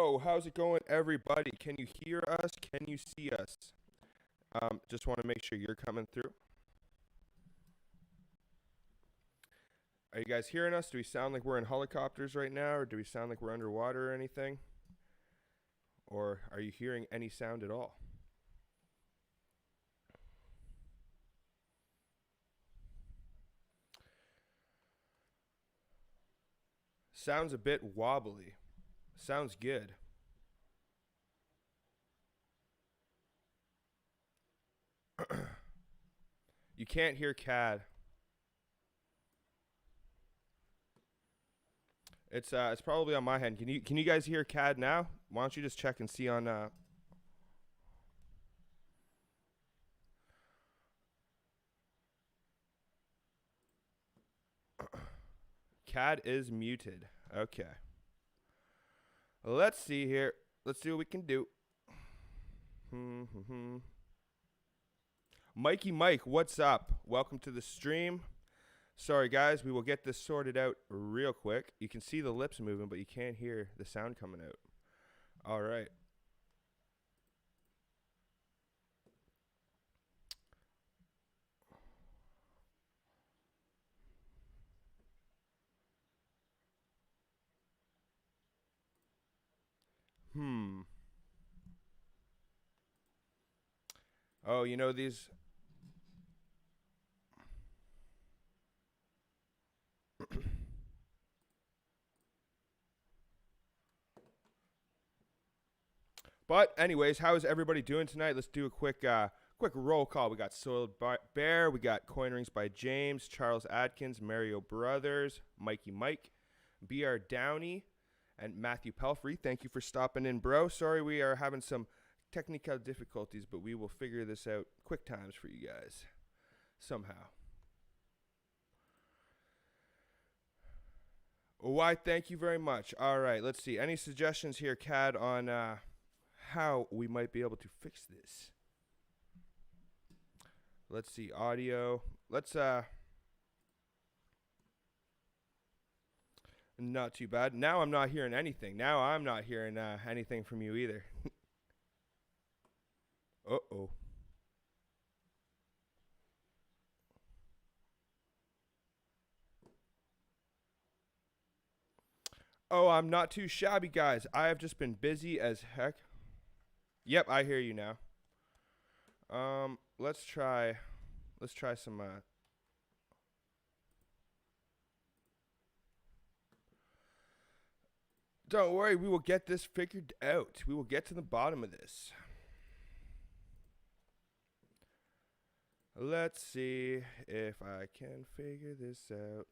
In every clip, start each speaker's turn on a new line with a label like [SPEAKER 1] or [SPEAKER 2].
[SPEAKER 1] Yo, how's it going, everybody? Can you hear us? Can you see us? Just want to make sure you're coming through. Are you guys hearing us? Do we sound like we're in helicopters right now, or do we sound like we're underwater or anything? Or are you hearing any sound at all? Sounds a bit wobbly. Sounds good. You can't hear CAD. It's probably on my end. Can you guys hear CAD now? Why don't you just check and see on CAD is muted. Okay. Let's see here. Let's see what we can do. Mikey Mike, what's up? Welcome to the stream. Sorry, guys. We will get this sorted out real quick. You can see the lips moving, but you can't hear the sound coming out. All right. Oh, you know these... But anyways, how is everybody doing tonight? Let's do a quick roll call. We got Soiled Bear, we got CoinRingsByJames, Charles Atkins, Mario Brothers, Mikey Mike, BR Downey, and Matthew Pelfrey. Thank you for stopping in, bro. Sorry we are having some technical difficulties, but we will figure this out quick times for you guys somehow. Why, thank you very much. All right, let's see. Any suggestions here, CAD, on how we might be able to fix this? Let's see, audio. Let's not too bad. Now I'm not hearing anything. Now I'm not hearing anything from you either. Uh-oh. Oh, I'm not too shabby, guys. I have just been busy as heck. Yep, I hear you now. Let's try some Don't worry, we will get this figured out. We will get to the bottom of this. Let's see if I can figure this out.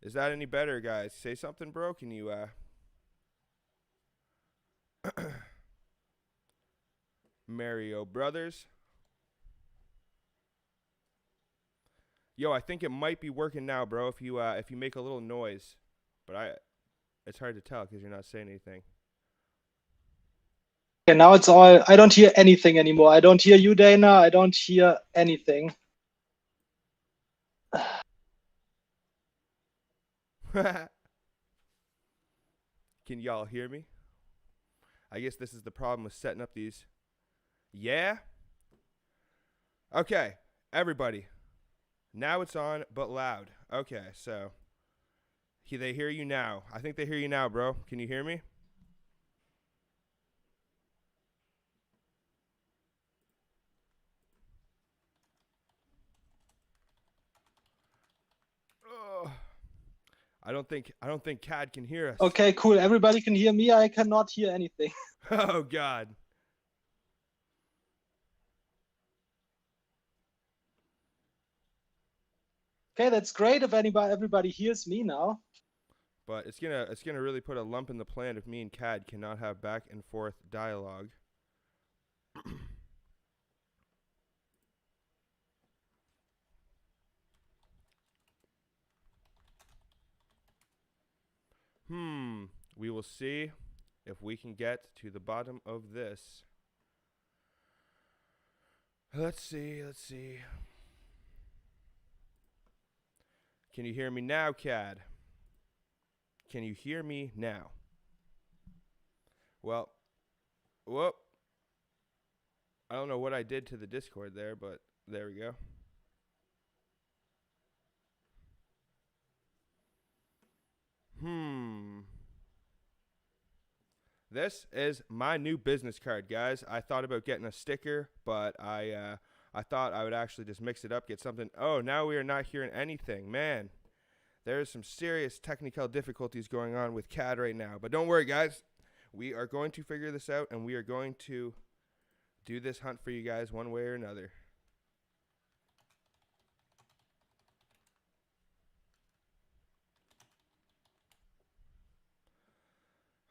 [SPEAKER 1] Is that any better, guys? Say something, bro. Can you Mario Brothers? Yo, I think it might be working now, bro. If you make a little noise, but it's hard to tell because you're not saying anything.
[SPEAKER 2] Yeah, now it's all. I don't hear anything anymore. I don't hear you, Dana. I don't hear anything.
[SPEAKER 1] Can y'all hear me? I guess this is the problem with setting up these. Yeah? Okay, everybody. Now it's on, but loud. Okay, so they hear you now. I think they hear you now, bro. Can you hear me? I don't think CAD can hear us.
[SPEAKER 2] Okay, cool. Everybody can hear me. I cannot hear anything.
[SPEAKER 1] Oh God.
[SPEAKER 2] Okay, that's great if everybody hears me now.
[SPEAKER 1] But it's gonna really put a lump in the plan if me and CAD cannot have back and forth dialogue. We will see if we can get to the bottom of this. Let's see. Can you hear me now, CAD? Can you hear me now? Well, whoop. I don't know what I did to the Discord there, but there we go. This is my new business card, guys. I thought about getting a sticker, but I thought I would actually just mix it up, get something. Oh, now we are not hearing anything. Man, there's some serious technical difficulties going on with CAD right now. But don't worry, guys. We are going to figure this out, and we are going to do this hunt for you guys one way or another.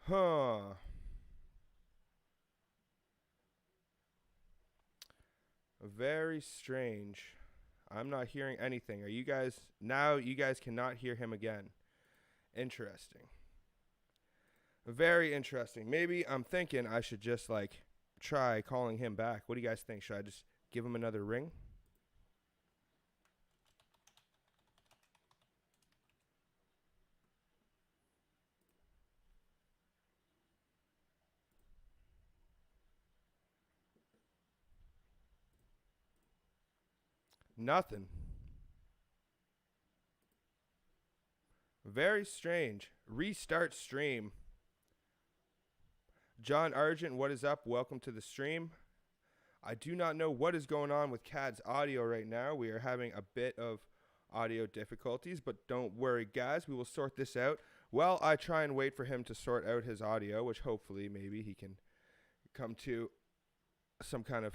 [SPEAKER 1] Huh. Very strange. I'm not hearing anything. Are you guys now? You guys cannot hear him again. Interesting. Very interesting. Maybe I'm thinking I should just like try calling him back. What do you guys think? Should I just give him another ring? Nothing. Very strange. Restart stream. John Argent, what is up? Welcome to the stream. I do not know what is going on with CAD's audio right now. We are having a bit of audio difficulties, but don't worry, guys. We will sort this out. Well, I try and wait for him to sort out his audio, which hopefully maybe he can come to some kind of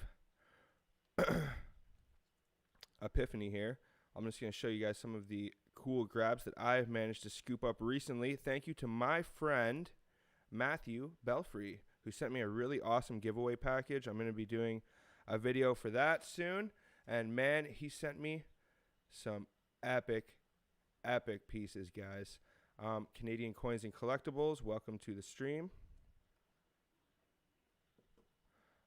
[SPEAKER 1] epiphany here. I'm just going to show you guys some of the cool grabs that I've managed to scoop up recently. Thank you to my friend Matthew Belfry, who sent me a really awesome giveaway package. I'm going to be doing a video for that soon. And man, he sent me some epic pieces, guys. Canadian Coins and Collectibles, welcome to the stream.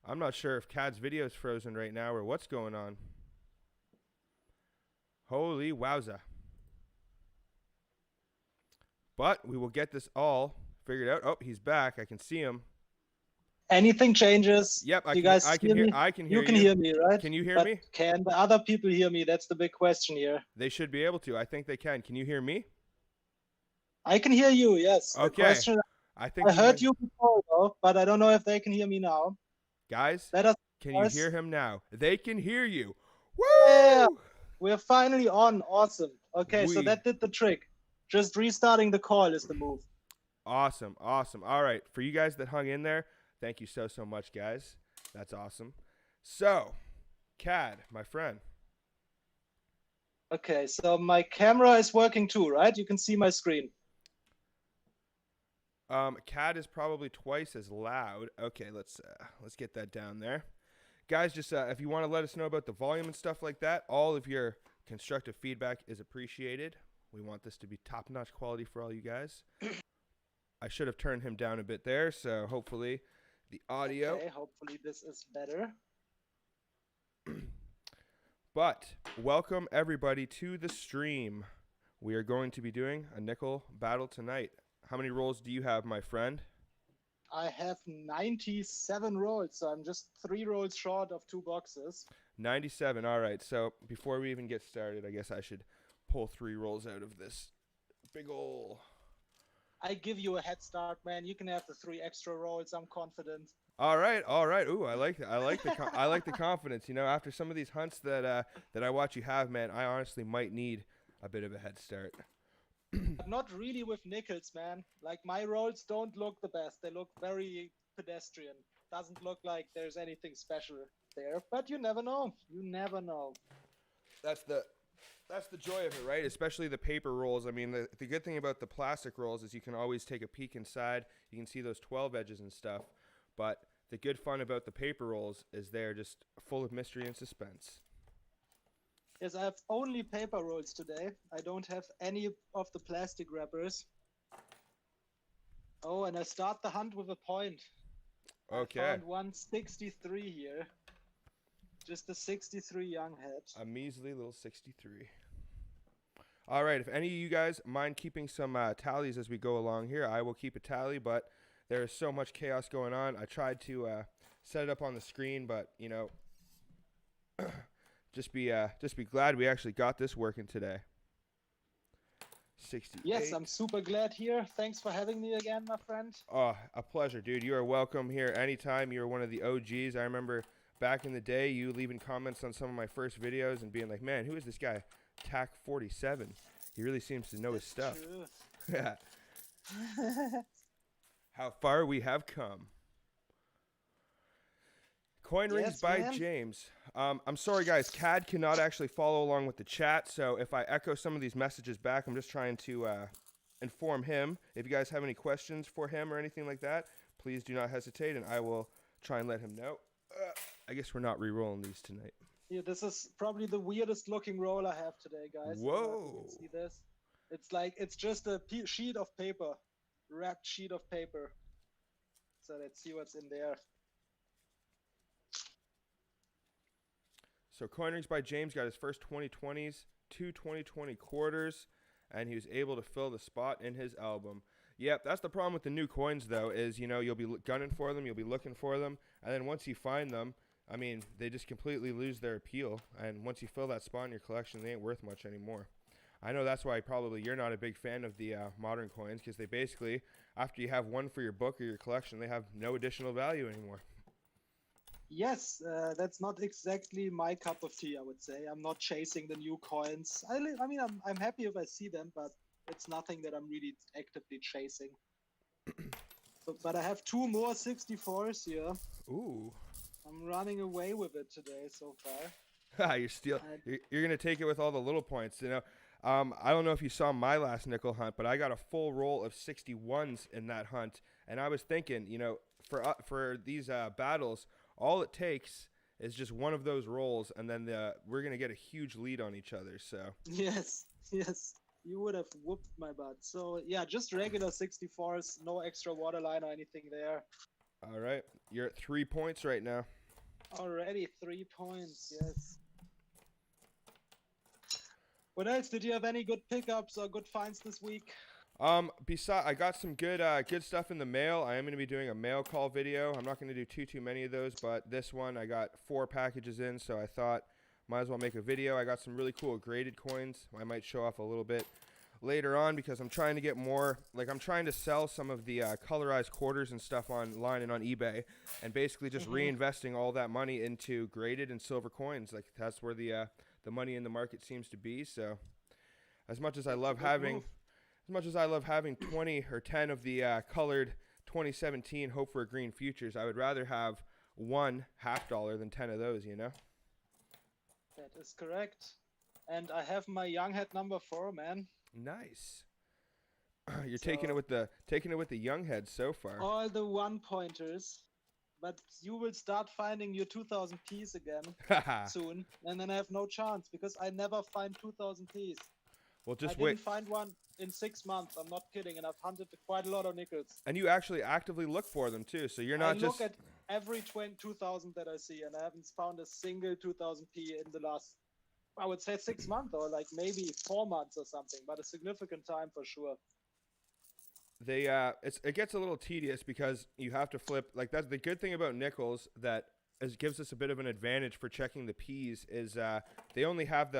[SPEAKER 1] I'm not sure if CAD's video is frozen right now or what's going on. Holy wowza. But we will get this all figured out. Oh, he's back. I can see him.
[SPEAKER 2] Anything changes?
[SPEAKER 1] Yep,
[SPEAKER 2] I can hear
[SPEAKER 1] you.
[SPEAKER 2] You can hear me, right?
[SPEAKER 1] Can you hear
[SPEAKER 2] but
[SPEAKER 1] me?
[SPEAKER 2] Can the other people hear me? That's the big question here.
[SPEAKER 1] They should be able to. I think they can. Can you hear me?
[SPEAKER 2] I can hear you, yes.
[SPEAKER 1] Okay.
[SPEAKER 2] The question, I heard you before, though, but I don't know if they can hear me now.
[SPEAKER 1] Guys, can you hear him now? They can hear you. Woo!
[SPEAKER 2] Yeah, we're finally on. Awesome. Okay, so that did the trick. Just restarting the call is the move.
[SPEAKER 1] Awesome. All right. For you guys that hung in there, thank you so much, guys. That's awesome. So, CAD, my friend.
[SPEAKER 2] Okay, so my camera is working too, right? You can see my screen.
[SPEAKER 1] CAD is probably twice as loud. Okay, let's get that down there. Guys, just if you want to let us know about the volume and stuff like that, all of your constructive feedback is appreciated. We want this to be top-notch quality for all you guys. I should have turned him down a bit there, so hopefully the audio.
[SPEAKER 2] Okay, hopefully this is better.
[SPEAKER 1] But welcome everybody to the stream. We are going to be doing a nickel battle tonight. How many rolls do you have, my friend?
[SPEAKER 2] I have 97 rolls, so I'm just 3 rolls short of 2 boxes.
[SPEAKER 1] 97, all right. So before we even get started, I guess I should pull 3 rolls out of this big ol'...
[SPEAKER 2] I give you a head start, man. You can have the 3 extra rolls. I'm confident.
[SPEAKER 1] All right. Ooh, I like the confidence. You know, after some of these hunts that I watch you have, man, I honestly might need a bit of a head start.
[SPEAKER 2] Not really with nickels, man. Like, my rolls don't look the best. They look very pedestrian. Doesn't look like there's anything special there. But you never know. You never know.
[SPEAKER 1] That's the joy of it, right? Especially the paper rolls. I mean, the good thing about the plastic rolls is you can always take a peek inside. You can see those 12 edges and stuff. But the good fun about the paper rolls is they're just full of mystery and suspense.
[SPEAKER 2] Yes, I have only paper rolls today. I don't have any of the plastic wrappers. Oh, and I start the hunt with a point.
[SPEAKER 1] Okay.
[SPEAKER 2] I found 163 here. Just a 63 young head.
[SPEAKER 1] A measly little 63. All right, if any of you guys mind keeping some tallies as we go along here, I will keep a tally, but there is so much chaos going on. I tried to set it up on the screen, but you know, just be glad we actually got this working today. 68.
[SPEAKER 2] Yes, I'm super glad here. Thanks for having me again, my friend.
[SPEAKER 1] Oh, a pleasure, dude. You are welcome here anytime. You're one of the OGs. I remember back in the day, you leaving comments on some of my first videos and being like, man, who is this guy? TAC 47. He really seems to know his stuff. Yeah. How far we have come. CoinRingsByJames.
[SPEAKER 2] Yes,
[SPEAKER 1] James. I'm sorry, guys. CAD cannot actually follow along with the chat, so if I echo some of these messages back, I'm just trying to inform him. If you guys have any questions for him or anything like that, please do not hesitate, and I will try and let him know. I guess we're not re-rolling these tonight.
[SPEAKER 2] Yeah, this is probably the weirdest looking roll I have today, guys.
[SPEAKER 1] Whoa.
[SPEAKER 2] You can see this. It's like, it's just a sheet of paper, wrapped sheet of paper. So let's see what's in there.
[SPEAKER 1] So CoinRingsByJames got his first 2020s, 2 2020 quarters, and he was able to fill the spot in his album. Yep, that's the problem with the new coins, though, is, you know, you'll be gunning for them, you'll be looking for them, and then once you find them, I mean, they just completely lose their appeal, and once you fill that spot in your collection, they ain't worth much anymore. I know that's why probably you're not a big fan of the modern coins, because they basically, after you have one for your book or your collection, they have no additional value anymore.
[SPEAKER 2] Yes, that's not exactly my cup of tea, I would say. I'm not chasing the new coins. I mean, I'm happy if I see them, but it's nothing that I'm really actively chasing. But I have 2 more 64s here.
[SPEAKER 1] Ooh.
[SPEAKER 2] I'm running away with it today so far.
[SPEAKER 1] You're gonna take it with all the little points, you know. I don't know if you saw my last nickel hunt, but I got a full roll of 61s in that hunt, and I was thinking, you know, for these battles, all it takes is just one of those rolls, and then we're gonna get a huge lead on each other. So
[SPEAKER 2] yes, you would have whooped my butt. So yeah, just regular 64s, no extra waterline or anything there.
[SPEAKER 1] All right, you're at 3 points right now.
[SPEAKER 2] Already 3 points, yes. What else? Did you have any good pickups or good finds this week?
[SPEAKER 1] I got some good stuff in the mail. I am going to be doing a mail call video. I'm not going to do too many of those, but this one I got 4 packages in, so I thought might as well make a video. I got some really cool graded coins. I might show off a little bit later on because I'm trying to get more, like I'm trying to sell some of the colorized quarters and stuff online and on eBay, and basically just reinvesting all that money into graded and silver coins. Like that's where the money in the market seems to be. So as much as I love having 20 or 10 of the colored 2017 Hope for a Green Futures, I would rather have one $50 than 10 of those, you know?
[SPEAKER 2] That is correct. And I have my young head number 4, man.
[SPEAKER 1] Nice. You're taking it with the young heads so far.
[SPEAKER 2] All the 1-pointers. But you will start finding your 2000 Ps again soon. And then I have no chance because I never find 2000 Ps.
[SPEAKER 1] Well, just
[SPEAKER 2] I
[SPEAKER 1] wait.
[SPEAKER 2] didn't find one in 6 months. I'm not kidding, and I've hunted quite a lot of nickels.
[SPEAKER 1] And you actually actively look for them too, so you're not just.
[SPEAKER 2] I look at every 2000 that I see, and I haven't found a single 2000p in the last, I would say 6 months or like maybe 4 months or something, but a significant time for sure.
[SPEAKER 1] It gets a little tedious because you have to flip. Like that's the good thing about nickels that gives us a bit of an advantage for checking the P's is they only have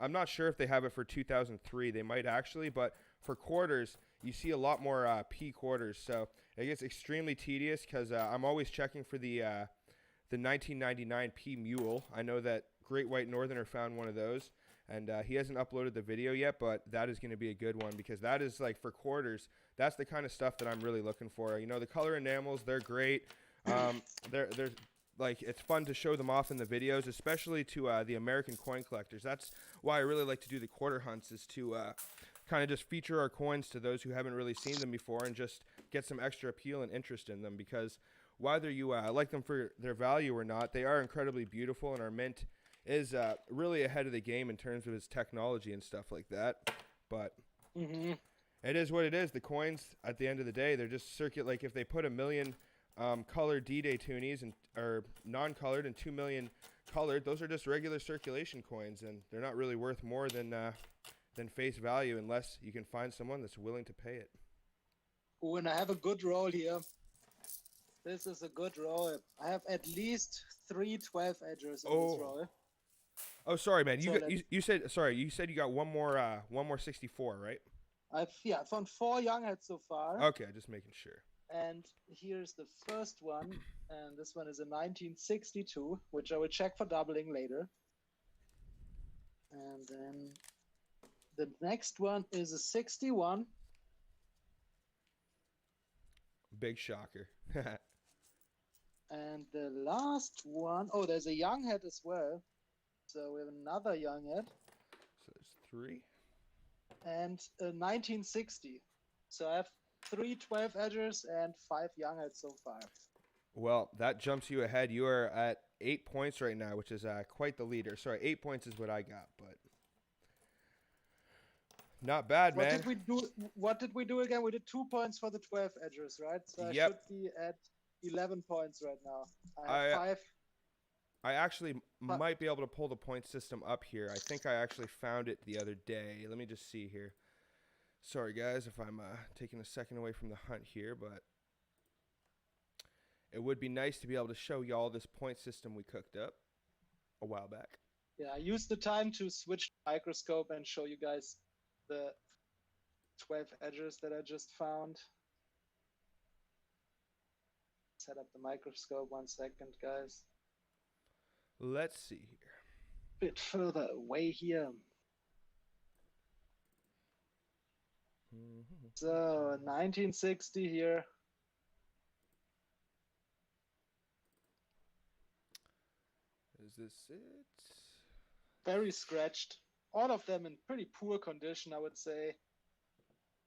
[SPEAKER 1] I'm not sure if they have it for 2003. They might actually, but for quarters you see a lot more P quarters. So it gets extremely tedious because I'm always checking for the 1999 P Mule. I know that Great White Northerner found one of those, and he hasn't uploaded the video yet, but that is going to be a good one because that is like for quarters. That's the kind of stuff that I'm really looking for. You know, the color enamels, they're great. They're like it's fun to show them off in the videos, especially to the American coin collectors. That's why I really like to do the quarter hunts, is to kind of just feature our coins to those who haven't really seen them before and just get some extra appeal and interest in them, because whether you like them for their value or not, they are incredibly beautiful, and our mint is really ahead of the game in terms of its technology and stuff like that. But it is what it is. The coins, at the end of the day, they're just like if they put 1 million colored D-Day toonies or non-colored and 2 million colored, those are just regular circulation coins, and they're not really worth more than face value unless you can find someone that's willing to pay it.
[SPEAKER 2] Oh, and I have a good roll here. This is a good roll. I have at least 3 12 edgers in this
[SPEAKER 1] Oh.
[SPEAKER 2] roll.
[SPEAKER 1] Oh, sorry, man.
[SPEAKER 2] So let's.
[SPEAKER 1] You said sorry. You said you got one more 64, right?
[SPEAKER 2] I found 4 young heads so far.
[SPEAKER 1] Okay, just making sure.
[SPEAKER 2] And here's the first one. And this one is a 1962, which I will check for doubling later. And then the next one is a 61.
[SPEAKER 1] Big shocker.
[SPEAKER 2] And the last one, oh, there's a young head as well. So we have another young head.
[SPEAKER 1] So it's 3.
[SPEAKER 2] And a 1960. So I have 3 12 edgers and 5 young heads so far.
[SPEAKER 1] Well, that jumps you ahead. You are at 8 points right now, which is quite the leader. Sorry, 8 points is what I got, but not bad,
[SPEAKER 2] What
[SPEAKER 1] man.
[SPEAKER 2] did we do? What did we do again? We did 2 points for the 12 edgers, right? So I
[SPEAKER 1] Yep.
[SPEAKER 2] should be at 11 points right now. I
[SPEAKER 1] I-
[SPEAKER 2] have 5.
[SPEAKER 1] I actually might be able to pull the point system up here. I think I actually found it the other day. Let me just see here. Sorry, guys, if I'm taking a second away from the hunt here, but it would be nice to be able to show y'all this point system we cooked up a while back.
[SPEAKER 2] Yeah, I used the time to switch the microscope and show you guys the 12 edgers that I just found. Set up the microscope 1 second, guys.
[SPEAKER 1] Let's see here.
[SPEAKER 2] Bit further away here. So 1960 here.
[SPEAKER 1] Is this it?
[SPEAKER 2] Very scratched. All of them in pretty poor condition, I would say.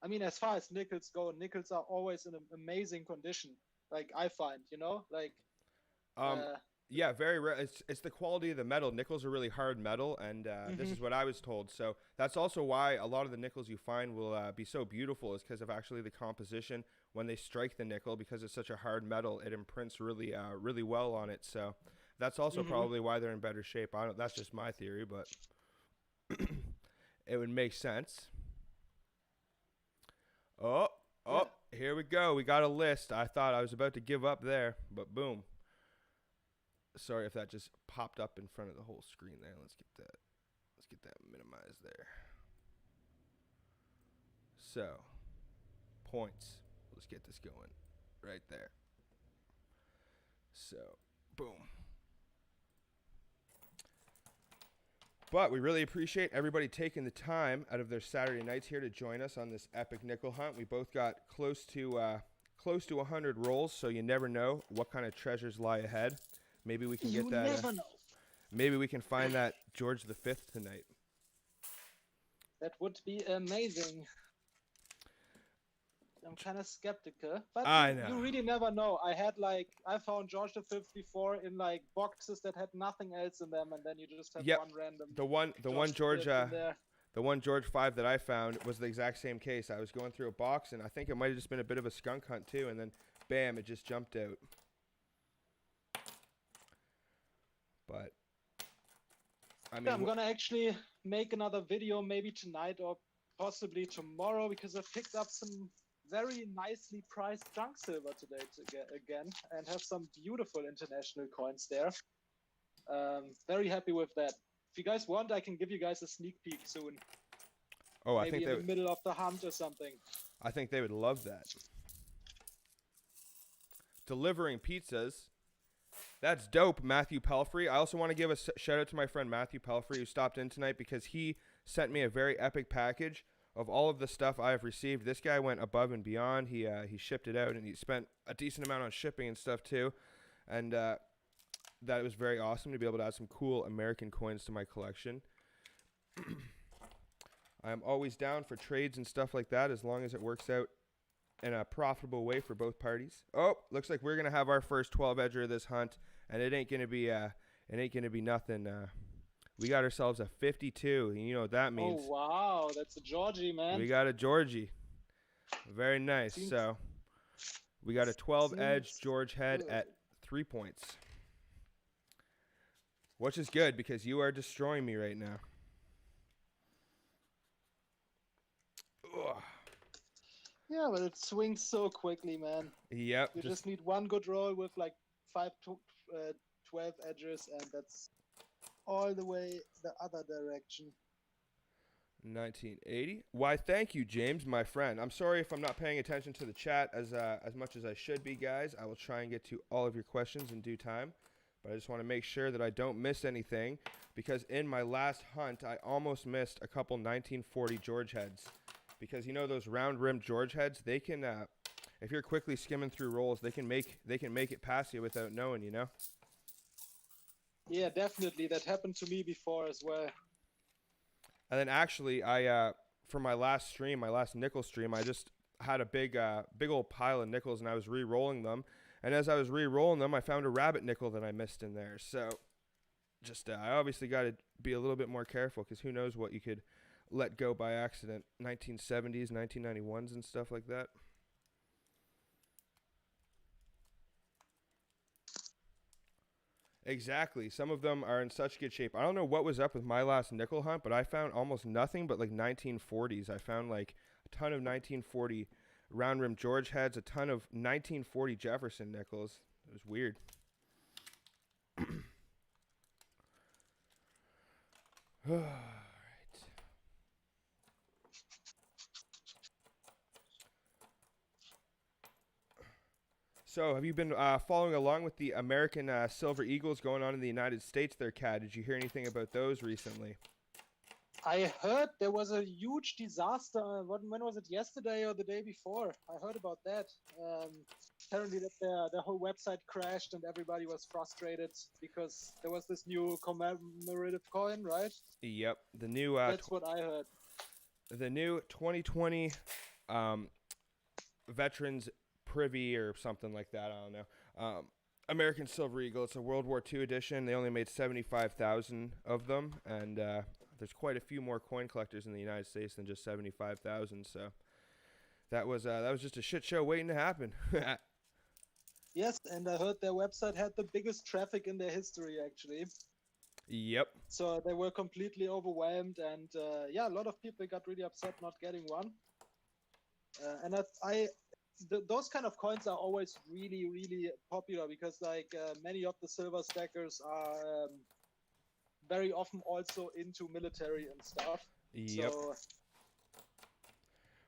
[SPEAKER 2] I mean, as far as nickels go, nickels are always in an amazing condition. Like I find, like.
[SPEAKER 1] Yeah, very rare. It's the quality of the metal. Nickels are really hard metal, and this is what I was told. So that's also why a lot of the nickels you find will be so beautiful, is because of actually the composition. When they strike the nickel, because it's such a hard metal, it imprints really, really well on it. So that's also probably why they're in better shape. I don't. That's just my theory, but it would make sense. Oh,
[SPEAKER 2] Yeah.
[SPEAKER 1] here we go. We got a list. I thought I was about to give up there, but boom. Sorry if that just popped up in front of the whole screen there. Let's get that minimized there. So, points. Let's get this going right there. So, boom. But we really appreciate everybody taking the time out of their Saturday nights here to join us on this epic nickel hunt. We both got close to 100 rolls, so you never know what kind of treasures lie ahead. Maybe we can get that.
[SPEAKER 2] Never know.
[SPEAKER 1] Maybe we can find that George V tonight.
[SPEAKER 2] That would be amazing. I'm kind of skeptical, but
[SPEAKER 1] I
[SPEAKER 2] you
[SPEAKER 1] know.
[SPEAKER 2] really never know. I found George V before in like boxes that had nothing else in them, and then you just have one random.
[SPEAKER 1] The one George
[SPEAKER 2] in there.
[SPEAKER 1] The one George V that I found was the exact same case. I was going through a box, and I think it might have just been a bit of a skunk hunt too, and then bam, it just jumped out. But I mean,
[SPEAKER 2] Yeah, I'm gonna actually make another video maybe tonight or possibly tomorrow, because I picked up some very nicely priced junk silver today again, and have some beautiful international coins there. Very happy with that. If you guys want, I can give you guys a sneak peek soon.
[SPEAKER 1] Oh, I
[SPEAKER 2] maybe
[SPEAKER 1] think
[SPEAKER 2] in the middle of the hunt or something.
[SPEAKER 1] I think they would love that. Delivering pizzas. That's dope, Matthew Pelfrey. I also want to give a shout out to my friend Matthew Pelfrey, who stopped in tonight, because he sent me a very epic package of all of the stuff I have received. This guy went above and beyond. He shipped it out, and he spent a decent amount on shipping and stuff too. And that was very awesome to be able to add some cool American coins to my collection. I'm always down for trades and stuff like that, as long as it works out in a profitable way for both parties. Oh, looks like we're gonna have our first 12 edger of this hunt, and it ain't gonna be nothing. We got ourselves a 52, and you know what that means.
[SPEAKER 2] Oh wow, that's a Georgie, man.
[SPEAKER 1] We got a Georgie. Very nice. So we got a 12 edge George head at 3 points, which is good because you are destroying me right now. Ugh.
[SPEAKER 2] Yeah, but it swings so quickly, man.
[SPEAKER 1] Yep,
[SPEAKER 2] You
[SPEAKER 1] just
[SPEAKER 2] just need one good roll with like 5 to 12 edges, and that's all the way the other direction.
[SPEAKER 1] 1980. Why, thank you, James, my friend. I'm sorry if I'm not paying attention to the chat as much as I should be, guys. I will try and get to all of your questions in due time, but I just want to make sure that I don't miss anything because in my last hunt, I almost missed a couple 1940 George heads because you know those round-rimmed George heads, they can if you're quickly skimming through rolls, they can make it past you without knowing, you know.
[SPEAKER 2] Yeah, definitely. That happened to me before as well.
[SPEAKER 1] And then actually, I for my last stream, my last nickel stream, I just had a big old pile of nickels, and I was re-rolling them. And as I was re-rolling them, I found a rabbit nickel that I missed in there. So, just I obviously got to be a little bit more careful because who knows what you could let go by accident. 1970s, 1991s, and stuff like that. Exactly. Some of them are in such good shape. I don't know what was up with my last nickel hunt, but I found almost nothing but like 1940s. I found like a ton of 1940 round rim George heads, a ton of 1940 Jefferson nickels. It was weird. All right. So, have you been following along with the American Silver Eagles going on in the United States there, Cat? Did you hear anything about those recently?
[SPEAKER 2] I heard there was a huge disaster. When was it? Yesterday or the day before? I heard about that. Apparently, that their whole website crashed and everybody was frustrated because there was this new commemorative coin, right?
[SPEAKER 1] Yep, the new
[SPEAKER 2] That's what I heard.
[SPEAKER 1] the new 2020 um, Veterans Privy or something like that. I don't know. American Silver Eagle. It's a World War II edition. They only made 75,000 of them, and there's quite a few more coin collectors in the United States than just 75,000. So that was just a shit show waiting to happen.
[SPEAKER 2] Yes, and I heard their website had the biggest traffic in their history, actually.
[SPEAKER 1] Yep.
[SPEAKER 2] So they were completely overwhelmed, and yeah, a lot of people got really upset not getting one. And those kind of coins are always really, really popular because like many of the silver stackers are very often also into military and stuff.
[SPEAKER 1] Yep.
[SPEAKER 2] So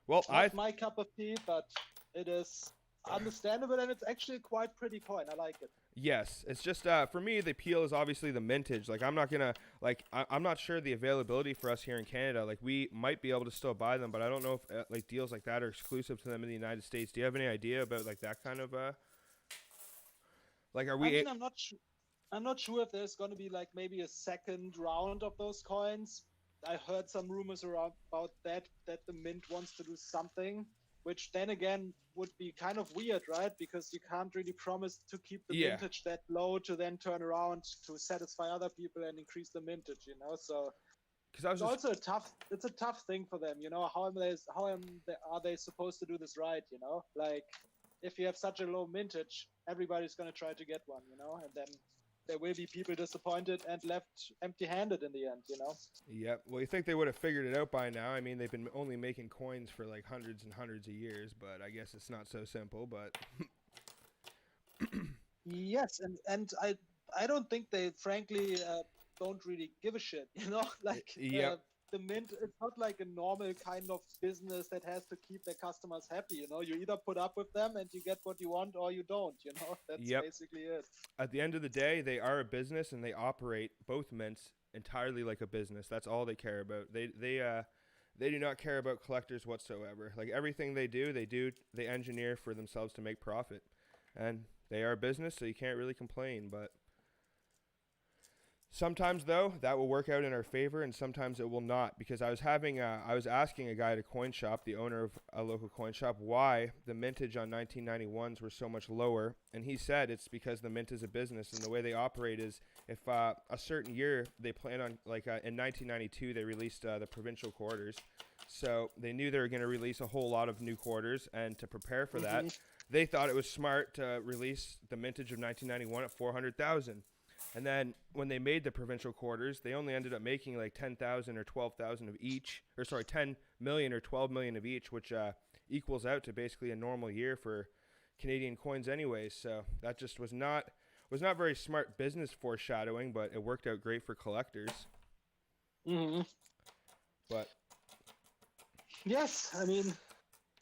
[SPEAKER 1] well,
[SPEAKER 2] it's not my cup of tea, but it is understandable, and it's actually quite pretty coin. I like it.
[SPEAKER 1] Yes, it's just for me the appeal is obviously the mintage. Like I'm not gonna I'm not sure the availability for us here in Canada. Like we might be able to still buy them, but I don't know if like deals like that are exclusive to them in the United States. Do you have any idea about like that kind of like are we?
[SPEAKER 2] I mean, I'm not sure if there's going to be like maybe a second round of those coins. I heard some rumors around about that the mint wants to do something, which then again would be kind of weird, right? Because you can't really promise to keep the mintage that low to then turn around to satisfy other people and increase the mintage, you know. So it's also it's a tough thing for them, you know. How are they supposed to do this right, you know? Like if you have such a low mintage, everybody's going to try to get one, you know, and then there will be people disappointed and left empty-handed in the end, you know?
[SPEAKER 1] Yep. Well, you think they would have figured it out by now. I mean, they've been only making coins for like hundreds and hundreds of years, but I guess it's not so simple, but...
[SPEAKER 2] Yes, and I don't think they, frankly, don't really give a shit, you know? Like, the mint, it's not like a normal kind of business that has to keep their customers happy, you know? You either put up with them and you get what you want or you don't, you know? That's basically it.
[SPEAKER 1] At the end of the day, they are a business and they operate both mints entirely like a business. That's all they care about. They do not care about collectors whatsoever. Like everything they engineer for themselves to make profit. And they are a business, so you can't really complain, but sometimes though that will work out in our favor and sometimes it will not, because I was asking a guy at a coin shop, the owner of a local coin shop, why the mintage on 1991s were so much lower, and he said it's because the mint is a business and the way they operate is if a certain year they plan on like in 1992 they released the provincial quarters, so they knew they were going to release a whole lot of new quarters, and to prepare for that they thought it was smart to release the mintage of 1991 at 400,000. And then when they made the provincial quarters, they only ended up making like 10,000 or 12,000 of each, or sorry, 10 million or 12 million of each, which equals out to basically a normal year for Canadian coins anyways. So that just was not very smart business foreshadowing, but it worked out great for collectors.
[SPEAKER 2] Hmm.
[SPEAKER 1] But
[SPEAKER 2] Yes, I mean,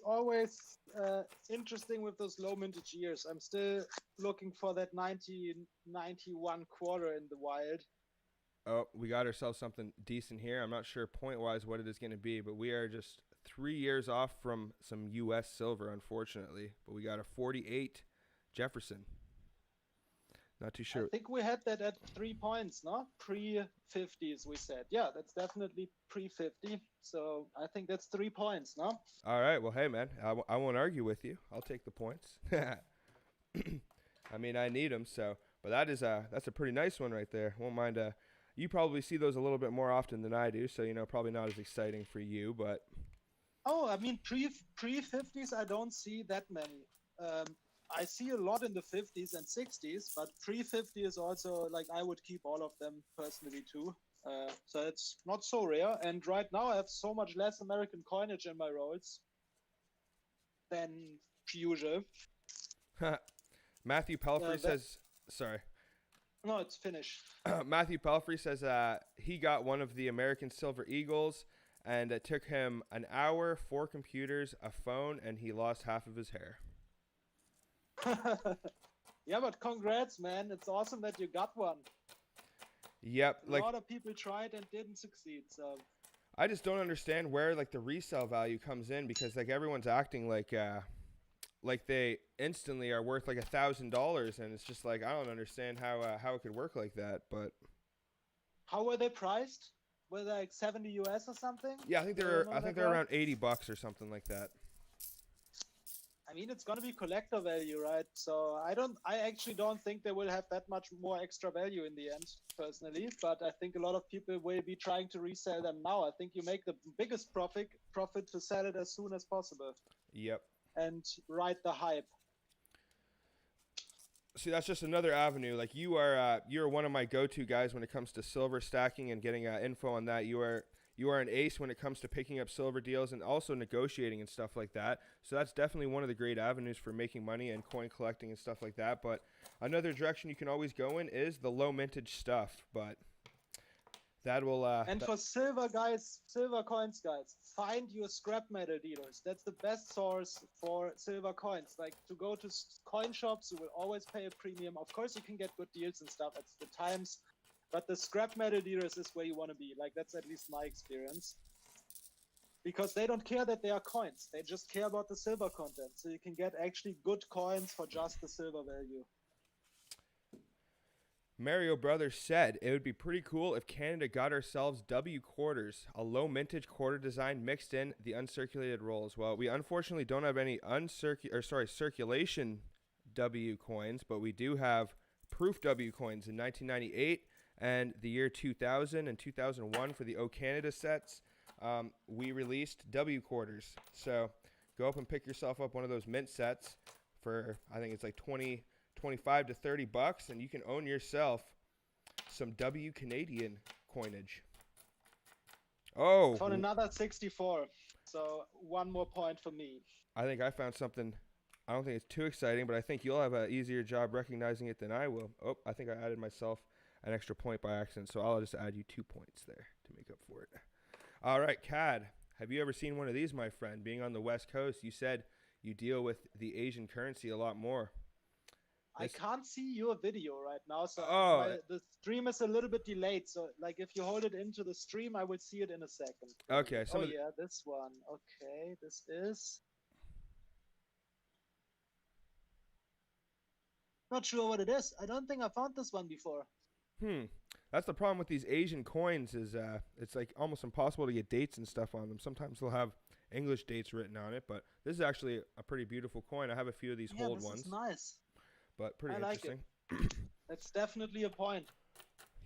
[SPEAKER 2] always interesting with those low mintage years. I'm still looking for that 1991 quarter in the wild.
[SPEAKER 1] oh, we got ourselves something decent here. I'm not sure point-wise what it is going to be, but we are just 3 years off from some U.S. silver, unfortunately. But we got a 48 Jefferson. Not too sure.
[SPEAKER 2] I think we had that at 3 points, no? Pre-50s, we said. Yeah, that's definitely pre-50. So I think that's 3 points, no?
[SPEAKER 1] All right. Well, hey, man, I won't argue with you. I'll take the points. I mean, I need them. So, but that's a pretty nice one right there. Won't mind. You probably see those a little bit more often than I do. So probably not as exciting for you, but.
[SPEAKER 2] Oh, I mean, pre-50s, I don't see that many. I see a lot in the 50s and 60s, but pre-50 is also, like, I would keep all of them personally too. So it's not so rare. And right now I have so much less American coinage in my rolls than usual.
[SPEAKER 1] Matthew Pelfrey says, sorry.
[SPEAKER 2] No, it's finished.
[SPEAKER 1] Matthew Pelfrey says he got one of the American Silver Eagles, and it took him an hour, 4 computers, a phone, and he lost half of his hair.
[SPEAKER 2] Yeah, but congrats, man. It's awesome that you got one.
[SPEAKER 1] Yep.
[SPEAKER 2] A lot of people tried and didn't succeed, so.
[SPEAKER 1] I just don't understand where the resale value comes in, because everyone's acting like they instantly are worth $1,000, and it's just I don't understand how it could work like that. But
[SPEAKER 2] how were they priced? Were they 70 US or something?
[SPEAKER 1] Yeah, I think they're around $80 or something like that.
[SPEAKER 2] I mean, it's gonna be collector value, right? So I actually don't think they will have that much more extra value in the end, personally. But I think a lot of people will be trying to resell them now. I think you make the biggest profit to sell it as soon as possible.
[SPEAKER 1] Yep.
[SPEAKER 2] And ride the hype.
[SPEAKER 1] See, that's just another avenue. You're one of my go-to guys when it comes to silver stacking and getting info on that. You are an ace when it comes to picking up silver deals and also negotiating and stuff like that. So that's definitely one of the great avenues for making money and coin collecting and stuff like that. But another direction you can always go in is the low mintage stuff. But that will.
[SPEAKER 2] For silver coins, guys, find your scrap metal dealers. That's the best source for silver coins. Like, to go to coin shops, you will always pay a premium. Of course, you can get good deals and stuff at the times. But the scrap metal dealers is where you want to be. Like, that's at least my experience. Because they don't care that they are coins. They just care about the silver content. So you can get actually good coins for just the silver value.
[SPEAKER 1] Mario Brothers said it would be pretty cool if Canada got ourselves W quarters, a low mintage quarter design mixed in the uncirculated rolls. Well, we unfortunately don't have any circulation W coins, but we do have proof W coins in 1998 and the year 2000 and 2001 for the O Canada sets. We released W quarters. So go up and pick yourself up one of those mint sets for, I think it's 25 to $30, and you can own yourself some W Canadian coinage. Oh,
[SPEAKER 2] For another 64. So 1 more point for me.
[SPEAKER 1] I think I found something. I don't think it's too exciting, but I think you'll have an easier job recognizing it than I will. Oh, I think I added myself an extra point by accident, so I'll just add you 2 points there to make up for it. All right, Cad, have you ever seen one of these, my friend? Being on the West Coast, you said you deal with the Asian currency a lot more.
[SPEAKER 2] I can't see your video right now, so the stream is a little bit delayed. So, if you hold it into the stream, I will see it in a second.
[SPEAKER 1] Okay.
[SPEAKER 2] Yeah, this one. Okay, this is. Not sure what it is. I don't think I found this one before.
[SPEAKER 1] That's the problem with these Asian coins is it's almost impossible to get dates and stuff on them. Sometimes they'll have English dates written on it, but this is actually a pretty beautiful coin. I have a few of these hold ones.
[SPEAKER 2] This is nice.
[SPEAKER 1] But pretty interesting.
[SPEAKER 2] That's definitely a point.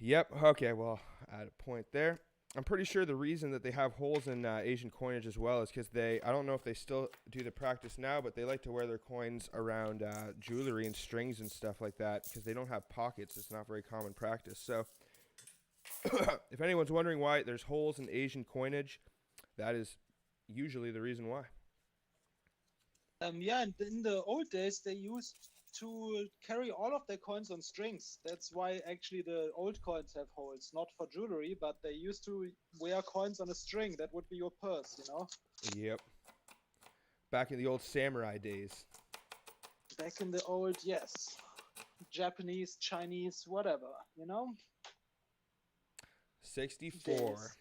[SPEAKER 1] Yep. Okay, well, add a point there. I'm pretty sure the reason that they have holes in Asian coinage as well is because I don't know if they still do the practice now, but they like to wear their coins around jewelry and strings and stuff like that because they don't have pockets. It's not very common practice. So if anyone's wondering why there's holes in Asian coinage, that is usually the reason why.
[SPEAKER 2] Yeah, and in the old days, they used to carry all of their coins on strings. That's why actually the old coins have holes, not for jewelry, but they used to wear coins on a string. That would be your purse, you know?
[SPEAKER 1] Yep. Back in the old samurai days.
[SPEAKER 2] Back in the old, yes, Japanese, Chinese, whatever, you know?
[SPEAKER 1] 64.
[SPEAKER 2] Days.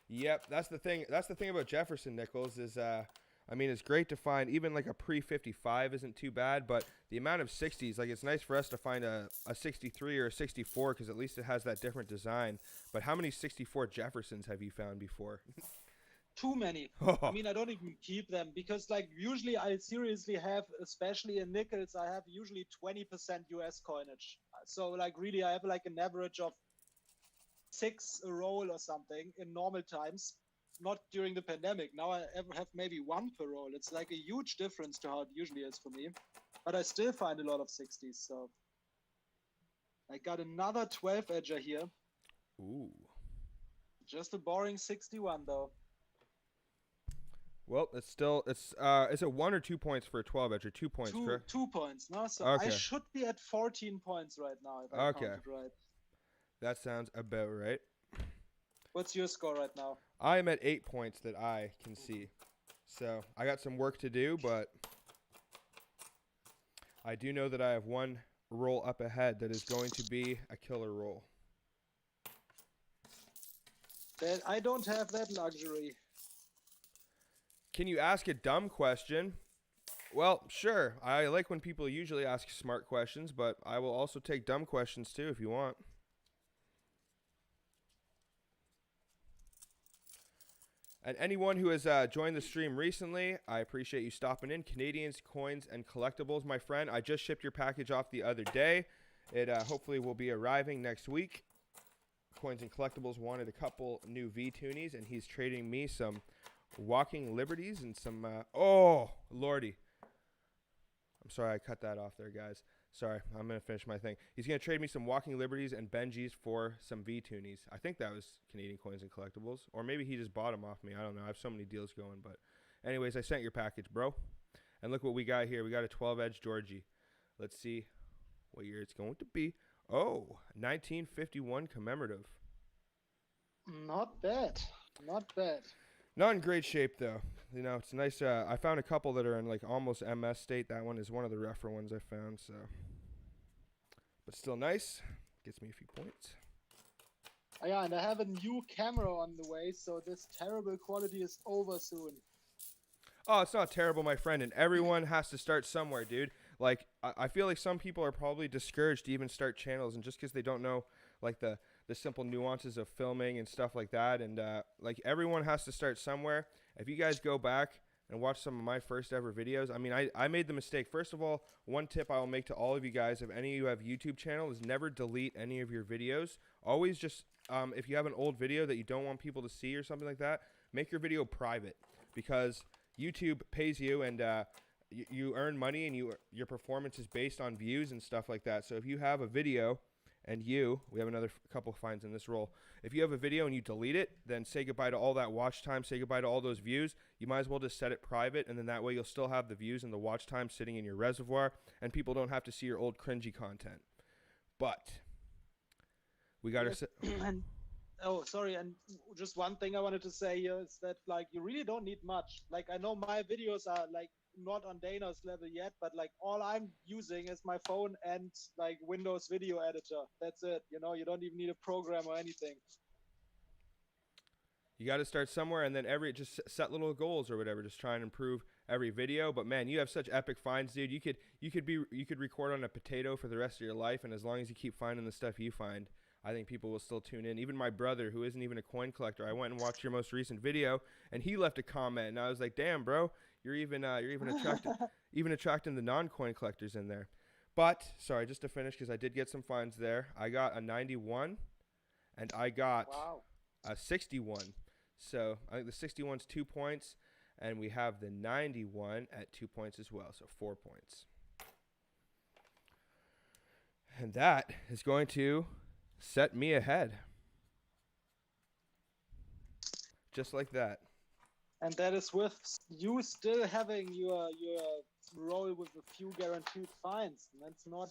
[SPEAKER 1] Yep, that's the thing. That's the thing about Jefferson nickels is, I mean, it's great to find even like a pre-55 isn't too bad, but the amount of 60s, like it's nice for us to find a 63 or a 64 because at least it has that different design. But how many 64 Jeffersons have you found before?
[SPEAKER 2] Too many. I mean, I don't even keep them because, like, usually I seriously have, especially in nickels, I have usually 20% US coinage. So, like, really, I have like an average of 6 a roll or something in normal times, not during the pandemic. Now I ever have maybe 1 per roll. It's like a huge difference to how it usually is for me. But I still find a lot of 60s. So I got another 12 edger here.
[SPEAKER 1] Ooh.
[SPEAKER 2] Just a boring 61 though.
[SPEAKER 1] Well, it's is it 1 or 2 points for a 12 edge or 2 points,
[SPEAKER 2] Two
[SPEAKER 1] correct?
[SPEAKER 2] 2 points, no? So I
[SPEAKER 1] Okay.
[SPEAKER 2] should be at 14 points right now if I
[SPEAKER 1] Okay.
[SPEAKER 2] counted right.
[SPEAKER 1] That sounds about right.
[SPEAKER 2] What's your score right now?
[SPEAKER 1] I am at 8 points that I can see. So I got some work to do, but I do know that I have one roll up ahead that is going to be a killer roll.
[SPEAKER 2] That I don't have that luxury.
[SPEAKER 1] Can you ask a dumb question? Well, sure. I like when people usually ask smart questions, but I will also take dumb questions too if you want. And anyone who has joined the stream recently, I appreciate you stopping in. Canadians, coins, and collectibles, my friend. I just shipped your package off the other day. It hopefully will be arriving next week. Coins and Collectibles wanted a couple new V-Toonies, and he's trading me some Walking Liberties and some... oh, lordy. I'm sorry I cut that off there, guys. Sorry, I'm going to finish my thing. He's going to trade me some Walking Liberties and Benjis for some V-Toonies. I think that was Canadian Coins and Collectibles. Or maybe he just bought them off me. I don't know. I have so many deals going. But anyways, I sent your package, bro. And look what we got here. We got a 12-edge Georgie. Let's see what year it's going to be. Oh, 1951 commemorative.
[SPEAKER 2] Not bad. Not bad.
[SPEAKER 1] Not in great shape, though. You know, it's nice. I found a couple that are in like almost MS state. That one is one of the rougher ones I found. So, but still nice. Gets me a few points.
[SPEAKER 2] Oh, yeah, and I have a new camera on the way, so this terrible quality is over soon.
[SPEAKER 1] Oh, it's not terrible, my friend. And everyone has to start somewhere, dude. Like, I feel like some people are probably discouraged to even start channels, and just because they don't know like the simple nuances of filming and stuff like that. And like everyone has to start somewhere. If you guys go back and watch some of my first ever videos, I mean, I made the mistake. First of all, one tip I will make to all of you guys, if any of you have YouTube channel, is never delete any of your videos. Always just, if you have an old video that you don't want people to see or something like that, make your video private, because YouTube pays you, and you earn money, and your performance is based on views and stuff like that. So if you have a video and we have another couple finds in this roll. If you have a video and you delete it, then say goodbye to all that watch time, say goodbye to all those views. You might as well just set it private, and then that way you'll still have the views and the watch time sitting in your reservoir, and people don't have to see your old cringy content. But we got
[SPEAKER 2] Yes. Oh, sorry, and just one thing I wanted to say here is that, like, you really don't need much. Like, I know my videos are, like, not on Dana's level yet, but, like, all I'm using is my phone and, like, Windows Video Editor. That's it, you know? You don't even need a program or anything.
[SPEAKER 1] You got to start somewhere, and then just set little goals or whatever. Just try and improve every video. But man, you have such epic finds, dude. You could record on a potato for the rest of your life, and as long as you keep finding the stuff you find, I think people will still tune in. Even my brother, who isn't even a coin collector, I went and watched your most recent video, and he left a comment, and I was like, "Damn, bro, you're even attracting the non-coin collectors in there." But sorry, just to finish, because I did get some finds there. I got a 91, and I got
[SPEAKER 2] Wow.
[SPEAKER 1] a 61. So I think the 61's 2 points, and we have the 91 at 2 points as well, so 4 points. And that is going to set me ahead. Just like that.
[SPEAKER 2] And that is with you still having your roll with a few guaranteed fines. And that's not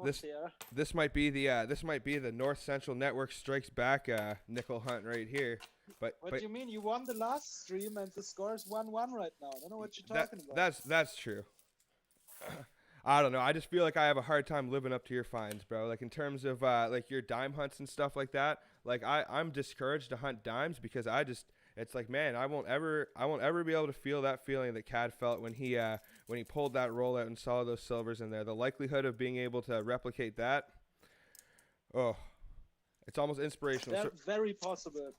[SPEAKER 1] This
[SPEAKER 2] fair.
[SPEAKER 1] this might be the North Central Network Strikes Back nickel hunt right here.
[SPEAKER 2] What
[SPEAKER 1] But
[SPEAKER 2] do you mean? You won the last stream and the score is 1-1 right now. I don't know what you're
[SPEAKER 1] that
[SPEAKER 2] talking about.
[SPEAKER 1] that's true. I don't know. I just feel like I have a hard time living up to your fines, bro. Like in terms of like your dime hunts and stuff like that. Like I'm discouraged to hunt dimes because it's like, man, I won't ever be able to feel that feeling that Cad felt when he pulled that roll out and saw those silvers in there. The likelihood of being able to replicate that, oh, it's almost inspirational. So,
[SPEAKER 2] Very possible.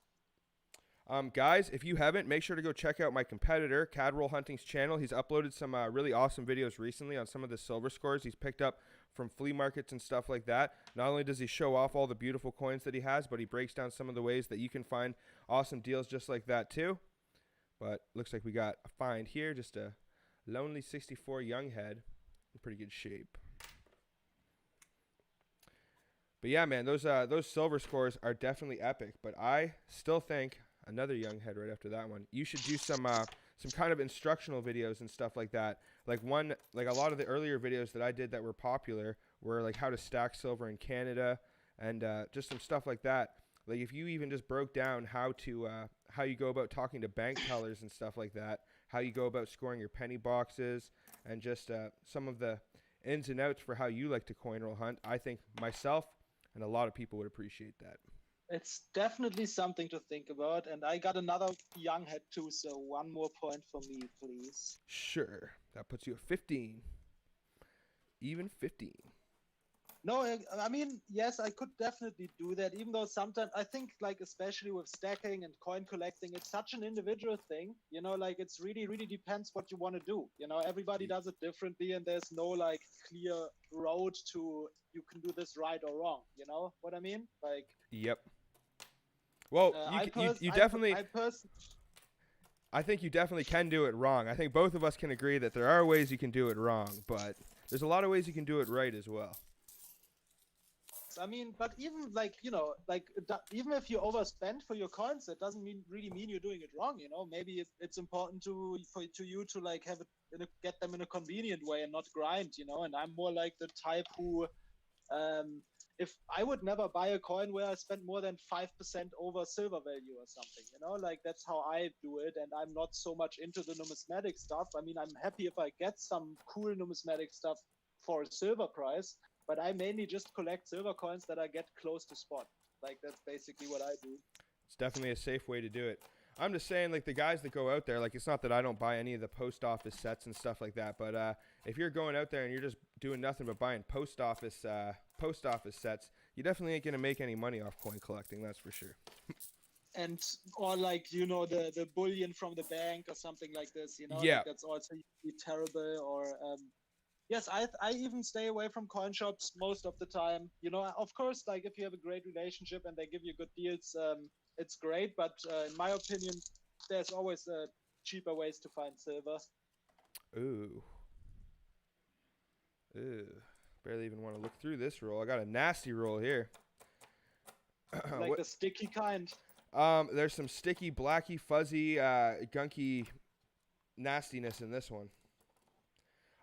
[SPEAKER 1] guys, if you haven't, make sure to go check out my competitor, Cadroll Hunting's channel. He's uploaded some really awesome videos recently on some of the silver scores he's picked up from flea markets and stuff like that. Not only does he show off all the beautiful coins that he has, but he breaks down some of the ways that you can find awesome deals just like that too. But looks like we got a find here, just a lonely 64 young head in pretty good shape. But yeah, man, those silver scores are definitely epic. But I still think another young head right after that one. You should do some kind of instructional videos and stuff like that. Like a lot of the earlier videos that I did that were popular were like how to stack silver in Canada and just some stuff like that. Like if you even just broke down how you go about talking to bank tellers and stuff like that, how you go about scoring your penny boxes, and just some of the ins and outs for how you like to coin roll hunt. I think myself and a lot of people would appreciate that.
[SPEAKER 2] It's definitely something to think about. And I got another young head too, so one more point for me, please.
[SPEAKER 1] Sure. That puts you at 15. Even 15.
[SPEAKER 2] No, I mean, yes, I could definitely do that, even though sometimes I think, like, especially with stacking and coin collecting, it's such an individual thing, you know, like, it's really, really depends what you want to do. You know, everybody does it differently, and there's no, like, clear road to you can do this right or wrong. You know what I mean? Like,
[SPEAKER 1] yep. Well, you definitely. I think you definitely can do it wrong. I think both of us can agree that there are ways you can do it wrong, but there's a lot of ways you can do it right as well.
[SPEAKER 2] I mean, but even like, you know, like even if you overspend for your coins, that doesn't really mean you're doing it wrong. You know, maybe it's important to you to like have it get them in a convenient way and not grind. You know, and I'm more like the type who, if I would never buy a coin where I spend more than 5% over silver value or something. You know, like that's how I do it, and I'm not so much into the numismatic stuff. I mean, I'm happy if I get some cool numismatic stuff for a silver price. But I mainly just collect silver coins that I get close to spot. Like, that's basically what I do.
[SPEAKER 1] It's definitely a safe way to do it. I'm just saying, like, the guys that go out there, like, it's not that I don't buy any of the post office sets and stuff like that, but if you're going out there and you're just doing nothing but buying post office sets, you definitely ain't going to make any money off coin collecting, that's for sure.
[SPEAKER 2] And, or like, you know, the bullion from the bank or something like this, you know?
[SPEAKER 1] Yeah.
[SPEAKER 2] Like, that's also terrible, or... Yes, I even stay away from coin shops most of the time. You know, of course, like if you have a great relationship and they give you good deals, it's great. But in my opinion, there's always cheaper ways to find silver.
[SPEAKER 1] Ooh. Barely even want to look through this roll. I got a nasty roll here.
[SPEAKER 2] Like the sticky kind.
[SPEAKER 1] There's some sticky, blacky, fuzzy, gunky nastiness in this one.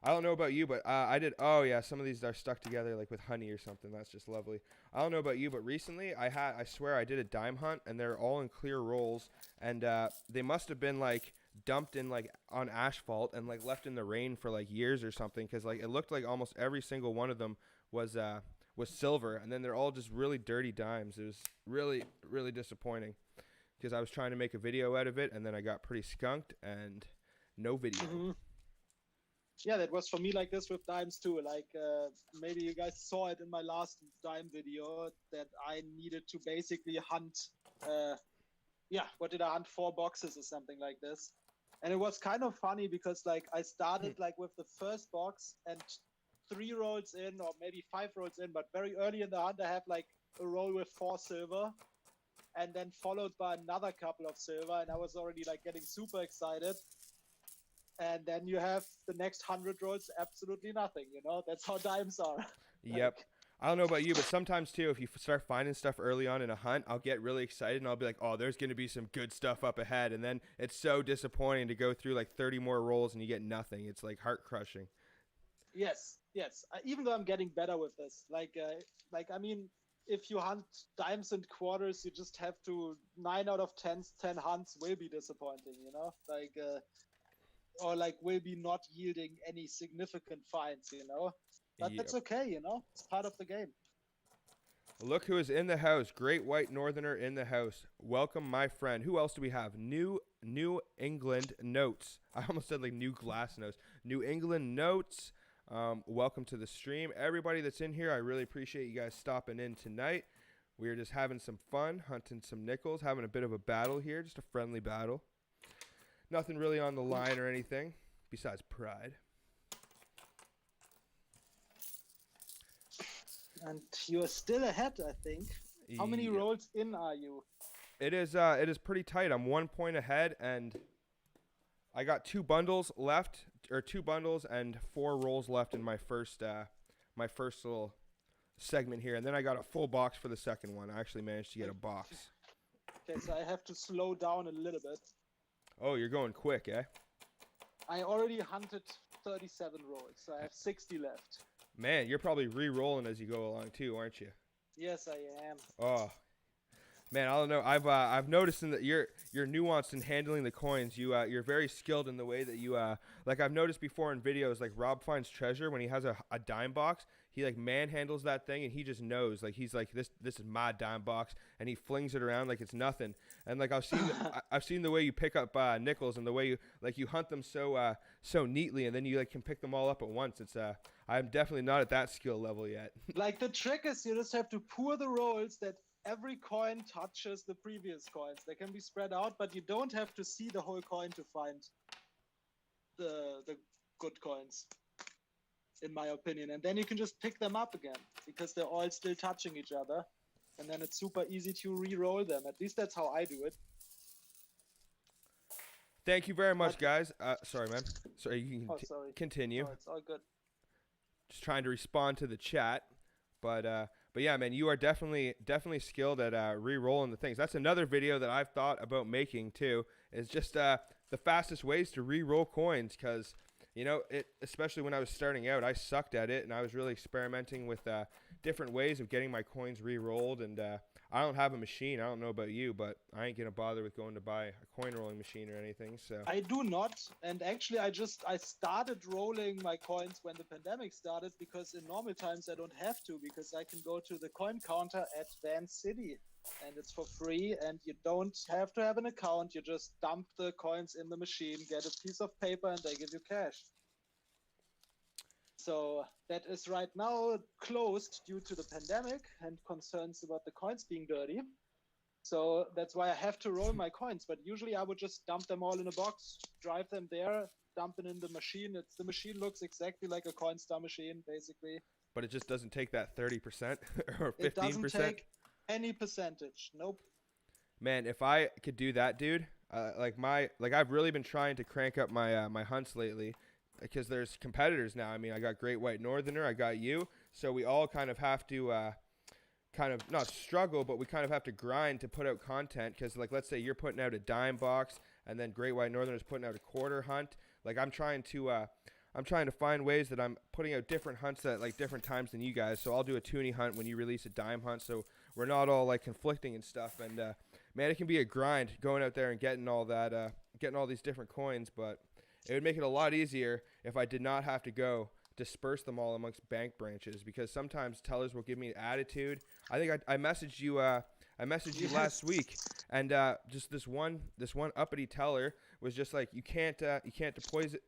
[SPEAKER 1] I don't know about you, but I did. Oh yeah, some of these are stuck together like with honey or something. That's just lovely. I don't know about you, but recently I swear I did a dime hunt, and they're all in clear rolls, and they must have been like dumped in like on asphalt and like left in the rain for like years or something, because like it looked like almost every single one of them was silver, and then they're all just really dirty dimes. It was really, really disappointing because I was trying to make a video out of it, and then I got pretty skunked and no video.
[SPEAKER 2] Mm-hmm. Yeah, that was for me like this with dimes too. Like maybe you guys saw it in my last dime video that I needed to basically hunt. What did I hunt? 4 boxes or something like this. And it was kind of funny because like I started like with the first box and 3 rolls in, or maybe 5 rolls in, but very early in the hunt I have like a roll with 4 silver, and then followed by another couple of silver, and I was already like getting super excited. And then you have the next 100 rolls, absolutely nothing, you know? That's how dimes are.
[SPEAKER 1] Yep. I don't know about you, but sometimes too, if you start finding stuff early on in a hunt, I'll get really excited and I'll be like, oh, there's going to be some good stuff up ahead. And then it's so disappointing to go through like 30 more rolls and you get nothing. It's like heart crushing.
[SPEAKER 2] Yes, yes. Even though I'm getting better with this, like I mean, if you hunt dimes and quarters, you just have to 9 out of 10 hunts will be disappointing, you know, or like will be not yielding any significant finds, you know. But
[SPEAKER 1] Yep.
[SPEAKER 2] that's okay, you know. It's part of the game.
[SPEAKER 1] Look who is in the house. Great White Northerner in the house. Welcome, my friend. Who else do we have? New England Notes. I almost said like New Glass Notes. New England Notes. Welcome to the stream. Everybody that's in here, I really appreciate you guys stopping in tonight. We are just having some fun, hunting some nickels, having a bit of a battle here, just a friendly battle. Nothing really on the line or anything, besides pride.
[SPEAKER 2] And you're still ahead, I think. How many rolls in are you?
[SPEAKER 1] It is pretty tight. I'm 1 point ahead, and I got 2 bundles left, or 2 bundles and 4 rolls left in my first little segment here, and then I got a full box for the second one. I actually managed to get a box.
[SPEAKER 2] Okay, so I have to slow down a little bit.
[SPEAKER 1] Oh, you're going quick, eh?
[SPEAKER 2] I already hunted 37 rolls, so I have 60 left.
[SPEAKER 1] Man, you're probably re-rolling as you go along too, aren't you?
[SPEAKER 2] Yes, I am.
[SPEAKER 1] Oh, man, I don't know. I've noticed that you're nuanced in handling the coins. You're very skilled in the way that you like I've noticed before in videos like Rob Finds Treasure when he has a dime box. He like manhandles that thing and he just knows like he's like this is my dime box and he flings it around like it's nothing. And like I've seen the way you pick up nickels and the way you hunt them so neatly and then you like can pick them all up at once. It's I'm definitely not at that skill level yet.
[SPEAKER 2] Like the trick is you just have to pour the rolls that every coin touches the previous coins. They can be spread out, but you don't have to see the whole coin to find the good coins, in my opinion. And then you can just pick them up again because they're all still touching each other. And then it's super easy to re-roll them. At least that's how I do it.
[SPEAKER 1] Thank you very much, guys. Sorry, man. Sorry, you can continue.
[SPEAKER 2] No, it's all good.
[SPEAKER 1] Just trying to respond to the chat. But yeah, man, you are definitely skilled at re-rolling the things. That's another video that I've thought about making too. Is just the fastest ways to re-roll coins, because you know especially when I was starting out, I sucked at it, and I was really experimenting with different ways of getting my coins re-rolled. And I don't have a machine. I don't know about you, but I ain't gonna bother with going to buy a coin rolling machine or anything. So
[SPEAKER 2] I do not, and actually I started rolling my coins when the pandemic started because in normal times I don't have to, because I can go to the coin counter at Van City and it's for free and you don't have to have an account. You just dump the coins in the machine, get a piece of paper, and they give you cash. So that is right now closed due to the pandemic and concerns about the coins being dirty. So that's why I have to roll my coins. But usually I would just dump them all in a box, drive them there, dump it in the machine. The machine looks exactly like a Coinstar machine, basically.
[SPEAKER 1] But it just doesn't take that 30% or 15%.
[SPEAKER 2] It doesn't take any percentage. Nope.
[SPEAKER 1] Man, if I could do that, dude, I've really been trying to crank up my my hunts lately. Because there's competitors now. I mean, I got Great White Northerner, I got you. So we all kind of have to kind of not struggle, but we kind of have to grind to put out content. Because like, let's say you're putting out a dime box, and then Great White Northerner is putting out a quarter hunt. Like I'm trying to find ways that I'm putting out different hunts at like different times than you guys. So I'll do a toonie hunt when you release a dime hunt. So we're not all like conflicting and stuff. And man, it can be a grind going out there and getting all that, getting all these different coins, but it would make it a lot easier if I did not have to go disperse them all amongst bank branches, because sometimes tellers will give me attitude. I think I messaged you you last week, and just this one uppity teller was just like, you can't deposit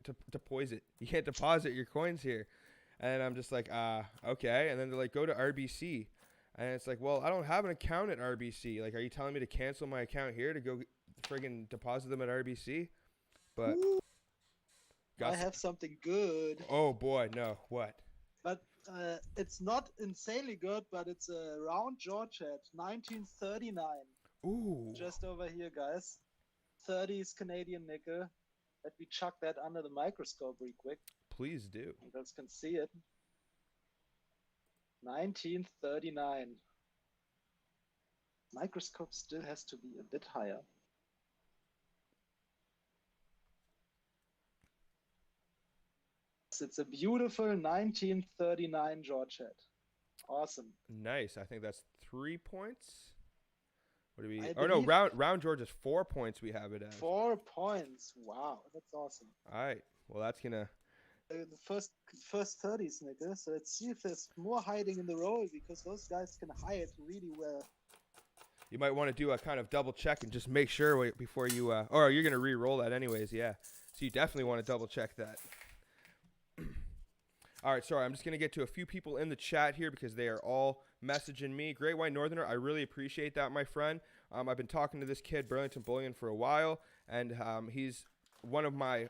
[SPEAKER 1] you can't deposit your coins here. And I'm just like, okay. And then they're like, go to RBC. And it's like, well, I don't have an account at RBC. Like, are you telling me to cancel my account here to go friggin' deposit them at RBC? But
[SPEAKER 2] I have something good.
[SPEAKER 1] Oh boy, no, what?
[SPEAKER 2] But it's not insanely good, but it's a round jaw chat, 1939.
[SPEAKER 1] Ooh.
[SPEAKER 2] Just over here, guys. 30s Canadian nickel. Let me chuck that under the microscope real quick.
[SPEAKER 1] Please do.
[SPEAKER 2] You guys can see it. 1939. Microscope still has to be a bit higher. It's a beautiful 1939 George head. Awesome.
[SPEAKER 1] Nice. I think that's 3 points. What do we?
[SPEAKER 2] I
[SPEAKER 1] Oh no,
[SPEAKER 2] believe
[SPEAKER 1] round George is 4 points. We have it as
[SPEAKER 2] 4 points. Wow, that's awesome.
[SPEAKER 1] All right. Well, that's gonna.
[SPEAKER 2] The first 30s, nigga. So let's see if there's more hiding in the roll, because those guys can hide really well.
[SPEAKER 1] You might want to do a kind of double check and just make sure before you. Or you're gonna re-roll that anyways. Yeah. So you definitely want to double check that. All right, sorry, I'm just going to get to a few people in the chat here because they are all messaging me. Great White Northerner, I really appreciate that, my friend. I've been talking to this kid, Burlington Bullion, for a while, and he's one of my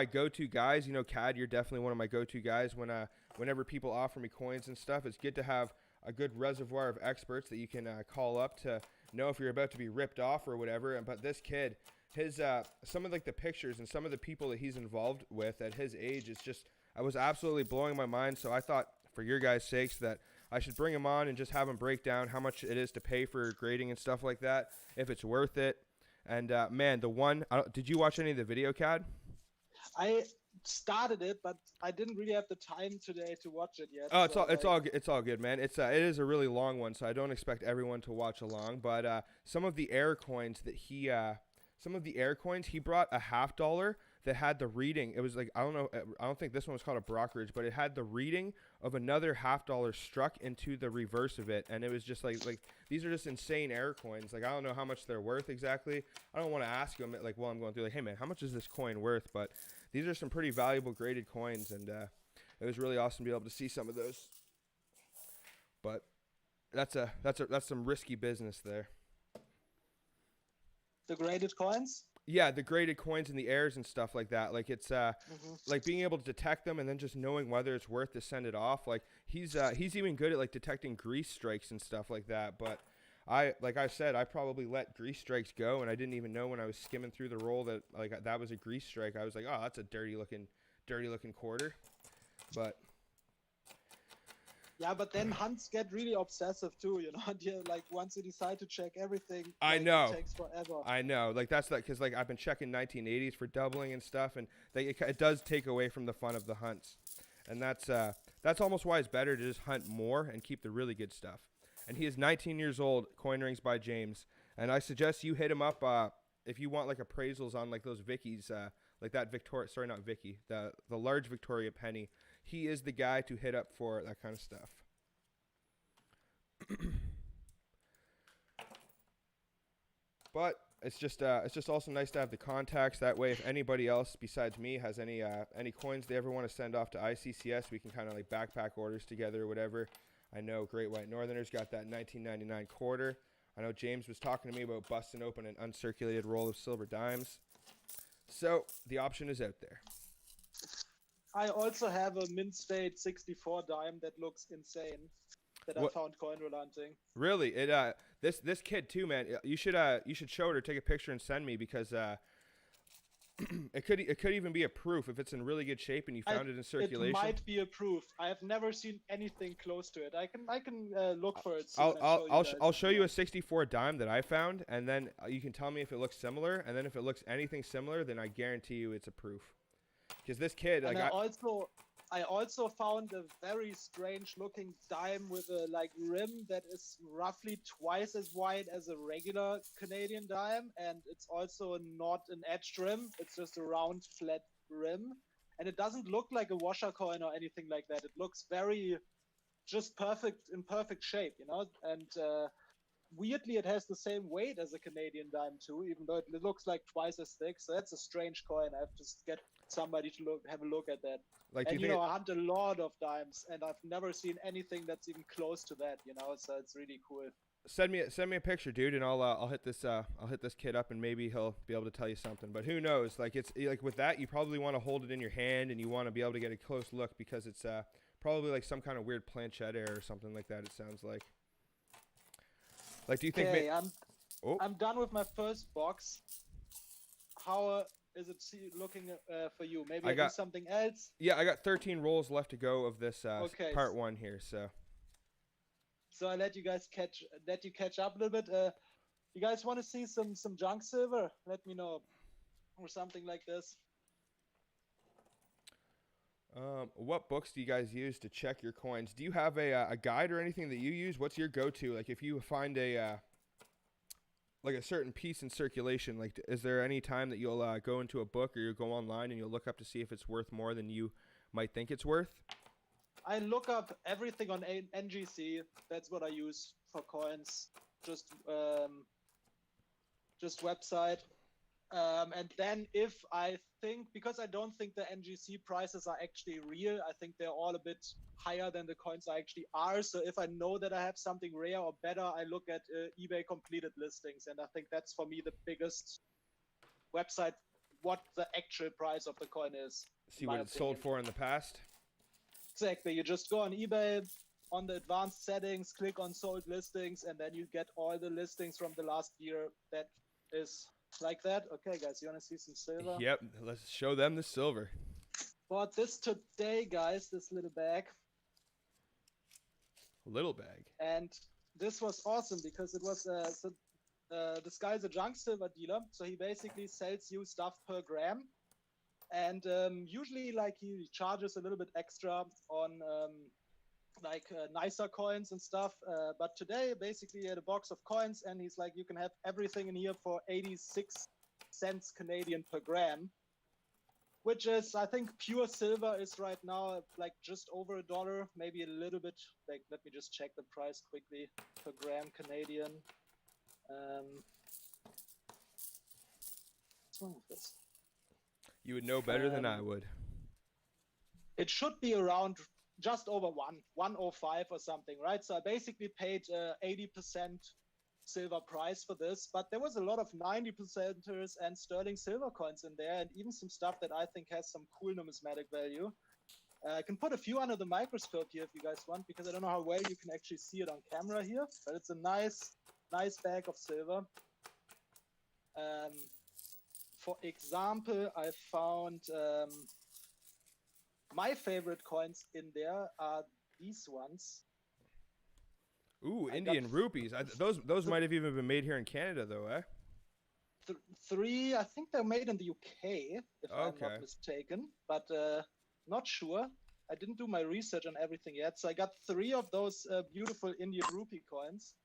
[SPEAKER 1] go-to guys. You know, Cad, you're definitely one of my go-to guys whenever people offer me coins and stuff. It's good to have a good reservoir of experts that you can call up to know if you're about to be ripped off or whatever. But this kid, his some of like the pictures and some of the people that he's involved with at his age, is just I was absolutely blowing my mind. So I thought, for your guys' sakes, that I should bring him on and just have him break down how much it is to pay for grading and stuff like that, if it's worth it. And man, did you watch any of the video, Cad?
[SPEAKER 2] I started it, but I didn't really have the time today to watch it yet.
[SPEAKER 1] Oh, it's all good, man. It is a really long one, so I don't expect everyone to watch along. But some of the air coins he brought a $50 that had the reading. It was like, I don't think this one was called a brokerage, but it had the reading of another $50 struck into the reverse of it, and it was just like these are just insane air coins. Like, I don't know how much they're worth exactly. I don't want to ask him like while I'm going through, like, hey man, how much is this coin worth? But these are some pretty valuable graded coins, and it was really awesome to be able to see some of those. But that's some risky business there.
[SPEAKER 2] The graded coins?
[SPEAKER 1] Yeah, the graded coins in the airs and stuff like that. Like, it's like being able to detect them and then just knowing whether it's worth to send it off. Like, he's even good at like detecting grease strikes and stuff like that. But like I said, I probably let grease strikes go, and I didn't even know when I was skimming through the roll that like that was a grease strike. I was like, oh, that's a dirty looking quarter. But
[SPEAKER 2] yeah, but then hunts get really obsessive too, you know. Yeah, like once you decide to check everything,
[SPEAKER 1] I know
[SPEAKER 2] it takes forever.
[SPEAKER 1] I know, like that's like because like I've been checking 1980s for doubling and stuff, and it does take away from the fun of the hunts, and that's almost why it's better to just hunt more and keep the really good stuff. And he is 19 years old, CoinRingsByJames, and I suggest you hit him up if you want like appraisals on like those Vickies, like that not Vicky, the large Victoria penny. He is the guy to hit up for that kind of stuff. But it's just also nice to have the contacts. That way, if anybody else besides me has any coins they ever want to send off to ICCS, we can kind of like backpack orders together or whatever. I know Great White Northerners got that 1999 quarter. I know James was talking to me about busting open an uncirculated roll of silver dimes. So the option is out there.
[SPEAKER 2] I also have a mint state 64 dime that looks insane that I found coin roll hunting.
[SPEAKER 1] Really? This kid too, man. You should show it or take a picture and send me, because it could even be a proof if it's in really good shape and you found it in circulation.
[SPEAKER 2] It might be a proof. I have never seen anything close to it. I can look for it.
[SPEAKER 1] I'll show you a 64 dime that I found, and then you can tell me if it looks similar. And then if it looks anything similar, then I guarantee you it's a proof. Because this kid, like,
[SPEAKER 2] I also found a very strange looking dime with a like rim that is roughly twice as wide as a regular Canadian dime, and it's also not an edged rim. It's just a round flat rim, and it doesn't look like a washer coin or anything like that. It looks very just in perfect shape, you know. And weirdly, it has the same weight as a Canadian dime too, even though it looks like twice as thick. So that's a strange coin. I have to get somebody to have a look at that. Like, and I hunt a lot of dimes, and I've never seen anything that's even close to that, you know. So it's really cool.
[SPEAKER 1] Send me a picture, dude, and I'll hit this kid up, and maybe he'll be able to tell you something. But who knows? Like, it's like with that, you probably want to hold it in your hand, and you want to be able to get a close look, because it's probably like some kind of weird planchette error or something like that. It sounds like. Like, do you think?
[SPEAKER 2] I'm done with my first box. How is it looking for you? Maybe
[SPEAKER 1] I
[SPEAKER 2] I do
[SPEAKER 1] got
[SPEAKER 2] something else.
[SPEAKER 1] Yeah, I got 13 rolls left to go of this
[SPEAKER 2] Okay,
[SPEAKER 1] part 1 here.
[SPEAKER 2] so I let you guys catch up a little bit. You guys want to see some junk silver? Let me know, or something like this.
[SPEAKER 1] What books do you guys use to check your coins? Do you have a guide or anything that you use? What's your go-to? Like if you find a like a certain piece in circulation, like is there any time that you'll go into a book or you'll go online and you'll look up to see if it's worth more than you might think it's worth?
[SPEAKER 2] I look up everything on NGC. That's what I use for coins. Just website. And then if I think, because I don't think the NGC prices are actually real, I think they're all a bit higher than the coins actually are. So if I know that I have something rare or better, I look at eBay completed listings. And I think that's for me the biggest website, what the actual price of the coin is.
[SPEAKER 1] See what it's sold for in the past?
[SPEAKER 2] Exactly. You just go on eBay, on the advanced settings, click on sold listings, and then you get all the listings from the last year that is like that. Okay, guys, you want to see some silver?
[SPEAKER 1] Yep, let's show them the silver.
[SPEAKER 2] Bought this today, guys, this little bag.
[SPEAKER 1] Little bag.
[SPEAKER 2] And this was awesome because it was, this guy's a junk silver dealer. So he basically sells you stuff per gram. And usually, like, he charges a little bit extra on nicer coins and stuff. But today, basically, he had a box of coins, and he's like, you can have everything in here for 86 cents Canadian per gram, which is, I think, pure silver is right now like just over $1, maybe a little bit. Like, let me just check the price quickly per gram Canadian. What's wrong with this?
[SPEAKER 1] You would know better than I would.
[SPEAKER 2] It should be around just over 105 or something, right? So I basically paid 80% silver price for this, but there was a lot of 90%ers and sterling silver coins in there, and even some stuff that I think has some cool numismatic value. I can put a few under the microscope here if you guys want, because I don't know how well you can actually see it on camera here, but it's a nice bag of silver. For example, I found my favorite coins in there are these ones.
[SPEAKER 1] Ooh, Indian rupees. Those might have even been made here in Canada, though, eh?
[SPEAKER 2] Three, I think they're made in the UK, if I'm not mistaken, but not sure. I didn't do my research on everything yet. So I got 3 of those beautiful Indian rupee coins,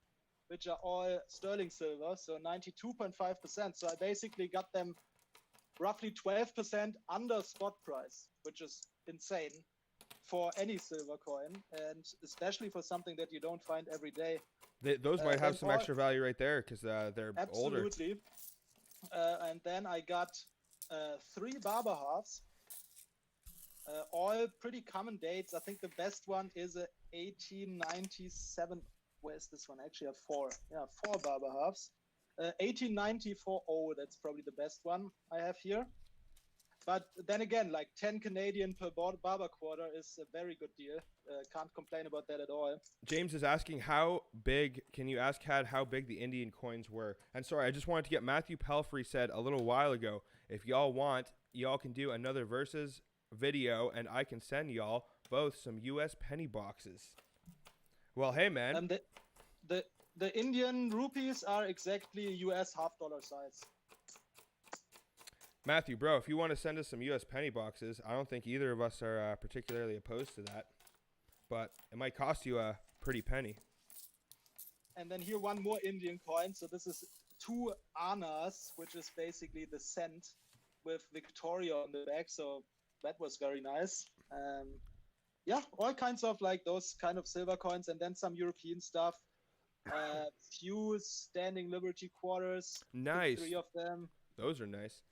[SPEAKER 2] which are all sterling silver, so 92.5%. So I basically got them roughly 12% under spot price, which is insane for any silver coin, and especially for something that you don't find every day.
[SPEAKER 1] Those might have some extra value right there because they're older.
[SPEAKER 2] Absolutely. And then I got 3 barber halves, all pretty common dates. I think the best one is a 1897. Where's this one? Actually, I have 4. Yeah, 4 barber halves. 1894. Oh, that's probably the best one I have here. But then again, like 10 Canadian per barber quarter is a very good deal. Can't complain about that at all.
[SPEAKER 1] James is asking how big, can you ask Had how big the Indian coins were? And sorry, I just wanted to get Matthew Pelfrey said a little while ago, if y'all want, y'all can do another versus video and I can send y'all both some US penny boxes. Well, hey, man.
[SPEAKER 2] The Indian rupees are exactly US $half size.
[SPEAKER 1] Matthew, bro, if you want to send us some US penny boxes, I don't think either of us are particularly opposed to that. But it might cost you a pretty penny.
[SPEAKER 2] And then here one more Indian coin. So this is 2 annas, which is basically the cent with Victoria on the back. So that was very nice. Yeah, all kinds of like those kind of silver coins, and then some European stuff. Few standing Liberty quarters.
[SPEAKER 1] Nice.
[SPEAKER 2] 3 of them.
[SPEAKER 1] Those are nice.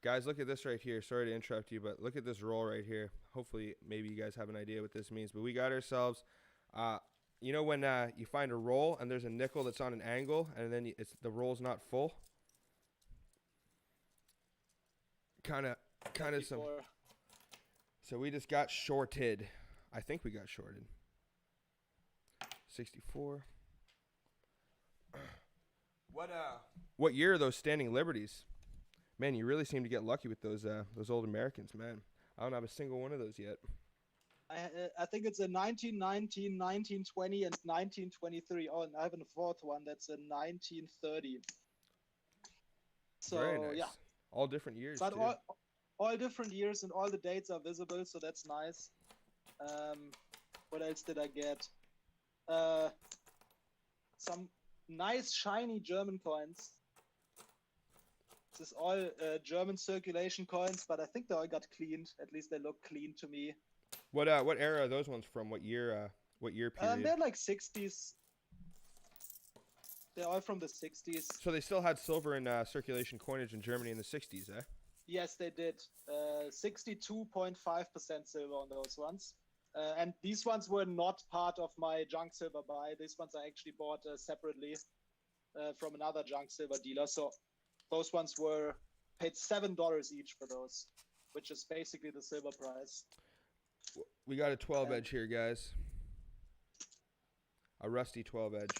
[SPEAKER 1] Guys, look at this right here. Sorry to interrupt you, but look at this roll right here. Hopefully, maybe you guys have an idea what this means. But we got ourselves, you know when you find a roll and there's a nickel that's on an angle and then the roll's not full? Kind of some. So we just got shorted. I think we got shorted. 64. What year are those standing liberties? Man, you really seem to get lucky with those old Americans, man. I don't have a single one of those yet.
[SPEAKER 2] I think it's a 1919, 1920, and 1923. Oh, and I have a fourth one that's a 1930.
[SPEAKER 1] Very
[SPEAKER 2] So
[SPEAKER 1] nice.
[SPEAKER 2] yeah,
[SPEAKER 1] All different years
[SPEAKER 2] but
[SPEAKER 1] too.
[SPEAKER 2] all different years and all the dates are visible, so that's nice. What else did I get? Some nice shiny German coins. This is all German circulation coins, but I think they all got cleaned. At least they look clean to me.
[SPEAKER 1] What era are those ones from? What year period?
[SPEAKER 2] They're like 60s. They're all from the 60s.
[SPEAKER 1] So they still had silver in circulation coinage in Germany in the 60s, eh?
[SPEAKER 2] Yes, they did. 62.5% silver on those ones. And these ones were not part of my junk silver buy. These ones I actually bought separately from another junk silver dealer. So those ones were paid $7 each for those, which is basically the silver price.
[SPEAKER 1] We got a 12 edge here, guys. A rusty 12 edge.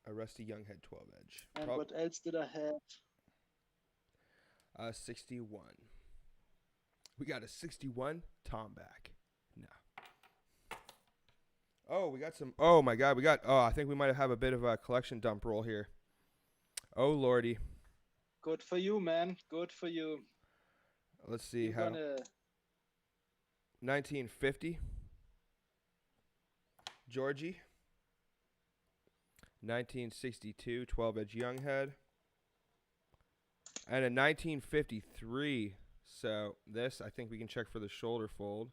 [SPEAKER 1] A rusty Younghead 12 edge.
[SPEAKER 2] And what else did I have?
[SPEAKER 1] 61. We got a 61 Tomback. No. Oh, we got some. Oh my God, we got. Oh, I think we might have a bit of a collection dump roll here. Oh lordy.
[SPEAKER 2] Good for you, man. Good for you.
[SPEAKER 1] Let's see how. 1950. Georgie. 1962 12 edge Younghead. And a 1953. So this, I think we can check for the shoulder fold,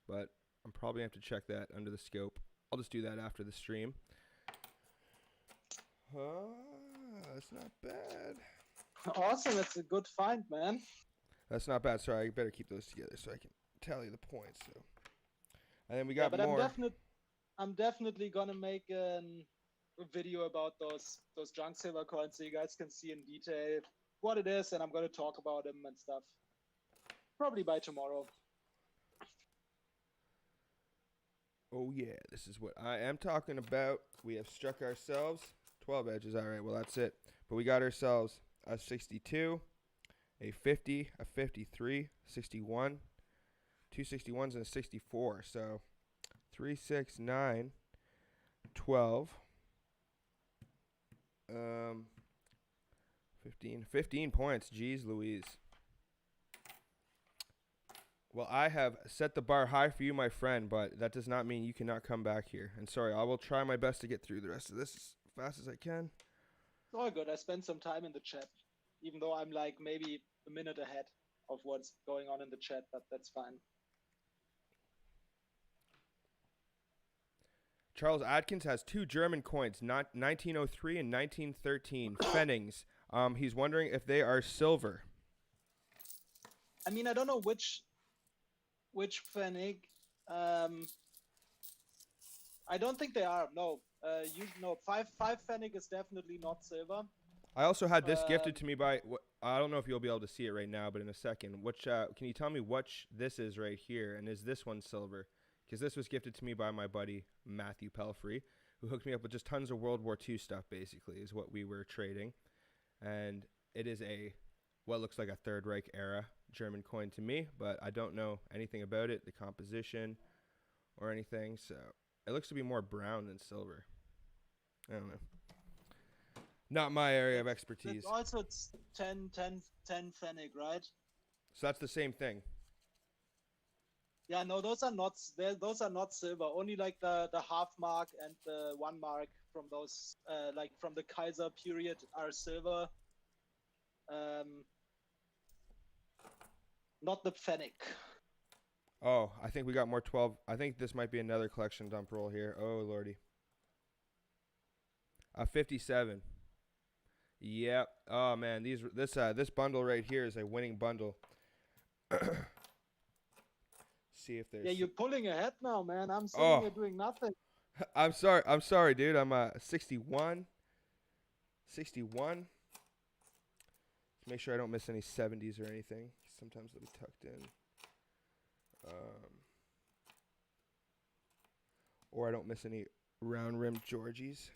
[SPEAKER 1] but I'm probably going to have to check that under the scope. I'll just do that after the stream. That's not bad.
[SPEAKER 2] Awesome. That's a good find, man.
[SPEAKER 1] That's not bad. Sorry, I better keep those together so I can tally the points. So, and then we got
[SPEAKER 2] but
[SPEAKER 1] more.
[SPEAKER 2] I'm definitely gonna make a video about those junk silver coins so you guys can see in detail what it is, and I'm gonna talk about them and stuff. Probably by tomorrow.
[SPEAKER 1] Oh yeah, this is what I am talking about. We have struck ourselves 12 edges. All right, well that's it. But we got ourselves a 62, a 50, a 53, 61, two 61s, and a 64. So 3, 6, 9, 12, 15 points. Jeez Louise. Well, I have set the bar high for you, my friend, but that does not mean you cannot come back here. And sorry, I will try my best to get through the rest of this as fast as I can.
[SPEAKER 2] It's all good. I spent some time in the chat, even though I'm like maybe a minute ahead of what's going on in the chat, but that's fine.
[SPEAKER 1] Charles Adkins has two German coins, 1903 and 1913, Pfennings. He's wondering if they are silver.
[SPEAKER 2] I mean, I don't know which Pfennig. I don't think they are. No. Five Pfennig is definitely not silver.
[SPEAKER 1] I also had this gifted to me by. I don't know if you'll be able to see it right now, but in a second, which can you tell me which this is right here, and is this one silver? Because this was gifted to me by my buddy Matthew Pelfrey, who hooked me up with just tons of World War II stuff. Basically, is what we were trading, and it is what looks like a Third Reich era German coin to me, but I don't know anything about it, the composition, or anything. So it looks to be more brown than silver. I don't know. Not my area of expertise.
[SPEAKER 2] Also, it's 10 Pfennig, right?
[SPEAKER 1] So that's the same thing.
[SPEAKER 2] Yeah, no, those are not silver. Only like the half mark and the 1 mark from those, like from the Kaiser period, are silver. Not the Pfennig.
[SPEAKER 1] Oh, I think we got more 12. I think this might be another collection dump roll here. Oh lordy. 57. Yep. Oh man, this bundle right here is a winning bundle. See if there's.
[SPEAKER 2] Yeah, you're pulling ahead now, man. I'm sitting here doing nothing.
[SPEAKER 1] I'm sorry, dude. I'm 61. 61. Make sure I don't miss any 70s or anything. Sometimes they'll be tucked in. Or I don't miss any round rimmed Georgies.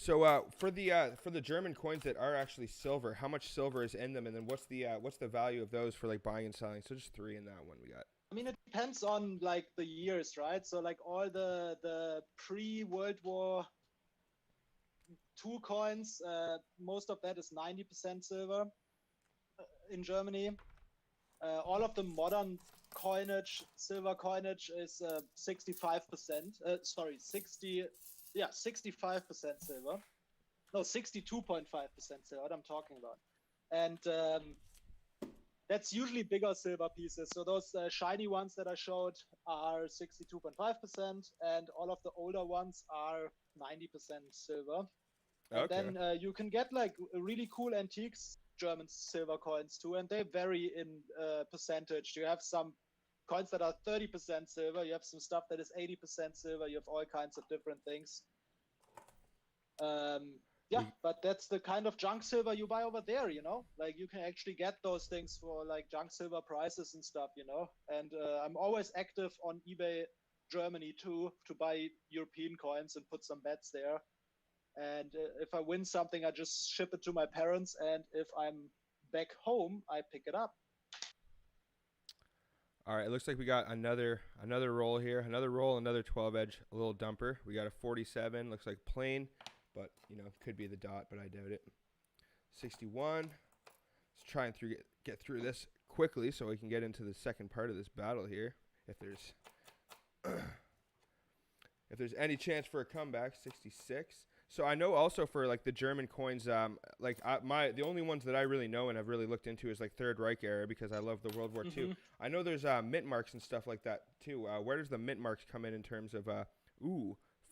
[SPEAKER 1] So for the German coins that are actually silver, how much silver is in them, and then what's the value of those for like buying and selling? So just 3 in that one we got.
[SPEAKER 2] I mean, it depends on like the years, right? So like all the pre-World War II coins, most of that is 90% silver in Germany. All of the modern coinage, silver coinage, is 65%. Sorry, 65% silver. No, 62.5% silver. What I'm talking about, and that's usually bigger silver pieces. So those shiny ones that I showed are 62.5%, and all of the older ones are 90% silver. And
[SPEAKER 1] Okay.
[SPEAKER 2] then you can get like really cool antiques German silver coins too, and they vary in percentage. You have some coins that are 30% silver. You have some stuff that is 80% silver. You have all kinds of different things. Yeah, but that's the kind of junk silver you buy over there, you know? Like you can actually get those things for like junk silver prices and stuff, you know? And I'm always active on eBay Germany too to buy European coins and put some bets there. And if I win something, I just ship it to my parents. And if I'm back home, I pick it up.
[SPEAKER 1] All right, it looks like we got another roll here. Another roll, another 12 edge, a little dumper. We got a 47, looks like plain, but you know, could be the dot, but I doubt it. 61. Let's try and get through this quickly so we can get into the second part of this battle here. If there's any chance for a comeback. 66. So I know also for like the German coins, the only ones that I really know and have really looked into is like Third Reich era because I love the World War II. I know there's mint marks and stuff like that too. Where does the mint marks come in terms of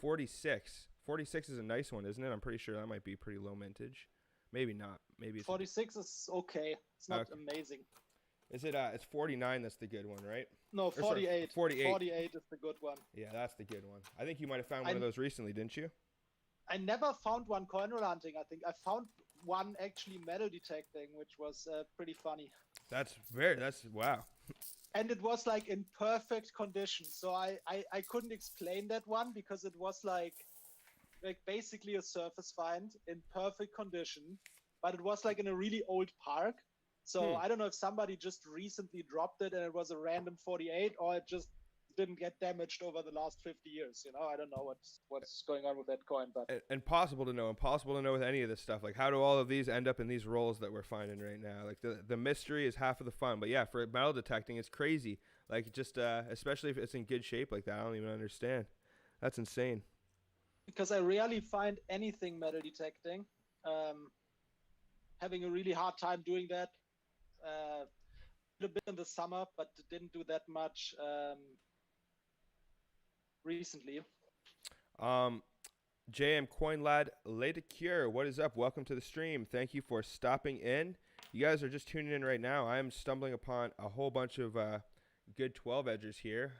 [SPEAKER 1] 46? 46 is a nice one, isn't it? I'm pretty sure that might be pretty low mintage. Maybe not. Maybe it's
[SPEAKER 2] 46 is okay. It's not amazing.
[SPEAKER 1] Is it? It's 49. That's the good one, right?
[SPEAKER 2] No, 48.
[SPEAKER 1] 48.
[SPEAKER 2] 48 is the good one.
[SPEAKER 1] Yeah, that's the good one. I think you might have found one of those recently, didn't you?
[SPEAKER 2] I never found one coin roll hunting. I think I found one actually metal detecting, which was pretty funny.
[SPEAKER 1] That's wow.
[SPEAKER 2] And it was like in perfect condition. So I couldn't explain that one because it was like basically a surface find in perfect condition, but it was like in a really old park. So I don't know if somebody just recently dropped it and it was a random 48, or it just didn't get damaged over the last 50 years. You know, I don't know what's going on with that coin, but
[SPEAKER 1] impossible to know with any of this stuff. Like, how do all of these end up in these rolls that we're finding right now? Like the mystery is half of the fun. But yeah, for metal detecting, it's crazy. Like just especially if it's in good shape like that, I don't even understand. That's insane.
[SPEAKER 2] Because I rarely find anything metal detecting. Having a really hard time doing that. A little bit in the summer, but didn't do that much recently.
[SPEAKER 1] JM Coin Lad Late Cure, what is up? Welcome to the stream. Thank you for stopping in. You guys are just tuning in right now. I am stumbling upon a whole bunch of good 12 edgers here.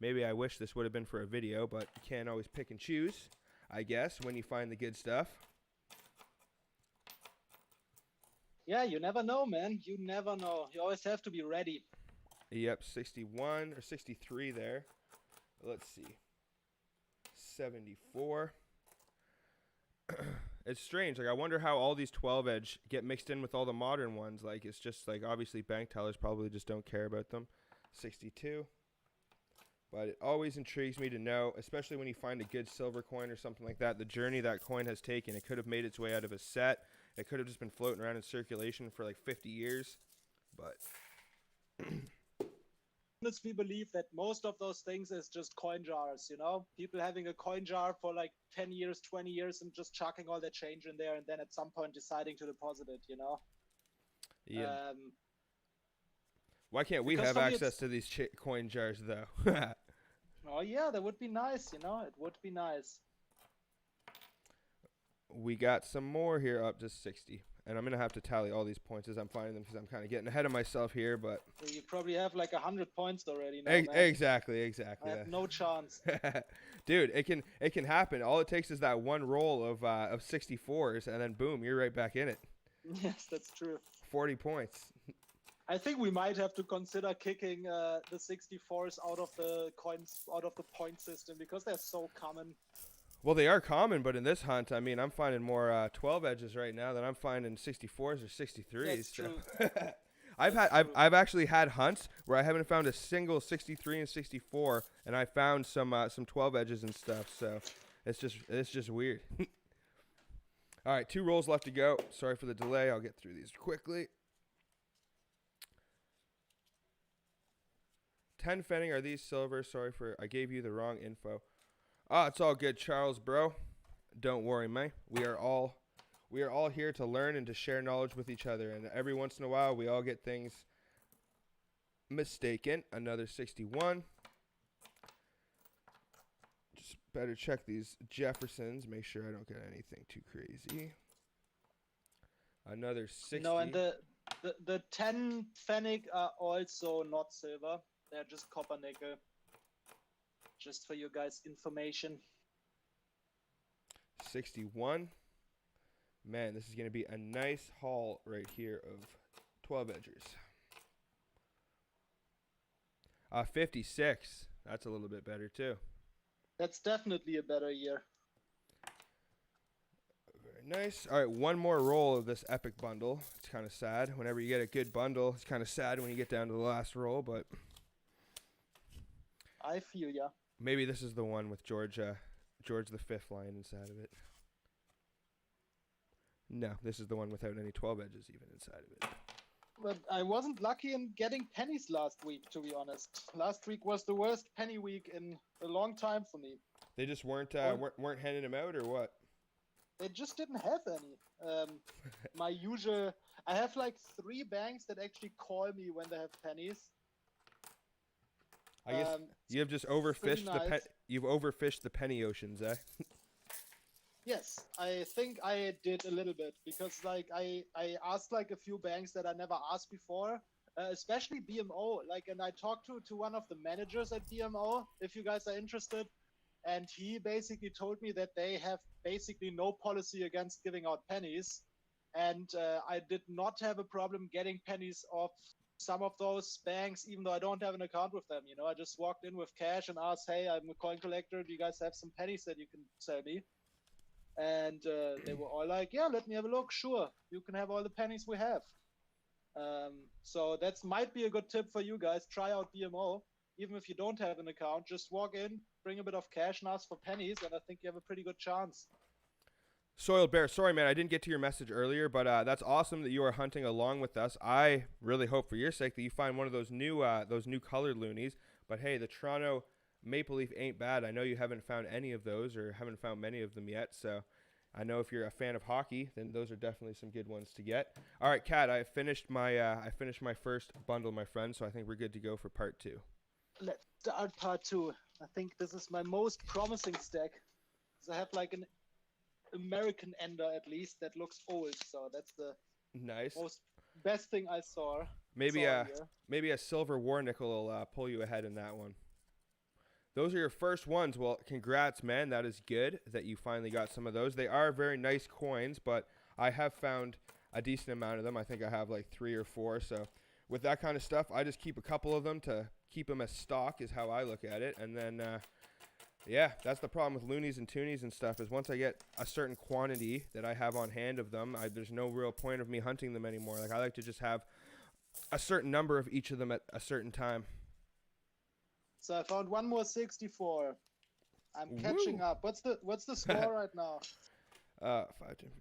[SPEAKER 1] Maybe I wish this would have been for a video, but you can't always pick and choose, I guess, when you find the good stuff.
[SPEAKER 2] Yeah, you never know, man. You never know. You always have to be ready.
[SPEAKER 1] Yep, 61 or 63 there. Let's see. 74. It's strange. Like, I wonder how all these 12 edge get mixed in with all the modern ones. Like, it's just like, obviously bank tellers probably just don't care about them. 62. But it always intrigues me to know, especially when you find a good silver coin or something like that, the journey that coin has taken. It could have made its way out of a set. It could have just been floating around in circulation for like 50 years. But
[SPEAKER 2] honestly believe that most of those things is just coin jars, you know? People having a coin jar for like 10 years, 20 years and just chucking all their change in there and then at some point deciding to deposit it, you know?
[SPEAKER 1] Yeah. Why can't we have access to these coin jars, though?
[SPEAKER 2] Oh, yeah, that would be nice, you know? It would be nice.
[SPEAKER 1] We got some more here up to 60. And I'm going to have to tally all these points as I'm finding them because I'm kind of getting ahead of myself here. But
[SPEAKER 2] you probably have like 100 points already now,
[SPEAKER 1] Exactly.
[SPEAKER 2] I have no chance.
[SPEAKER 1] Dude, it can happen. All it takes is that one roll of 64s, and then boom, you're right back in it.
[SPEAKER 2] Yes, that's true.
[SPEAKER 1] 40 points.
[SPEAKER 2] I think we might have to consider kicking the 64s out of the coins, out of the point system because they're so common.
[SPEAKER 1] Well, they are common, but in this hunt, I mean, I'm finding more 12 edges right now than I'm finding 64s or 63s.
[SPEAKER 2] That's
[SPEAKER 1] So.
[SPEAKER 2] true.
[SPEAKER 1] I've
[SPEAKER 2] That's
[SPEAKER 1] had
[SPEAKER 2] true.
[SPEAKER 1] I've actually had hunts where I haven't found a single 63 and 64, and I found some 12 edges and stuff. So it's just weird. All right, 2 rolls left to go. Sorry for the delay. I'll get through these quickly. 10 Fenning. Are these silver? Sorry for I gave you the wrong info. It's all good, Charles, bro. Don't worry, man. We are all here to learn and to share knowledge with each other. And every once in a while, we all get things mistaken. Another 61. Just better check these Jeffersons. Make sure I don't get anything too crazy. Another 60.
[SPEAKER 2] No, and the 10 Fennec are also not silver. They're just copper nickel. Just for you guys' information.
[SPEAKER 1] 61. Man, this is going to be a nice haul right here of 12 edgers. 56. That's a little bit better too.
[SPEAKER 2] That's definitely a better year.
[SPEAKER 1] Very nice. All right, one more roll of this epic bundle. It's kind of sad. Whenever you get a good bundle, it's kind of sad when you get down to the last roll, but
[SPEAKER 2] I feel ya.
[SPEAKER 1] maybe this is the one with George the Fifth lying inside of it. No, this is the one without any 12 edges even inside of it.
[SPEAKER 2] But I wasn't lucky in getting pennies last week, to be honest. Last week was the worst penny week in a long time for me.
[SPEAKER 1] They just weren't handing them out, or what?
[SPEAKER 2] They just didn't have any. My usual... I have like 3 banks that actually call me when they have pennies.
[SPEAKER 1] I guess you have just overfished
[SPEAKER 2] nice.
[SPEAKER 1] You've overfished the penny oceans, eh?
[SPEAKER 2] Yes, I think I did a little bit because like I asked like a few banks that I never asked before, especially BMO. Like, and I talked to one of the managers at BMO, if you guys are interested, and he basically told me that they have basically no policy against giving out pennies, and I did not have a problem getting pennies off some of those banks, even though I don't have an account with them. You know, I just walked in with cash and asked, "Hey, I'm a coin collector. Do you guys have some pennies that you can sell me?" And they were all like, "Yeah, let me have a look. Sure, you can have all the pennies we have." So that might be a good tip for you guys. Try out BMO. Even if you don't have an account, just walk in, bring a bit of cash and ask for pennies, and I think you have a pretty good chance.
[SPEAKER 1] Soiled Bear, sorry, man, I didn't get to your message earlier, but that's awesome that you are hunting along with us. I really hope for your sake that you find one of those new colored loonies. But hey, the Toronto Maple Leaf ain't bad. I know you haven't found any of those or haven't found many of them yet, so I know if you're a fan of hockey, then those are definitely some good ones to get. All right, Kat, I finished my first bundle, my friend, so I think we're good to go for part 2.
[SPEAKER 2] Let's start part 2. I think this is my most promising stack. So I have like an American Ender at least that looks old, so that's the
[SPEAKER 1] Nice.
[SPEAKER 2] best thing I saw.
[SPEAKER 1] Maybe a silver war nickel will pull you ahead in that one. Those are your first ones. Well, congrats, man. That is good that you finally got some of those. They are very nice coins, but I have found a decent amount of them. I think I have like 3 or 4. So with that kind of stuff, I just keep a couple of them to keep them as stock is how I look at it. And then, yeah, that's the problem with loonies and toonies and stuff is once I get a certain quantity that I have on hand of them, there's no real point of me hunting them anymore. Like I like to just have a certain number of each of them at a certain time.
[SPEAKER 2] So I found one more 64. I'm catching up. What's the score right now?
[SPEAKER 1] 5, 10, 15,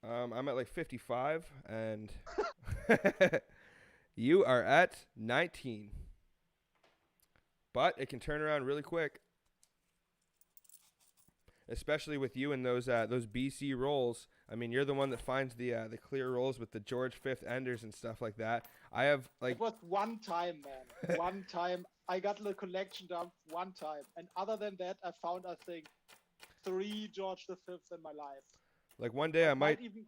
[SPEAKER 1] 20. I'm at like 55, and you are at 19. But it can turn around really quick, especially with you and those BC rolls. I mean, you're the one that finds the clear rolls with the George Fifth Enders and stuff like that. I have like
[SPEAKER 2] it was one time, man. One time I got the collection done one time, and other than that, I found I think 3 George the Fifths in my life.
[SPEAKER 1] Like one day I might
[SPEAKER 2] even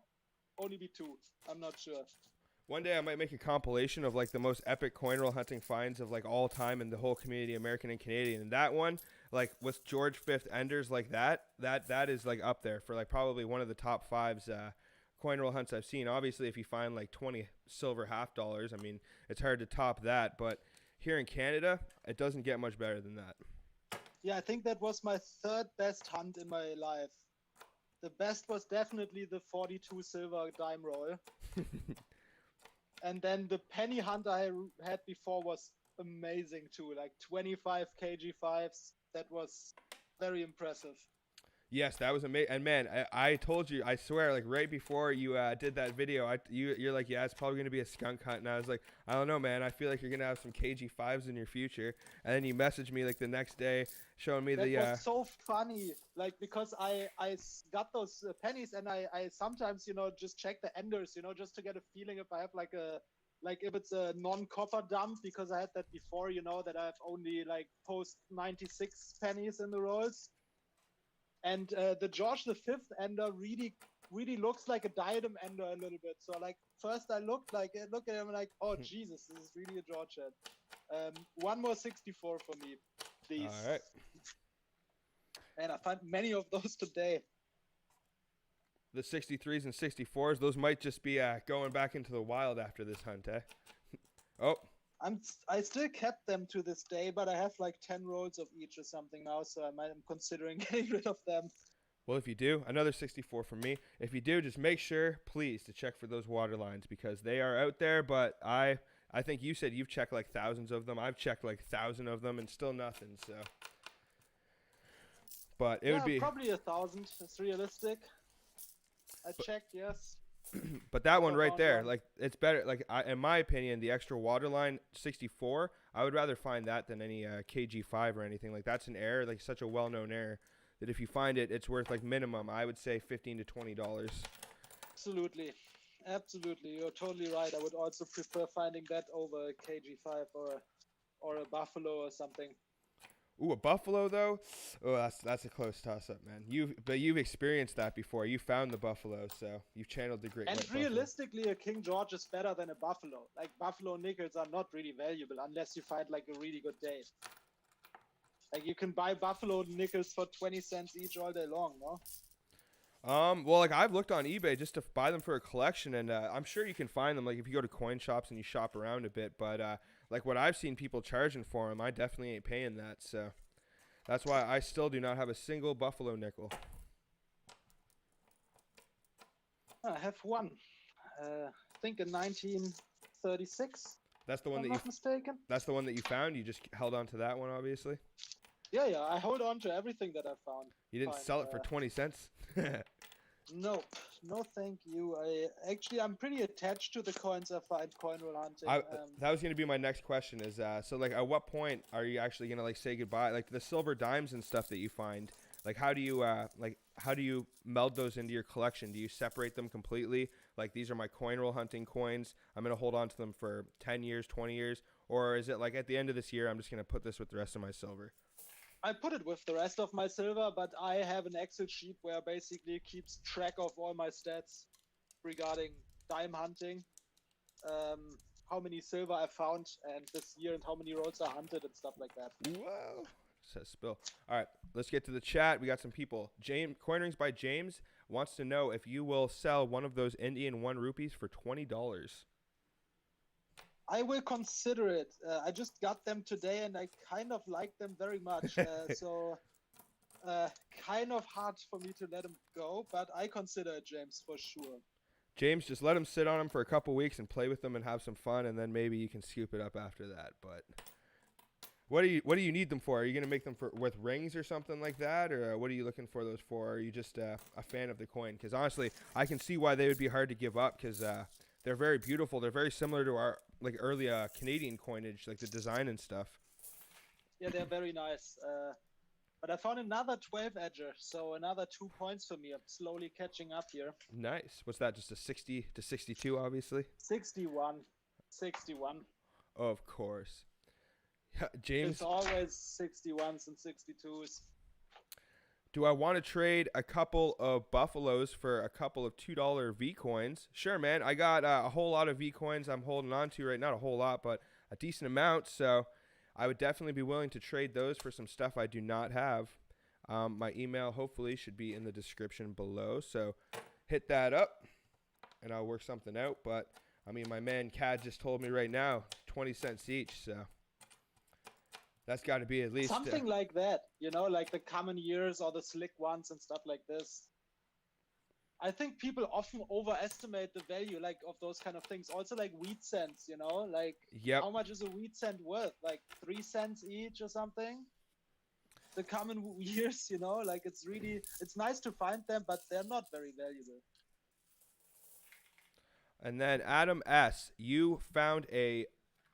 [SPEAKER 2] only be 2. I'm not sure.
[SPEAKER 1] One day I might make a compilation of like the most epic coin roll hunting finds of like all time in the whole community, American and Canadian. And that one, like with George Fifth Enders like that is like up there for like probably one of the top 5s coin roll hunts I've seen. Obviously, if you find like 20 silver half dollars, I mean, it's hard to top that. But here in Canada, it doesn't get much better than that.
[SPEAKER 2] Yeah, I think that was my third best hunt in my life. The best was definitely the 42 silver dime roll. And then the penny hunt I had before was amazing too, like 25 kg5s. That was very impressive.
[SPEAKER 1] Yes, that was amazing. And man, I told you, I swear, like right before you did that video, you're like, yeah, it's probably gonna be a skunk hunt, and I was like, I don't know, man. I feel like you're gonna have some KG5s in your future. And then you messaged me like the next day, showing me
[SPEAKER 2] That
[SPEAKER 1] the.
[SPEAKER 2] was so funny, like because I got those pennies, and I sometimes just check the enders, just to get a feeling if I have like if it's a non-copper dump, because I had that before, that I have only like post 96 pennies in the rolls. And the George V ender really looks like a diadem ender a little bit. So like first I look at him like, oh Jesus, this is really a George head. One more 64 for me, please.
[SPEAKER 1] All right.
[SPEAKER 2] And I found many of those today.
[SPEAKER 1] The 63s and 64s, those might just be going back into the wild after this hunt, eh? Oh.
[SPEAKER 2] I still kept them to this day, but I have like 10 rolls of each or something now, so I'm considering getting rid of them.
[SPEAKER 1] Well, if you do, another 64 from me. If you do, just make sure, please, to check for those water lines, because they are out there. But I think you said you've checked like thousands of them. I've checked like 1,000 of them and still nothing. So, but it would be
[SPEAKER 2] probably 1,000. It's realistic. I checked, yes.
[SPEAKER 1] But that one right there, like it's better. Like in my opinion, the extra waterline 64, I would rather find that than any KG5 or anything. Like that's an error, like such a well-known error that if you find it, it's worth like minimum, I would say $15 to $20.
[SPEAKER 2] Absolutely, you're totally right. I would also prefer finding that over a KG5 or a buffalo or something.
[SPEAKER 1] Ooh, a buffalo though? Oh, that's a close toss-up, man. You've experienced that before. You found the buffalo, so you've channeled the great.
[SPEAKER 2] And
[SPEAKER 1] white
[SPEAKER 2] realistically, a King George is better than a buffalo. Like buffalo nickels are not really valuable unless you find like a really good day. Like you can buy buffalo nickels for 20 cents each all day long, no?
[SPEAKER 1] Well, like I've looked on eBay just to buy them for a collection, and I'm sure you can find them. Like if you go to coin shops and you shop around a bit, but like what I've seen people charging for them, I definitely ain't paying that. So that's why I still do not have a single buffalo nickel.
[SPEAKER 2] I have one. I think in 1936.
[SPEAKER 1] That's the one
[SPEAKER 2] I'm
[SPEAKER 1] that
[SPEAKER 2] not mistaken.
[SPEAKER 1] That's the one that you found. You just held on to that one, obviously.
[SPEAKER 2] Yeah. I hold on to everything that I found.
[SPEAKER 1] You didn't sell it for 20 cents.
[SPEAKER 2] No, thank you. I'm pretty attached to the coins I find coin roll hunting.
[SPEAKER 1] That was gonna be my next question. Is so like at what point are you actually gonna like say goodbye? Like the silver dimes and stuff that you find. Like how do you meld those into your collection? Do you separate them completely? Like these are my coin roll hunting coins. I'm gonna hold on to them for 10 years, 20 years, or is it like at the end of this year I'm just gonna put this with the rest of my silver?
[SPEAKER 2] I put it with the rest of my silver, but I have an Excel sheet where basically keeps track of all my stats regarding dime hunting, how many silver I found and this year, and how many rolls I hunted and stuff like that.
[SPEAKER 1] Whoa. Says spill. All right, let's get to the chat. We got some people. CoinRingsByJames wants to know if you will sell one of those Indian 1 rupees for $20.
[SPEAKER 2] I will consider it. I just got them today and I kind of like them very much. So kind of hard for me to let them go, but I consider it, James, for sure.
[SPEAKER 1] James, just let them sit on them for a couple weeks and play with them and have some fun, and then maybe you can scoop it up after that. But what do you need them for? Are you gonna make them with rings or something like that, or what are you looking for those for? Or are you just a fan of the coin? Because honestly, I can see why they would be hard to give up, because they're very beautiful. They're very similar to our like early Canadian coinage, like the design and stuff.
[SPEAKER 2] Yeah, they're very nice. But I found another 12-edger, so another 2 points for me. I'm slowly catching up here.
[SPEAKER 1] Nice. What's that? Just a 60 to 62, obviously?
[SPEAKER 2] 61.
[SPEAKER 1] Of course. James.
[SPEAKER 2] It's always 61s and 62s.
[SPEAKER 1] Do I want to trade a couple of Buffaloes for a couple of $2 V coins? Sure, man. I got a whole lot of V coins I'm holding on to right now. Not a whole lot, but a decent amount. So I would definitely be willing to trade those for some stuff I do not have. My email hopefully should be in the description below. So hit that up and I'll work something out. But I mean, my man Cad just told me right now, 20 cents each. So That's got to be at least
[SPEAKER 2] something like that, you know, like the common years or the slick ones and stuff like this. I think people often overestimate the value like of those kind of things. Also like wheat cents, you know, like
[SPEAKER 1] Yep.
[SPEAKER 2] how much is a wheat cent worth? Like 3 cents each or something? The common years, you know, like it's nice to find them, but they're not very valuable.
[SPEAKER 1] And then Adam S, you found a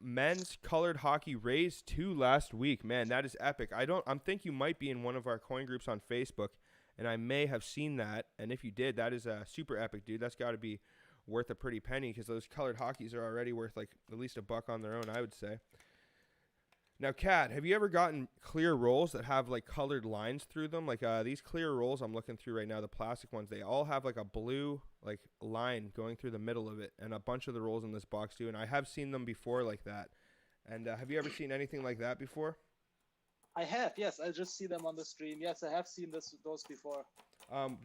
[SPEAKER 1] men's colored hockey Rays 2 last week. Man, that is epic. I'm think you might be in one of our coin groups on Facebook, and I may have seen that. And if you did, that is super epic, dude. That's got to be worth a pretty penny because those colored hockeys are already worth like at least $1 on their own, I would say. Now, Kat, have you ever gotten clear rolls that have like colored lines through them? Like these clear rolls I'm looking through right now, the plastic ones, they all have like a blue like line going through the middle of it, and a bunch of the rolls in this box do. And I have seen them before like that. And have you ever seen anything like that before?
[SPEAKER 2] I have, yes. I just see them on the stream. Yes, I have seen those before.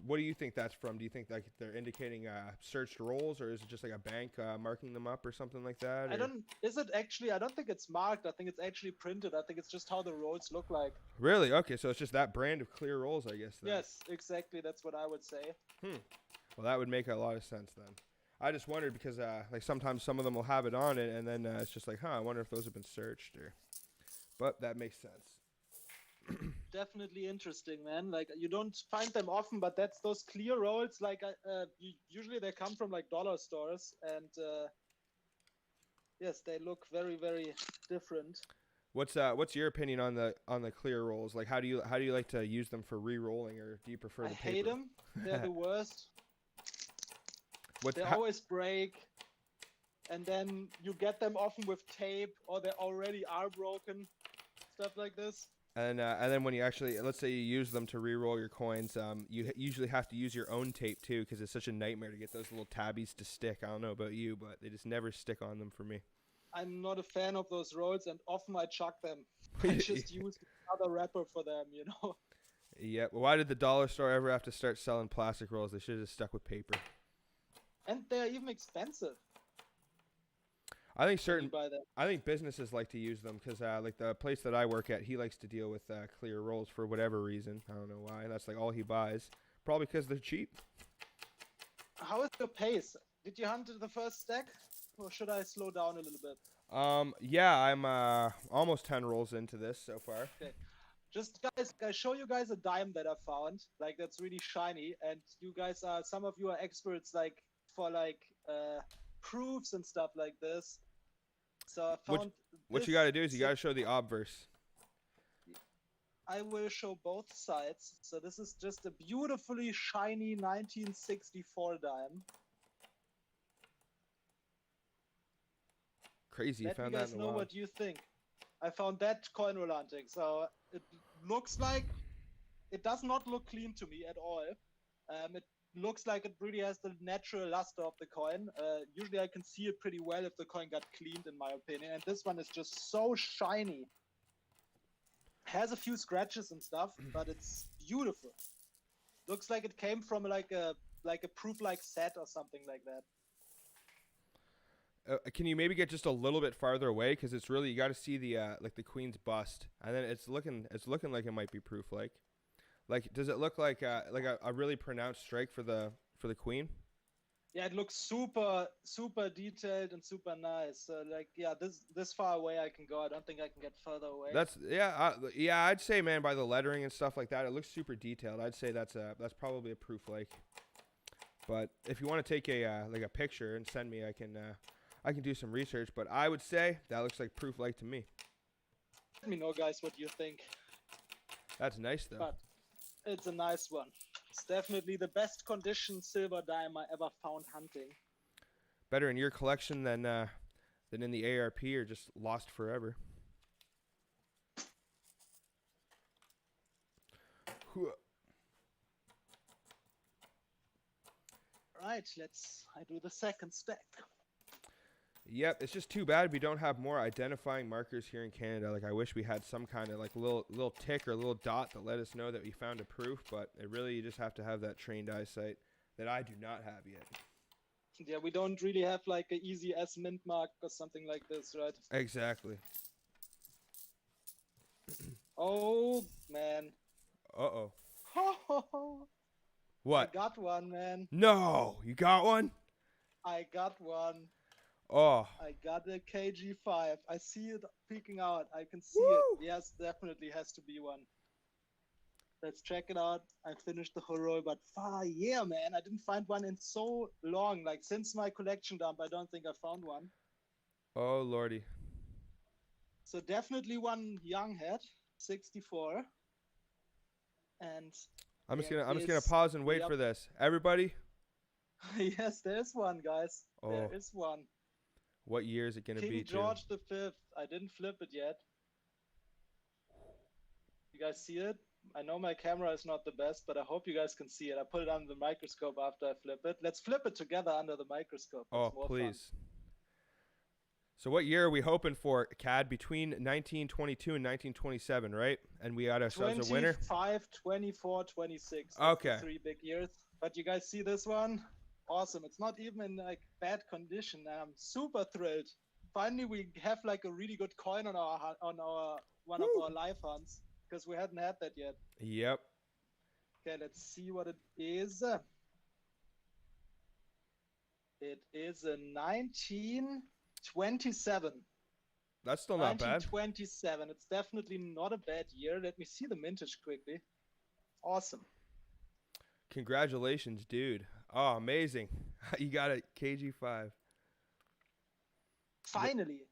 [SPEAKER 1] What do you think that's from? Do you think like they're indicating searched rolls, or is it just like a bank marking them up or something like that?
[SPEAKER 2] I don't. Is it actually? I don't think it's marked. I think it's actually printed. I think it's just how the rolls look like.
[SPEAKER 1] Really? Okay, so it's just that brand of clear rolls, I guess. Then.
[SPEAKER 2] Yes, exactly. That's what I would say.
[SPEAKER 1] Well, that would make a lot of sense then. I just wondered because like sometimes some of them will have it on it, and then it's just like, I wonder if those have been searched or. But that makes sense.
[SPEAKER 2] Definitely interesting, man. Like you don't find them often, but that's those clear rolls. Like usually they come from like dollar stores, and yes, they look very, very different.
[SPEAKER 1] What's your opinion on the clear rolls? Like how do you like to use them for re-rolling, or do you prefer the paper?
[SPEAKER 2] I hate them. They're the worst. They always break, and then you get them often with tape, or they already are broken. Stuff like this.
[SPEAKER 1] And then when you actually, let's say you use them to re-roll your coins, you usually have to use your own tape too, because it's such a nightmare to get those little tabbies to stick. I don't know about you, but they just never stick on them for me.
[SPEAKER 2] I'm not a fan of those rolls, and often I chuck them. I just use another wrapper for them, you know.
[SPEAKER 1] Yeah. Well, why did the dollar store ever have to start selling plastic rolls? They should have stuck with paper.
[SPEAKER 2] And they're even expensive.
[SPEAKER 1] I think businesses like to use them because like the place that I work at, he likes to deal with clear rolls for whatever reason. I don't know why. That's like all he buys. Probably because they're cheap.
[SPEAKER 2] How is your pace? Did you hunt the first stack, or should I slow down a little bit?
[SPEAKER 1] Yeah, I'm almost 10 rolls into this so far.
[SPEAKER 2] Okay. Just guys, I show you guys a dime that I found. Like that's really shiny, and you guys some of you are experts like for like proofs and stuff like this. So I found
[SPEAKER 1] what you got to do is you got to show the obverse.
[SPEAKER 2] I will show both sides. So this is just a beautifully shiny 1964 dime.
[SPEAKER 1] Crazy, you found that in the wild.
[SPEAKER 2] Let me guys know what you think. I found that coin roll hunting. So it looks like it does not look clean to me at all. It looks like it really has the natural luster of the coin. Usually I can see it pretty well if the coin got cleaned, in my opinion. And this one is just so shiny. Has a few scratches and stuff, but it's beautiful. Looks like it came from like a proof-like set or something like that.
[SPEAKER 1] Can you maybe get just a little bit farther away? Because it's really, you got to see the like the queen's bust, and then it's looking like it might be proof-like. Like, does it look like a really pronounced strike for the queen?
[SPEAKER 2] Yeah, it looks super detailed and super nice. So like, yeah, this far away I can go. I don't think I can get further away.
[SPEAKER 1] I'd say, man, by the lettering and stuff like that, it looks super detailed. I'd say that's probably a proof-like. But if you want to take a picture and send me, I can do some research. But I would say that looks like proof-like to me.
[SPEAKER 2] Let me know, guys, what you think.
[SPEAKER 1] That's nice, though.
[SPEAKER 2] But it's a nice one. It's definitely the best condition silver dime I ever found hunting.
[SPEAKER 1] Better in your collection than in the ARP or just lost forever.
[SPEAKER 2] Right, I do the second stack.
[SPEAKER 1] Yep, it's just too bad we don't have more identifying markers here in Canada. Like, I wish we had some kind of like little tick or little dot that let us know that we found a proof, but you just have to have that trained eyesight that I do not have yet.
[SPEAKER 2] Yeah, we don't really have like an easy S mint mark or something like this, right?
[SPEAKER 1] Exactly.
[SPEAKER 2] Oh man.
[SPEAKER 1] Uh-oh.
[SPEAKER 2] I
[SPEAKER 1] What?
[SPEAKER 2] got one, man.
[SPEAKER 1] No, you got one?
[SPEAKER 2] I got one.
[SPEAKER 1] Oh.
[SPEAKER 2] I got a KG5. I see it peeking out. I can see it.
[SPEAKER 1] Woo!
[SPEAKER 2] Yes, definitely has to be one. Let's check it out. I finished the whole roll, but yeah, man, I didn't find one in so long. Like since my collection dump, I don't think I found one.
[SPEAKER 1] Oh, lordy.
[SPEAKER 2] So definitely one young head, 64. And
[SPEAKER 1] I'm
[SPEAKER 2] there
[SPEAKER 1] just gonna
[SPEAKER 2] is,
[SPEAKER 1] pause and wait
[SPEAKER 2] yep.
[SPEAKER 1] for this. Everybody.
[SPEAKER 2] Yes, there's one, guys.
[SPEAKER 1] Oh.
[SPEAKER 2] There is one.
[SPEAKER 1] What year is it gonna be?
[SPEAKER 2] King George V. I didn't flip it yet. You guys see it? I know my camera is not the best, but I hope you guys can see it. I put it under the microscope after I flip it. Let's flip it together under the microscope. That's
[SPEAKER 1] Oh, please. Fun. So what year are we hoping for, CAD? Between 1922 and 1927, right? And we got ourselves a winner?
[SPEAKER 2] 25, 24, 26.
[SPEAKER 1] Okay.
[SPEAKER 2] 3 big years. But you guys see this one? Awesome. It's not even in like bad condition. I'm super thrilled. Finally, we have like a really good coin on our one of our live hunts because we hadn't had that yet.
[SPEAKER 1] Yep.
[SPEAKER 2] Okay, let's see what it is. It is a 1927.
[SPEAKER 1] That's still not bad.
[SPEAKER 2] 1927. It's definitely not a bad year. Let me see the mintage quickly. Awesome.
[SPEAKER 1] Congratulations, dude. Oh, amazing. You got a KG5.
[SPEAKER 2] Finally.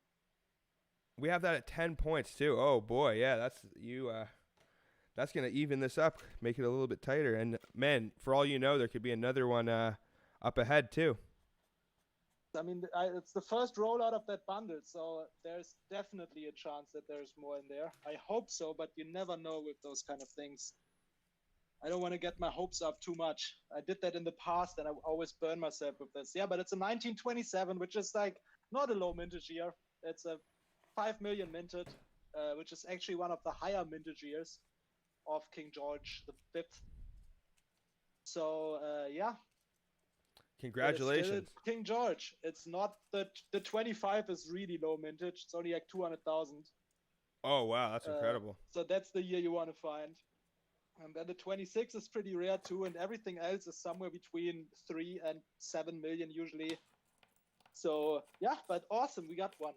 [SPEAKER 1] We have that at 10 points too. Oh boy, yeah, that's going to even this up, make it a little bit tighter. And man, for all you know, there could be another one up ahead too.
[SPEAKER 2] I mean, it's the first rollout of that bundle, so there's definitely a chance that there's more in there. I hope so, but you never know with those kind of things. I don't want to get my hopes up too much. I did that in the past, and I always burn myself with this. Yeah, but it's a 1927, which is like not a low mintage year. It's a 5 million minted, which is actually one of the higher mintage years of King George V. So, yeah.
[SPEAKER 1] Congratulations.
[SPEAKER 2] King George. It's not the 25 is really low mintage. It's only like 200,000.
[SPEAKER 1] Oh, wow. That's incredible.
[SPEAKER 2] So that's the year you want to find. And then the 26 is pretty rare too. And everything else is somewhere between 3 and 7 million usually. So yeah, but awesome. We got one.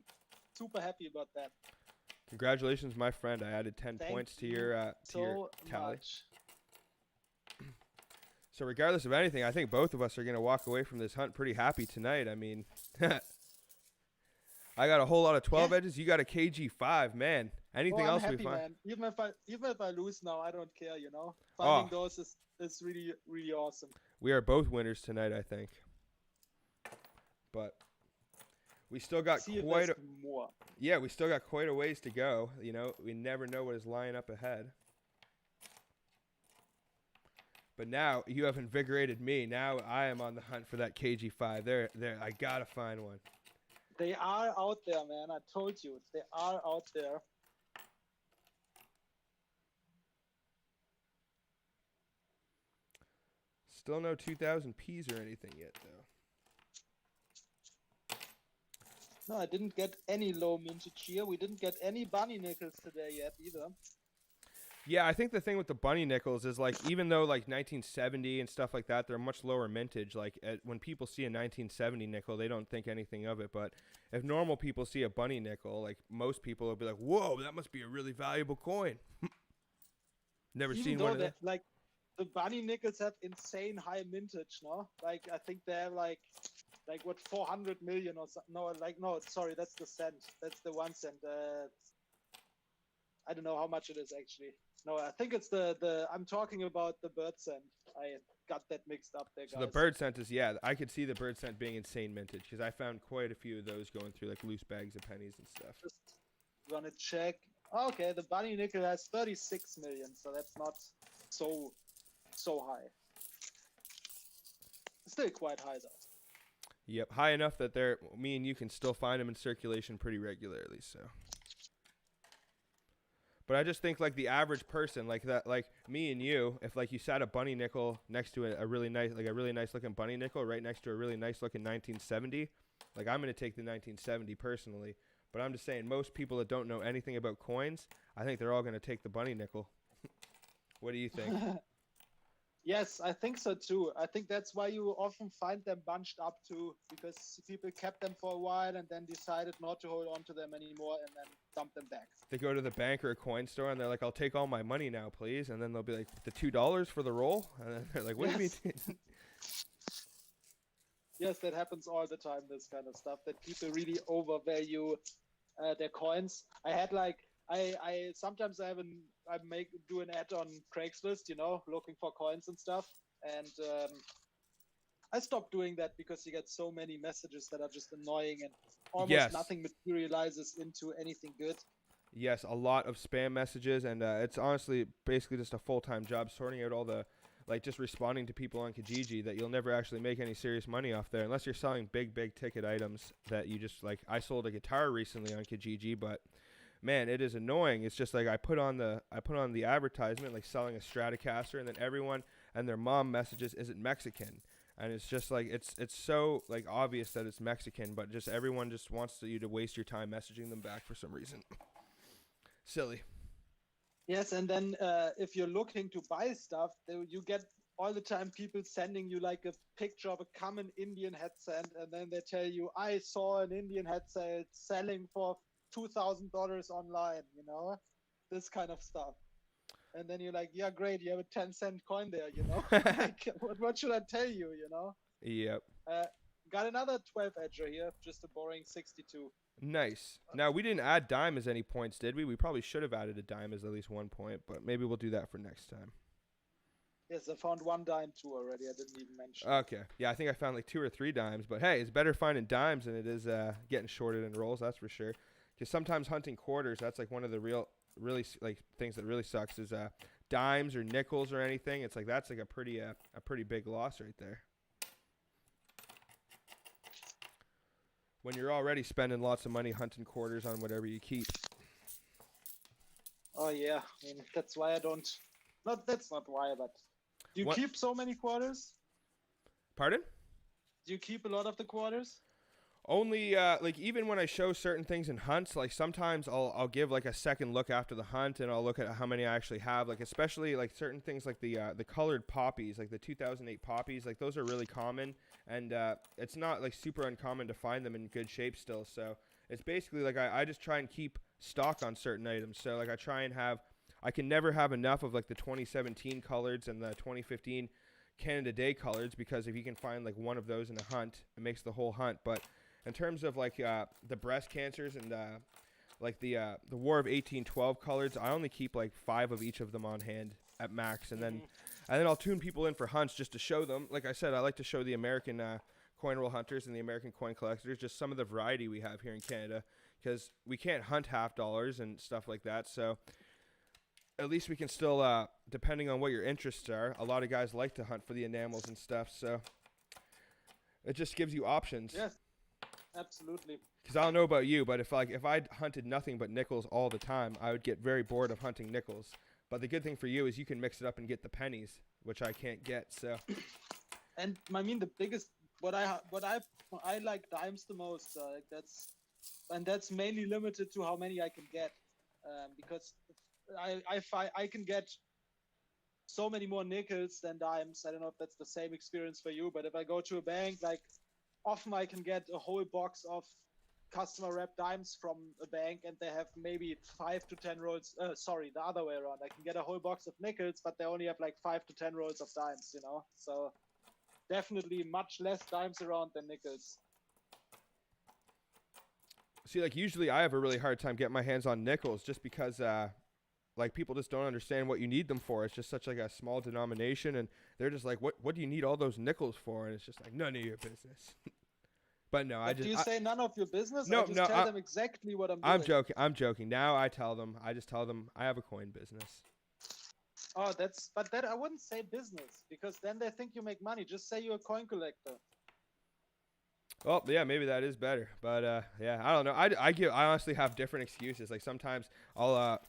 [SPEAKER 2] Super happy about that.
[SPEAKER 1] Congratulations, my friend. I added 10 points to your tally.
[SPEAKER 2] Much.
[SPEAKER 1] So regardless of anything, I think both of us are going to walk away from this hunt pretty happy tonight. I mean, I got a whole lot of 12 edges. You got a KG5, man. Anything else
[SPEAKER 2] happy,
[SPEAKER 1] we find?
[SPEAKER 2] Man. Even if I lose now, I don't care, you know. Finding those is really, really awesome.
[SPEAKER 1] We are both winners tonight, I think. But we still got
[SPEAKER 2] more.
[SPEAKER 1] Yeah, we still got quite a ways to go. You know, we never know what is lying up ahead. But now you have invigorated me. Now I am on the hunt for that KG5. There. I gotta find one.
[SPEAKER 2] They are out there, man. I told you, they are out there.
[SPEAKER 1] Still no 2000 Ps or anything yet, though.
[SPEAKER 2] No, I didn't get any low mintage here. We didn't get any bunny nickels today yet either.
[SPEAKER 1] Yeah, I think the thing with the bunny nickels is, like, even though, like, 1970 and stuff like that, they're much lower mintage. Like, when people see a 1970 nickel, they don't think anything of it. But if normal people see a bunny nickel, like, most people will be like, whoa, that must be a really valuable coin. Never
[SPEAKER 2] even
[SPEAKER 1] seen
[SPEAKER 2] though
[SPEAKER 1] one of them.
[SPEAKER 2] Like, the bunny nickels have insane high mintage, no? Like, I think they have, like what, 400 million or something. No, sorry, that's the cent. That's the 1 cent. I don't know how much it is, actually. No, I think it's I'm talking about the bird cent. I got that mixed up there, guys.
[SPEAKER 1] So the bird cent is, yeah, I could see the bird cent being insane mintage because I found quite a few of those going through, like, loose bags of pennies and stuff.
[SPEAKER 2] Just gonna check. Okay, the bunny nickel has 36 million, so that's not so high. Still quite high, though.
[SPEAKER 1] Yep, high enough that me and you can still find them in circulation pretty regularly, so. But I just think, like, the average person, like that, like me and you, if, like, you sat a bunny nickel next to a really nice looking bunny nickel right next to a really nice looking 1970, like, I'm going to take the 1970 personally. But I'm just saying, most people that don't know anything about coins, I think they're all going to take the bunny nickel. What do you think?
[SPEAKER 2] Yes, I think so too. I think that's why you often find them bunched up too, because people kept them for a while and then decided not to hold on to them anymore and then dump them back.
[SPEAKER 1] They go to the bank or a coin store and they're like, I'll take all my money now, please. And then they'll be like, the $2 for the roll? And then they're like, what do you mean?
[SPEAKER 2] Yes, that happens all the time, this kind of stuff, that people really overvalue their coins. I had like, I sometimes do an ad on Craigslist, looking for coins and stuff. And I stopped doing that because you get so many messages that are just annoying and almost nothing materializes into anything good.
[SPEAKER 1] Yes, a lot of spam messages, and it's honestly basically just a full-time job sorting out all the, like, just responding to people on Kijiji that you'll never actually make any serious money off there unless you're selling big ticket items that you just, like, I sold a guitar recently on Kijiji, but man, it is annoying. It's just like I put on the advertisement, like selling a Stratocaster, and then everyone and their mom messages, is it Mexican? And it's just like it's so like obvious that it's Mexican, but just everyone just wants you to waste your time messaging them back for some reason. Silly.
[SPEAKER 2] Yes, and then if you're looking to buy stuff, you get all the time people sending you like a picture of a common Indian headset, and then they tell you, I saw an Indian headset selling for $2,000 online, this kind of stuff. And then you're like, yeah, great, you have a 10-cent coin there, like, what should I tell you,
[SPEAKER 1] Yep.
[SPEAKER 2] Got another 12-edger here, just a boring 62.
[SPEAKER 1] Nice. Now, we didn't add dime as any points, did we? We probably should have added a dime as at least 1 point, but maybe we'll do that for next time.
[SPEAKER 2] Yes, I found one dime too already. I didn't even mention.
[SPEAKER 1] Okay. Yeah, I think I found like 2 or 3 dimes, but hey, it's better finding dimes than it is getting shorted in rolls, that's for sure. Because sometimes hunting quarters, that's like one of the really like things that really sucks is dimes or nickels or anything. It's like that's like a pretty big loss right there. When you're already spending lots of money hunting quarters on whatever you keep.
[SPEAKER 2] Oh yeah, I mean that's why I don't. That's not why, but do you keep so many quarters?
[SPEAKER 1] Pardon?
[SPEAKER 2] Do you keep a lot of the quarters?
[SPEAKER 1] Only like even when I show certain things in hunts, like sometimes I'll give like a second look after the hunt and I'll look at how many I actually have. Like especially like certain things like the colored poppies, like the 2008 poppies, like those are really common, and it's not like super uncommon to find them in good shape still. So it's basically like I just try and keep stock on certain items. So like I can never have enough of like the 2017 coloreds and the 2015 Canada Day coloreds, because if you can find like one of those in a hunt, it makes the whole hunt. But in terms of like the breast cancers and like the War of 1812 coloreds, I only keep like 5 of each of them on hand at max, and then I'll tune people in for hunts just to show them. Like I said, I like to show the American coin roll hunters and the American coin collectors just some of the variety we have here in Canada, because we can't hunt half dollars and stuff like that. So at least we can still, depending on what your interests are, a lot of guys like to hunt for the enamels and stuff. So it just gives you options.
[SPEAKER 2] Yes. Absolutely.
[SPEAKER 1] Because I don't know about you, but if I hunted nothing but nickels all the time, I would get very bored of hunting nickels. But the good thing for you is you can mix it up and get the pennies, which I can't get. So.
[SPEAKER 2] And I mean the biggest, what I like dimes the most. That's mainly limited to how many I can get, because I can get so many more nickels than dimes. I don't know if that's the same experience for you, but if I go to a bank, like, often I can get a whole box of customer rep dimes from a bank, and they have maybe 5 to 10 rolls. Sorry, the other way around. I can get a whole box of nickels, but they only have like 5 to 10 rolls of dimes, So definitely much less dimes around than nickels.
[SPEAKER 1] See, like usually I have a really hard time getting my hands on nickels just because like people just don't understand what you need them for. It's just such like a small denomination, and they're just like, what do you need all those nickels for? And it's just like, none of your business. But no,
[SPEAKER 2] do you say none of your business?
[SPEAKER 1] No,
[SPEAKER 2] I just tell them exactly what I'm doing.
[SPEAKER 1] I'm joking. Now I just tell them I have a coin business.
[SPEAKER 2] Oh, but I wouldn't say business, because then they think you make money. Just say you're a coin collector.
[SPEAKER 1] Well, yeah, maybe that is better, but yeah, I don't know. I honestly have different excuses. Like sometimes I'll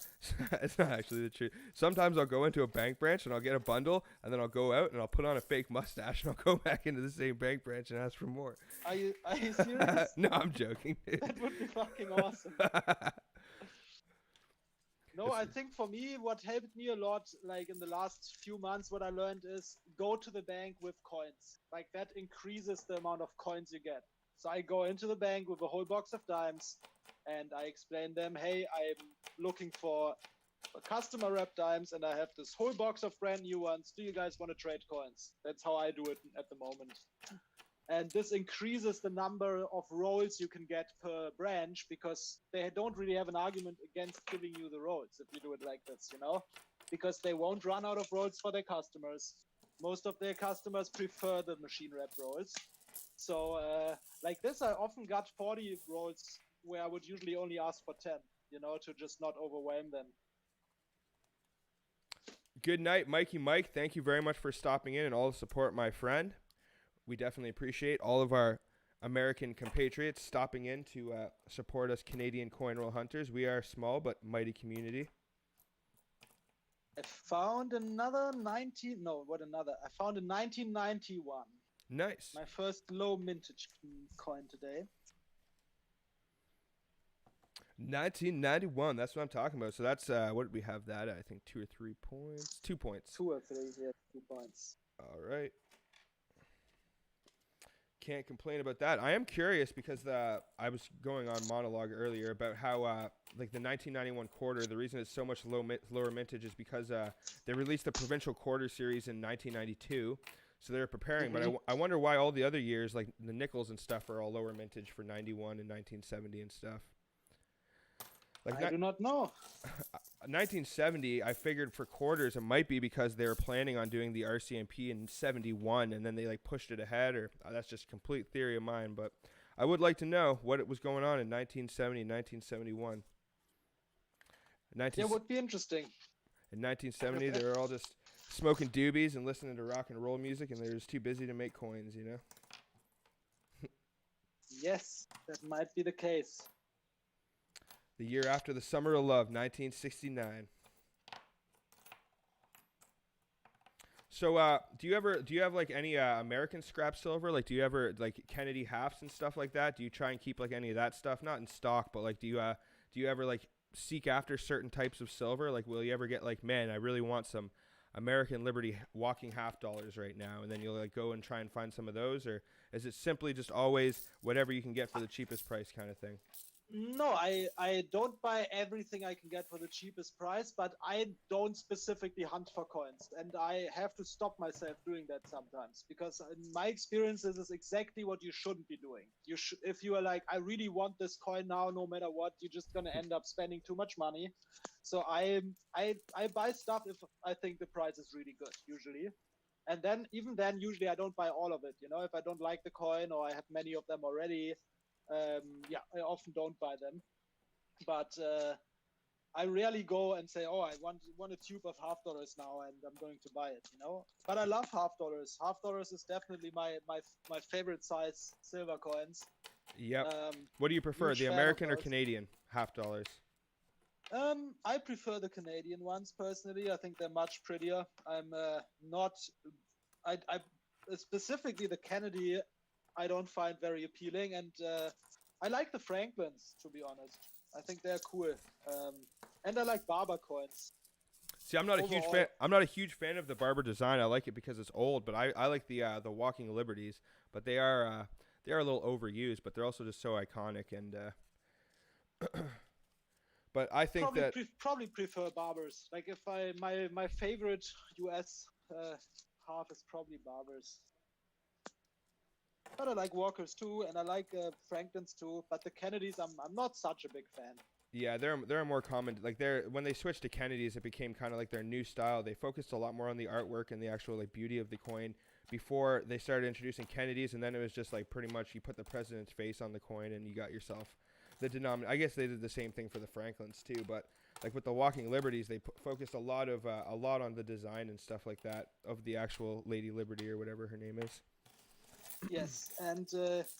[SPEAKER 1] it's not actually the truth. Sometimes I'll go into a bank branch and I'll get a bundle, and then I'll go out and I'll put on a fake mustache and I'll go back into the same bank branch and ask for more.
[SPEAKER 2] Are you serious?
[SPEAKER 1] No, I'm joking, dude.
[SPEAKER 2] That would be fucking awesome. No, I think for me, what helped me a lot, like in the last few months, what I learned is go to the bank with coins. Like that increases the amount of coins you get. So I go into the bank with a whole box of dimes and I explain them, hey, I'm looking for a customer rep dimes and I have this whole box of brand new ones. Do you guys want to trade coins? That's how I do it at the moment. And this increases the number of rolls you can get per branch because they don't really have an argument against giving you the rolls if you do it like this, because they won't run out of rolls for their customers. Most of their customers prefer the machine rep rolls. So like this, I often got 40 rolls where I would usually only ask for 10, to just not overwhelm them.
[SPEAKER 1] Good night, Mikey Mike. Thank you very much for stopping in and all the support, my friend. We definitely appreciate all of our American compatriots stopping in to support us Canadian coin roll hunters. We are a small but mighty community.
[SPEAKER 2] I found another I found a 1991.
[SPEAKER 1] Nice.
[SPEAKER 2] My first low mintage coin today.
[SPEAKER 1] 1991. That's what I'm talking about. So that's what did we have that at? I think 2 or 3 points. 2 points.
[SPEAKER 2] 2 or 3, yeah, 2 points.
[SPEAKER 1] All right. Can't complain about that. I am curious because I was going on monologue earlier about how like the 1991 quarter, the reason it's so much lower mintage is because they released the provincial quarter series in 1992, so they're preparing.
[SPEAKER 2] Mm-hmm.
[SPEAKER 1] But I wonder why all the other years, like the nickels and stuff, are all lower mintage for 91 and 1970 and stuff. Like
[SPEAKER 2] I do not know.
[SPEAKER 1] 1970, I figured for quarters it might be because they were planning on doing the RCMP in 71 and then they like pushed it ahead, or that's just complete theory of mine, but I would like to know what it was going on in 1970 and 1971.
[SPEAKER 2] It would be interesting.
[SPEAKER 1] In 1970, they were all just smoking doobies and listening to rock and roll music, and they were just too busy to make coins,
[SPEAKER 2] Yes, that might be the case.
[SPEAKER 1] The year after the Summer of Love, 1969. So, do you have like any American scrap silver? Like, do you ever like Kennedy halves and stuff like that? Do you try and keep like any of that stuff, not in stock, but like, do you ever like seek after certain types of silver? Like, will you ever get like, man, I really want some American Liberty walking half dollars right now, and then you'll like go and try and find some of those, or is it simply just always whatever you can get for the cheapest price kind of thing?
[SPEAKER 2] No, I don't buy everything I can get for the cheapest price, but I don't specifically hunt for coins. And I have to stop myself doing that sometimes because in my experience, this is exactly what you shouldn't be doing. If you are like, I really want this coin now, no matter what, you're just going to end up spending too much money. So I buy stuff if I think the price is really good, usually. And then, even then, usually I don't buy all of it. If I don't like the coin or I have many of them already, I often don't buy them, but I rarely go and say, oh, I want a tube of half dollars now and I'm going to buy it, But I love half dollars. Half dollars is definitely my favorite size silver coins.
[SPEAKER 1] Yep. What do you prefer, the American or Canadian half dollars?
[SPEAKER 2] I prefer the Canadian ones personally. I think they're much prettier. I'm I specifically the Kennedy I don't find very appealing, and I like the Franklins, to be honest. I think they're cool, and I like Barber coins.
[SPEAKER 1] See, I'm not a huge fan. I'm not a huge fan of the Barber design. I like it because it's old, but I like the Walking Liberties. But they are a little overused, but they're also just so iconic. And but I think
[SPEAKER 2] probably prefer Barbers. Like if my favorite US half is probably Barbers. But I like Walkers too, and I like Franklins too. But the Kennedys, I'm not such a big fan.
[SPEAKER 1] Yeah, they're more common. Like when they switched to Kennedys, it became kind of like their new style. They focused a lot more on the artwork and the actual like beauty of the coin before they started introducing Kennedys, and then it was just like pretty much you put the president's face on the coin and you got yourself the denominator. I guess they did the same thing for the Franklins too, but like with the Walking Liberties, they focused a lot on the design and stuff like that of the actual Lady Liberty or whatever her name is.
[SPEAKER 2] Yes, and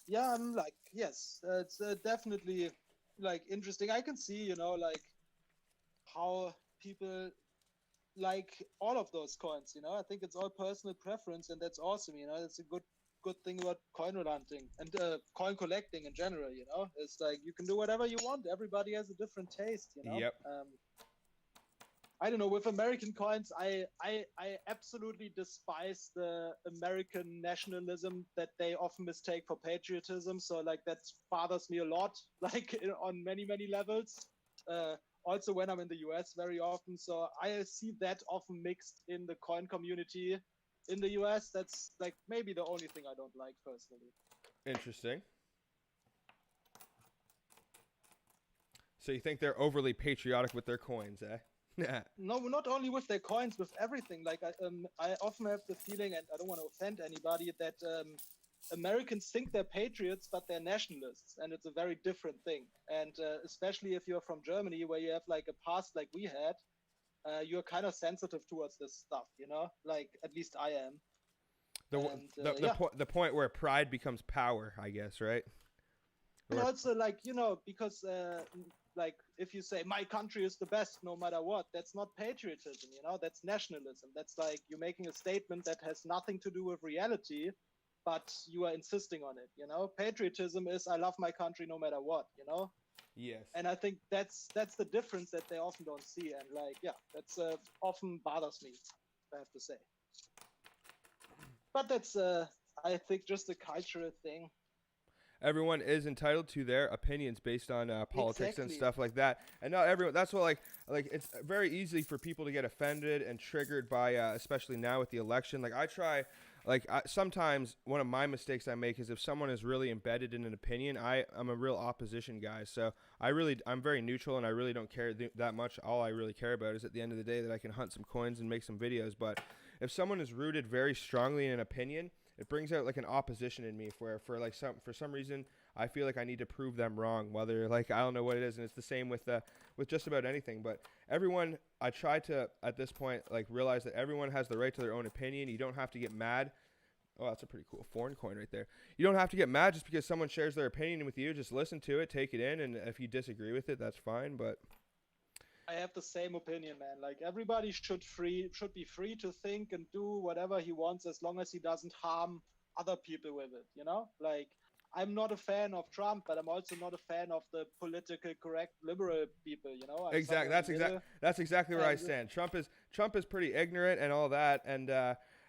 [SPEAKER 2] yeah, I'm like, yes, it's definitely like interesting. I can see, like how people like all of those coins. I think it's all personal preference, and that's awesome. It's a good thing about coin hunting and coin collecting in general. It's like you can do whatever you want. Everybody has a different taste.
[SPEAKER 1] Yep.
[SPEAKER 2] I don't know. With American coins, I absolutely despise the American nationalism that they often mistake for patriotism. So like that bothers me a lot, like on many levels. Uh, Also, when I'm in the US very often, so I see that often mixed in the coin community in the US. That's like maybe the only thing I don't like personally.
[SPEAKER 1] Interesting. So you think they're overly patriotic with their coins, eh?
[SPEAKER 2] No, not only with their coins, with everything. Like I often have the feeling, and I don't want to offend anybody, that Americans think they're patriots, but they're nationalists, and it's a very different thing. And especially if you're from Germany, where you have like a past like we had, you're kind of sensitive towards this stuff. Like at least I am.
[SPEAKER 1] The
[SPEAKER 2] And
[SPEAKER 1] the the point where pride becomes power, I guess, right?
[SPEAKER 2] and also like because like if you say my country is the best no matter what, that's not patriotism. That's nationalism. That's like you're making a statement that has nothing to do with reality, but you are insisting on it. Patriotism is I love my country no matter what.
[SPEAKER 1] Yes.
[SPEAKER 2] And I think that's the difference that they often don't see. And like that's often bothers me, I have to say. But that's I think just a cultural thing.
[SPEAKER 1] Everyone is entitled to their opinions based on politics and
[SPEAKER 2] Exactly.
[SPEAKER 1] stuff like that, and not everyone. That's what like it's very easy for people to get offended and triggered by, especially now with the election. Like I try, sometimes one of my mistakes I make is if someone is really embedded in an opinion, I'm a real opposition guy. So I'm very neutral and I really don't care that much. All I really care about is at the end of the day that I can hunt some coins and make some videos. But if someone is rooted very strongly in an opinion, it brings out like an opposition in me where for some reason I feel like I need to prove them wrong, whether like I don't know what it is. And it's the same with just about anything. But everyone, I try to at this point like realize that everyone has the right to their own opinion. You don't have to get mad. Oh, that's a pretty cool foreign coin right there. You don't have to get mad just because someone shares their opinion with you. Just listen to it, take it in, and if you disagree with it, that's fine. But
[SPEAKER 2] I have the same opinion, man. Like everybody should be free to think and do whatever he wants as long as he doesn't harm other people with it. Like I'm not a fan of Trump, but I'm also not a fan of the political correct liberal people. I'm
[SPEAKER 1] exactly, that's exactly where I stand. Trump is pretty ignorant and all that, and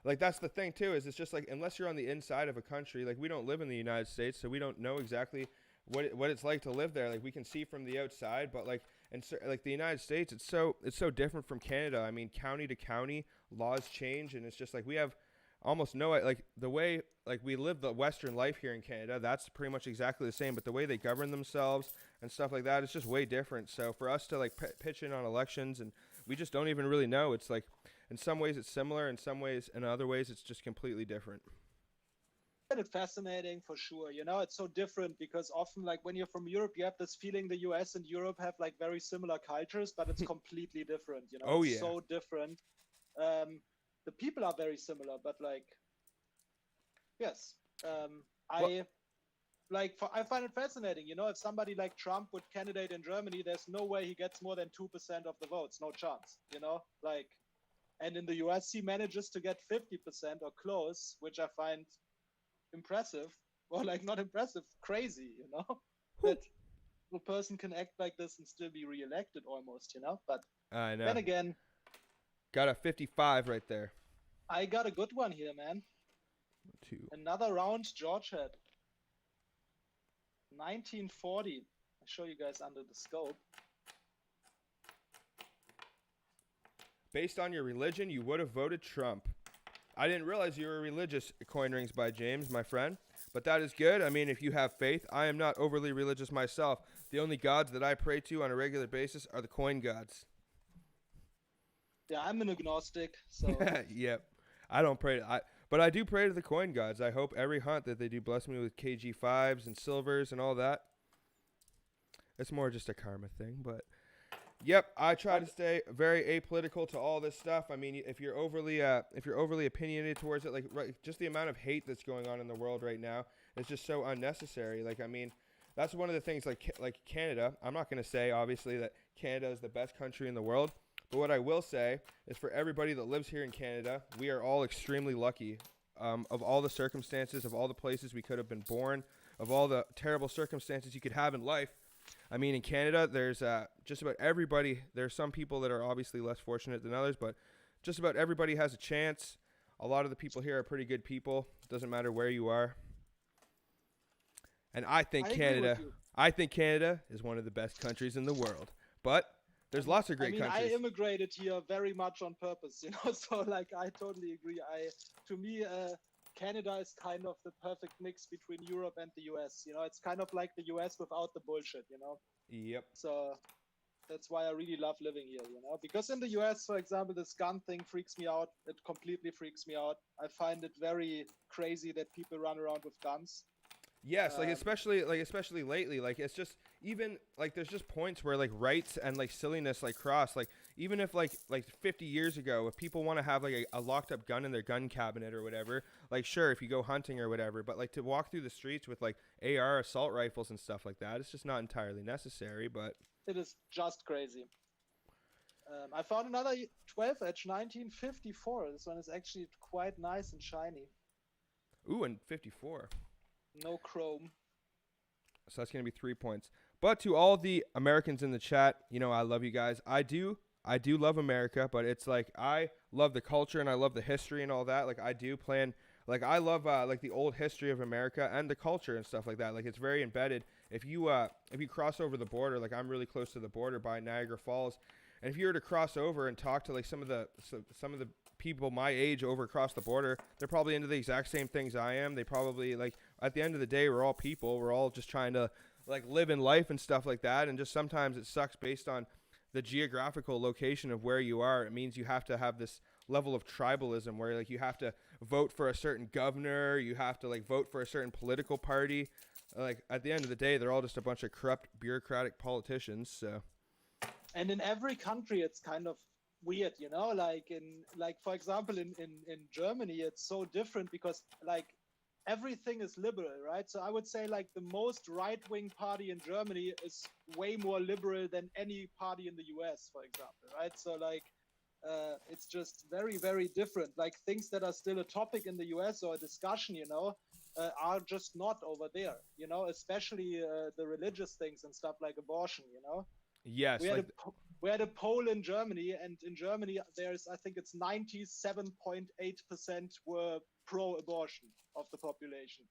[SPEAKER 1] like that's the thing too. Is it's just like unless you're on the inside of a country, like we don't live in the United States, so we don't know exactly what it's like to live there. Like we can see from the outside, but like and so, like the United States, it's so different from Canada. I mean, county to county, laws change, and it's just like we have almost no like the way like we live the Western life here in Canada. That's pretty much exactly the same, but the way they govern themselves and stuff like that, it's just way different. So for us to like pitch in on elections, and we just don't even really know. It's like in some ways it's similar, in some ways, in other ways it's just completely different.
[SPEAKER 2] find it fascinating for sure. It's so different because often, like when you're from Europe, you have this feeling the US and Europe have like very similar cultures, but it's completely different.
[SPEAKER 1] Oh
[SPEAKER 2] It's
[SPEAKER 1] yeah.
[SPEAKER 2] so different. The people are very similar, but like, yes,
[SPEAKER 1] Well,
[SPEAKER 2] I find it fascinating. If somebody like Trump would candidate in Germany, there's no way he gets more than 2% of the votes. No chance. Like, and in the US, he manages to get 50% or close, which I find impressive, or like not impressive, crazy, that a person can act like this and still be reelected almost. But
[SPEAKER 1] I know.
[SPEAKER 2] then again,
[SPEAKER 1] Got a 55 right there.
[SPEAKER 2] I got a good one here, man.
[SPEAKER 1] Two.
[SPEAKER 2] Another round George had. 1940. I'll show you guys under the scope.
[SPEAKER 1] Based on your religion, you would have voted Trump. I didn't realize you were religious, Coin Rings by James, my friend. But that is good. I mean, if you have faith, I am not overly religious myself. The only gods that I pray to on a regular basis are the coin gods.
[SPEAKER 2] Yeah, I'm an agnostic, so
[SPEAKER 1] Yep. I don't pray but I do pray to the coin gods. I hope every hunt that they do bless me with KG5s and silvers and all that. It's more just a karma thing, but Yep, I try to
[SPEAKER 2] But
[SPEAKER 1] stay very apolitical to all this stuff. I mean, if you're overly opinionated towards it, like right, just the amount of hate that's going on in the world right now is just so unnecessary. Like, I mean, that's one of the things. Like Canada, I'm not going to say obviously that Canada is the best country in the world, but what I will say is for everybody that lives here in Canada, we are all extremely lucky. Of all the circumstances, of all the places we could have been born, of all the terrible circumstances you could have in life. I mean, in Canada, there's just about everybody. There are some people that are obviously less fortunate than others, but just about everybody has a chance. A lot of the people here are pretty good people. Doesn't matter where you are. And
[SPEAKER 2] I agree with you.
[SPEAKER 1] I think Canada is one of the best countries in the world. But there's
[SPEAKER 2] And
[SPEAKER 1] lots of
[SPEAKER 2] I
[SPEAKER 1] great
[SPEAKER 2] mean, I
[SPEAKER 1] countries.
[SPEAKER 2] immigrated here very much on purpose, you know. So like, I totally agree. To me, Canada is kind of the perfect mix between Europe and the US. You know, it's kind of like the US without the bullshit, you know.
[SPEAKER 1] Yep.
[SPEAKER 2] So that's why I really love living here, you know. Because in the US, for example, this gun thing freaks me out. It completely freaks me out. I find it very crazy that people run around with guns.
[SPEAKER 1] Yes,
[SPEAKER 2] Um,
[SPEAKER 1] like especially lately, like it's just even like there's just points where like rights and like silliness like cross. Like even if like 50 years ago, if people want to have like a locked up gun in their gun cabinet or whatever, like sure if you go hunting or whatever, but like to walk through the streets with like AR assault rifles and stuff like that, it's just not entirely necessary. But
[SPEAKER 2] it is just crazy. I found another 12 edge 1954. This one is actually quite nice and shiny.
[SPEAKER 1] ooh, and 54.
[SPEAKER 2] No chrome.
[SPEAKER 1] So that's going to be 3 points. But to all the Americans in the chat, you know, I love you guys. I do love America, but it's like I love the culture and I love the history and all that. Like I do plan, like I love like the old history of America and the culture and stuff like that. Like it's very embedded. If you cross over the border, like I'm really close to the border by Niagara Falls, and if you were to cross over and talk to like some of the people my age over across the border, they're probably into the exact same things I am. They probably like at the end of the day, we're all people. We're all just trying to like live in life and stuff like that. And just sometimes it sucks based on the geographical location of where you are. It means you have to have this level of tribalism where like you have to vote for a certain governor. You have to like vote for a certain political party. Like at the end of the day, they're all just a bunch of corrupt bureaucratic politicians. So.
[SPEAKER 2] And in every country, it's kind of weird, you know. Like for example, in Germany, it's so different because like everything is liberal, right? So I would say like the most right-wing party in Germany is way more liberal than any party in the US, for example, right? So like it's just very, very different. Like things that are still a topic in the US or a discussion, you know, are just not over there, you know, especially the religious things and stuff like abortion, you know.
[SPEAKER 1] Yes,
[SPEAKER 2] We had
[SPEAKER 1] like
[SPEAKER 2] we had a poll in Germany, and in Germany there's I think it's 97.8% were pro-abortion of the population,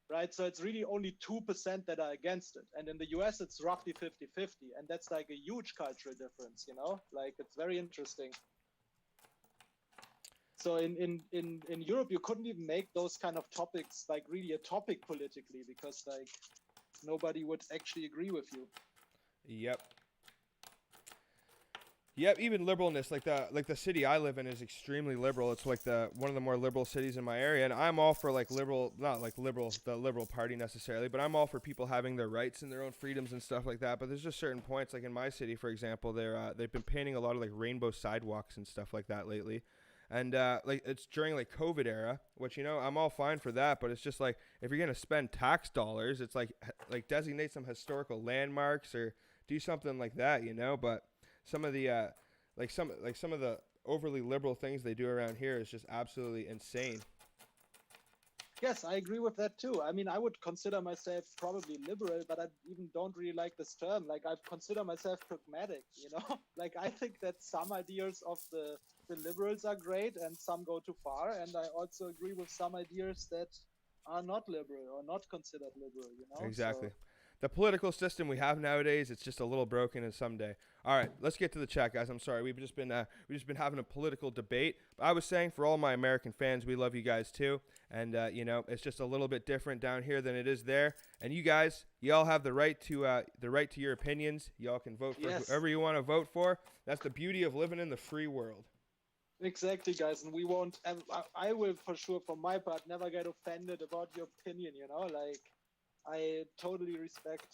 [SPEAKER 2] right? So it's really only 2% that are against it, and in the US it's roughly 50-50, and that's like a huge cultural difference, you know. Like it's very interesting. So in Europe you couldn't even make those kind of topics like really a topic politically because like nobody would actually agree with you.
[SPEAKER 1] Yep. Yep, even liberalness, like the city I live in is extremely liberal. It's like the one of the more liberal cities in my area, and I'm all for like liberal, not like liberal, the liberal party necessarily, but I'm all for people having their rights and their own freedoms and stuff like that. But there's just certain points, like in my city, for example, they've been painting a lot of like rainbow sidewalks and stuff like that lately, and like it's during like COVID era, which you know I'm all fine for that, but it's just like if you're gonna spend tax dollars, it's like designate some historical landmarks or do something like that, you know. But some of the some of the overly liberal things they do around here is just absolutely insane.
[SPEAKER 2] Yes, I agree with that too. I mean, I would consider myself probably liberal, but I even don't really like this term. Like, I consider myself pragmatic, you know? Like, I think that some ideas of the liberals are great and some go too far. And I also agree with some ideas that are not liberal or not considered liberal, you know?
[SPEAKER 1] Exactly.
[SPEAKER 2] So,
[SPEAKER 1] The political system we have nowadays, it's just a little broken and someday. All right, let's get to the chat, guys. I'm sorry. We've just been having a political debate. But I was saying for all my American fans, we love you guys too. And you know, it's just a little bit different down here than it is there. And you guys, y'all have the right to your opinions. Y'all can vote for
[SPEAKER 2] yes,
[SPEAKER 1] whoever you want to vote for. That's the beauty of living in the free world.
[SPEAKER 2] exactly, guys. And we won't, I will for sure, for my part, never get offended about your opinion, you know? Like, I totally respect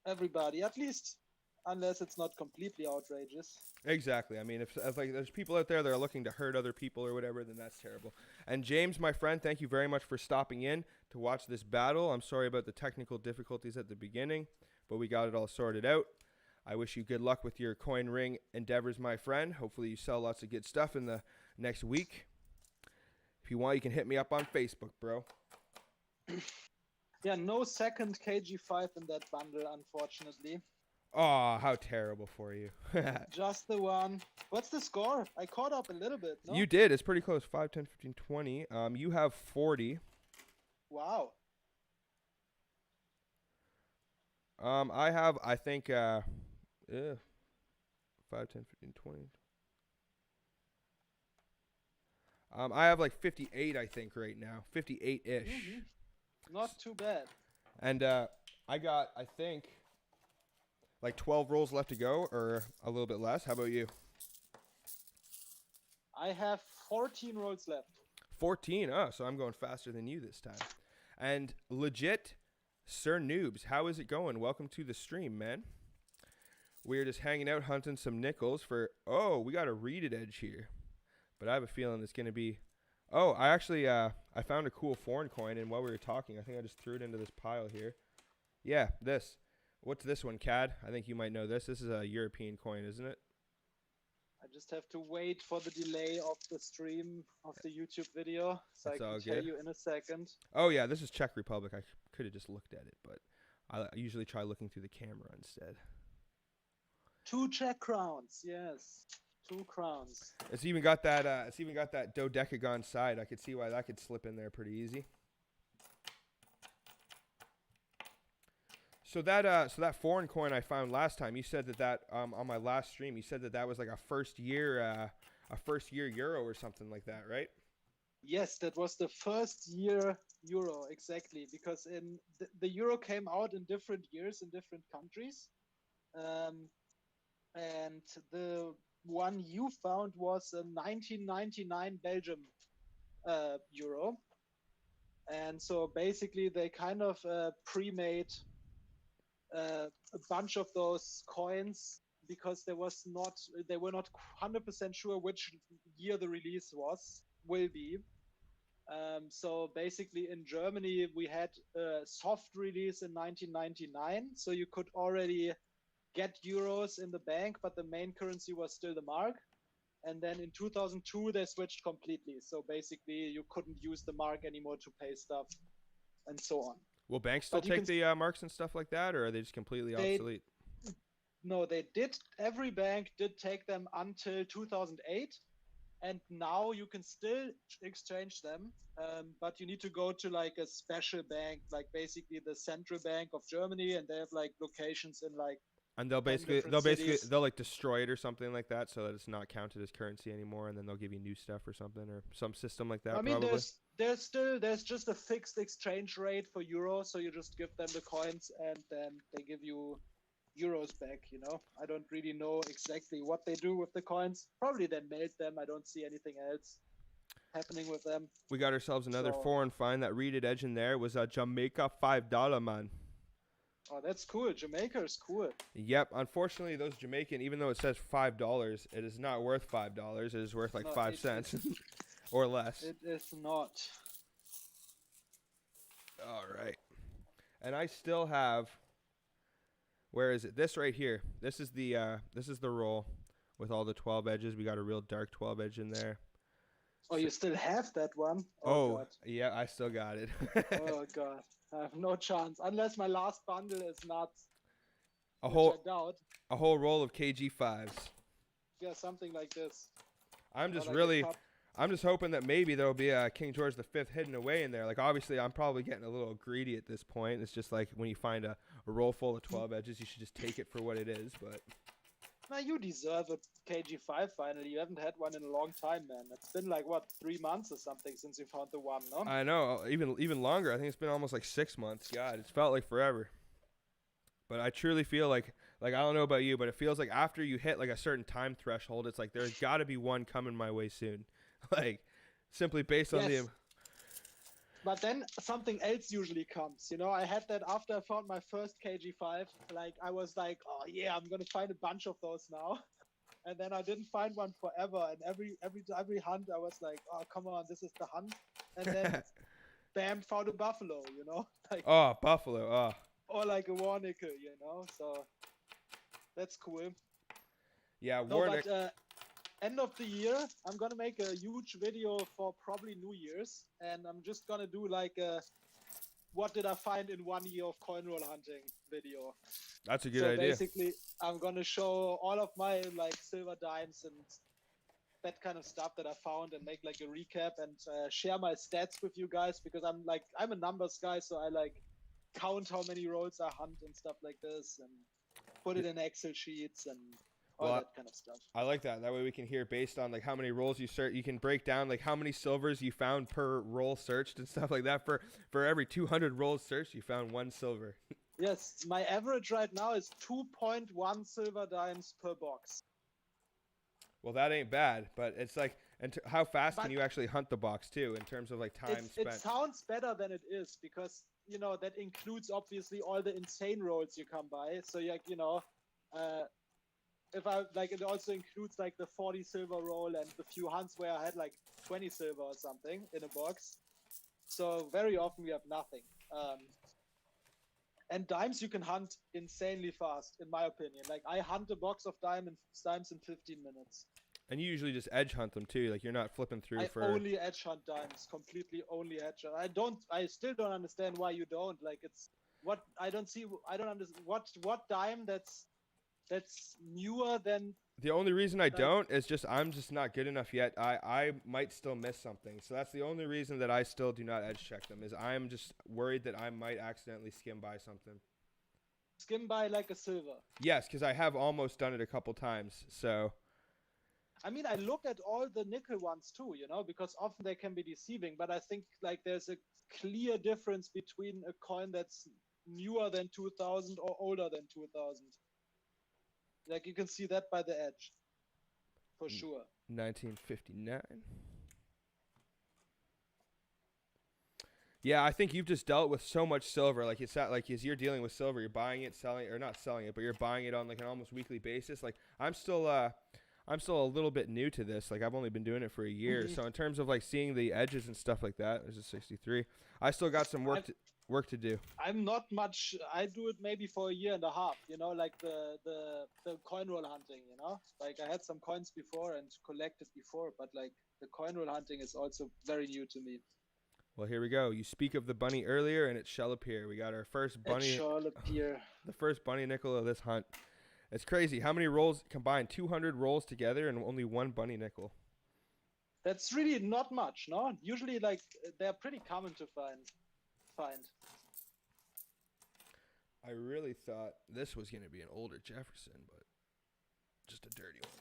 [SPEAKER 2] everybody, at least unless it's not completely outrageous.
[SPEAKER 1] Exactly. I mean, if like there's people out there that are looking to hurt other people or whatever, then that's terrible. And James, my friend, thank you very much for stopping in to watch this battle. I'm sorry about the technical difficulties at the beginning, but we got it all sorted out. I wish you good luck with your coin ring endeavors, my friend. Hopefully you sell lots of good stuff in the next week. If you want, you can hit me up on Facebook, bro.
[SPEAKER 2] Yeah, no second KG5 in that bundle, unfortunately.
[SPEAKER 1] Oh, how terrible for you.
[SPEAKER 2] Just the one. What's the score? I caught up a little bit, no?
[SPEAKER 1] You did. It's pretty close. 5, 10, 15, 20. You have 40.
[SPEAKER 2] Wow.
[SPEAKER 1] I have, I think, 5, 10, 15, 20. I have like 58, I think, right now. 58-ish.
[SPEAKER 2] Not too bad.
[SPEAKER 1] And I got, I think, like 12 rolls left to go, or a little bit less. How about you?
[SPEAKER 2] I have 14 rolls left.
[SPEAKER 1] 14? Oh, so I'm going faster than you this time. And legit, Sir Noobs, how is it going? Welcome to the stream, man. We're just hanging out, hunting some nickels for... Oh, we got a reeded edge here. But I have a feeling it's going to be... Oh, I actually, I found a cool foreign coin, and while we were talking, I think I just threw it into this pile here. Yeah, this. What's this one, Cad? I think you might know this. This is a European coin, isn't it?
[SPEAKER 2] I just have to wait for the delay of the stream of the YouTube video, so
[SPEAKER 1] That's
[SPEAKER 2] I
[SPEAKER 1] all
[SPEAKER 2] can tell
[SPEAKER 1] good.
[SPEAKER 2] you in a second.
[SPEAKER 1] Oh, yeah, this is Czech Republic. I could have just looked at it, but I usually try looking through the camera instead.
[SPEAKER 2] 2 Czech crowns, yes. 2 crowns.
[SPEAKER 1] It's even got that. It's even got that dodecagon side. I could see why that could slip in there pretty easy. So that foreign coin I found last time, you said that on my last stream, you said that was like a first year euro or something like that, right?
[SPEAKER 2] Yes, that was the first year euro, exactly, because in the euro came out in different years in different countries, and the one you found was a 1999 Belgium euro, and so basically they kind of pre-made a bunch of those coins because they were not 100% sure which year the release will be. So basically in Germany we had a soft release in 1999, so you could already get euros in the bank, but the main currency was still the mark. And then in 2002 they switched completely, so basically you couldn't use the mark anymore to pay stuff and so on.
[SPEAKER 1] Will banks still take the marks and stuff like that, or are they just completely obsolete?
[SPEAKER 2] No, they did. Every bank did take them until 2008, and now you can still exchange them, but you need to go to like a special bank, like basically the central bank of Germany, and they have like locations in like.
[SPEAKER 1] And they'll like destroy it or something like that, so that it's not counted as currency anymore, and then they'll give you new stuff or something, or some system like that.
[SPEAKER 2] I mean,
[SPEAKER 1] probably.
[SPEAKER 2] there's just a fixed exchange rate for euros, so you just give them the coins, and then they give you euros back. You know, I don't really know exactly what they do with the coins. Probably they melt them. I don't see anything else happening with them.
[SPEAKER 1] We got ourselves another foreign find. That reeded edge in there was a Jamaica $5 man.
[SPEAKER 2] Oh, that's cool. Jamaica is cool.
[SPEAKER 1] Yep. Unfortunately, those Jamaican, even though it says $5, it is not worth $5. It is worth like 5 cents or less.
[SPEAKER 2] It is not.
[SPEAKER 1] All right. And I still have. Where is it? This right here. This is the roll with all the 12 edges. We got a real dark 12 edge in there.
[SPEAKER 2] Oh, you still have that one?
[SPEAKER 1] Oh,
[SPEAKER 2] God.
[SPEAKER 1] Yeah, I still got it.
[SPEAKER 2] Oh god, I have no chance unless my last bundle is nuts.
[SPEAKER 1] A whole roll of KG5s.
[SPEAKER 2] Yeah, something like this.
[SPEAKER 1] I'm just hoping that maybe there'll be a King George V hidden away in there. Like obviously, I'm probably getting a little greedy at this point. It's just like when you find a roll full of 12 edges, you should just take it for what it is. But
[SPEAKER 2] now you deserve a KG5 finally. You haven't had one in a long time, man. It's been like what, 3 months or something since you found the one, no?
[SPEAKER 1] I know, even longer. I think it's been almost like 6 months. God, it's felt like forever. But I truly feel like I don't know about you, but it feels like after you hit like a certain time threshold, it's like there's got to be one coming my way soon. Like simply based on
[SPEAKER 2] But then something else usually comes. You know, I had that after I found my first KG5. Like I was like, oh yeah, I'm gonna find a bunch of those now. And then I didn't find one forever. And every hunt, I was like, oh come on, this is the hunt. And then bam, found a buffalo. You know, like
[SPEAKER 1] Oh, buffalo. Oh.
[SPEAKER 2] or like a war nickel. You know, so that's cool.
[SPEAKER 1] Yeah,
[SPEAKER 2] No,
[SPEAKER 1] Warnick.
[SPEAKER 2] but end of the year, I'm gonna make a huge video for probably New Year's, and I'm just gonna do like a what did I find in 1 year of coin roll hunting video.
[SPEAKER 1] That's a good
[SPEAKER 2] So
[SPEAKER 1] idea.
[SPEAKER 2] basically, I'm gonna show all of my like silver dimes and that kind of stuff that I found, and make like a recap and share my stats with you guys, because I'm a numbers guy, so I like count how many rolls I hunt and stuff like this, and put it in Excel sheets and all
[SPEAKER 1] Well,
[SPEAKER 2] that kind of stuff.
[SPEAKER 1] I like that. That way we can hear based on like how many rolls you search. You can break down like how many silvers you found per roll searched and stuff like that. For every 200 rolls searched, you found 1 silver.
[SPEAKER 2] Yes, my average right now is 2.1 silver dimes per box.
[SPEAKER 1] Well, that ain't bad, but it's like, and how fast
[SPEAKER 2] But
[SPEAKER 1] can you actually hunt the box too, in terms of like time spent?
[SPEAKER 2] It sounds better than it is, because you know that includes obviously all the insane rolls you come by. So like if I like, it also includes like the 40 silver roll and the few hunts where I had like 20 silver or something in a box. So very often we have nothing. And dimes you can hunt insanely fast, in my opinion. Like I hunt a box of dimes in 15 minutes.
[SPEAKER 1] And you usually just edge hunt them too. Like you're not flipping through
[SPEAKER 2] I
[SPEAKER 1] for.
[SPEAKER 2] only edge hunt dimes, completely only edge hunt. I still don't understand why you don't. Like it's what I don't understand what dime that's newer than.
[SPEAKER 1] The only reason I don't is just I'm just not good enough yet. I might still miss something. So that's the only reason that I still do not edge check them, is I'm just worried that I might accidentally skim by something.
[SPEAKER 2] Skim by like a silver.
[SPEAKER 1] Yes, because I have almost done it a couple times. So.
[SPEAKER 2] I mean, I look at all the nickel ones too, you know, because often they can be deceiving. But I think like there's a clear difference between a coin that's newer than 2000 or older than 2000. Like you can see that by the edge, for sure.
[SPEAKER 1] 1959. Yeah, I think you've just dealt with so much silver. Like it's like as you're dealing with silver, you're buying it, selling it, or not selling it, but you're buying it on like an almost weekly basis. Like I'm still a little bit new to this. Like I've only been doing it for a year. So in terms of like seeing the edges and stuff like that, there's a 63. I still got some work to do.
[SPEAKER 2] I'm not much. I do it maybe for a year and a half, you know, like the coin roll hunting, you know, like I had some coins before and collected before, but like the coin roll hunting is also very new to me.
[SPEAKER 1] Well, here we go. You speak of the bunny earlier, and it shall appear. We got our first bunny.
[SPEAKER 2] It shall appear.
[SPEAKER 1] The first bunny nickel of this hunt. It's crazy. How many rolls combined? 200 rolls together and only 1 bunny nickel.
[SPEAKER 2] That's really not much, no? Usually, like, they're pretty common to find.
[SPEAKER 1] I really thought this was going to be an older Jefferson, but just a dirty one.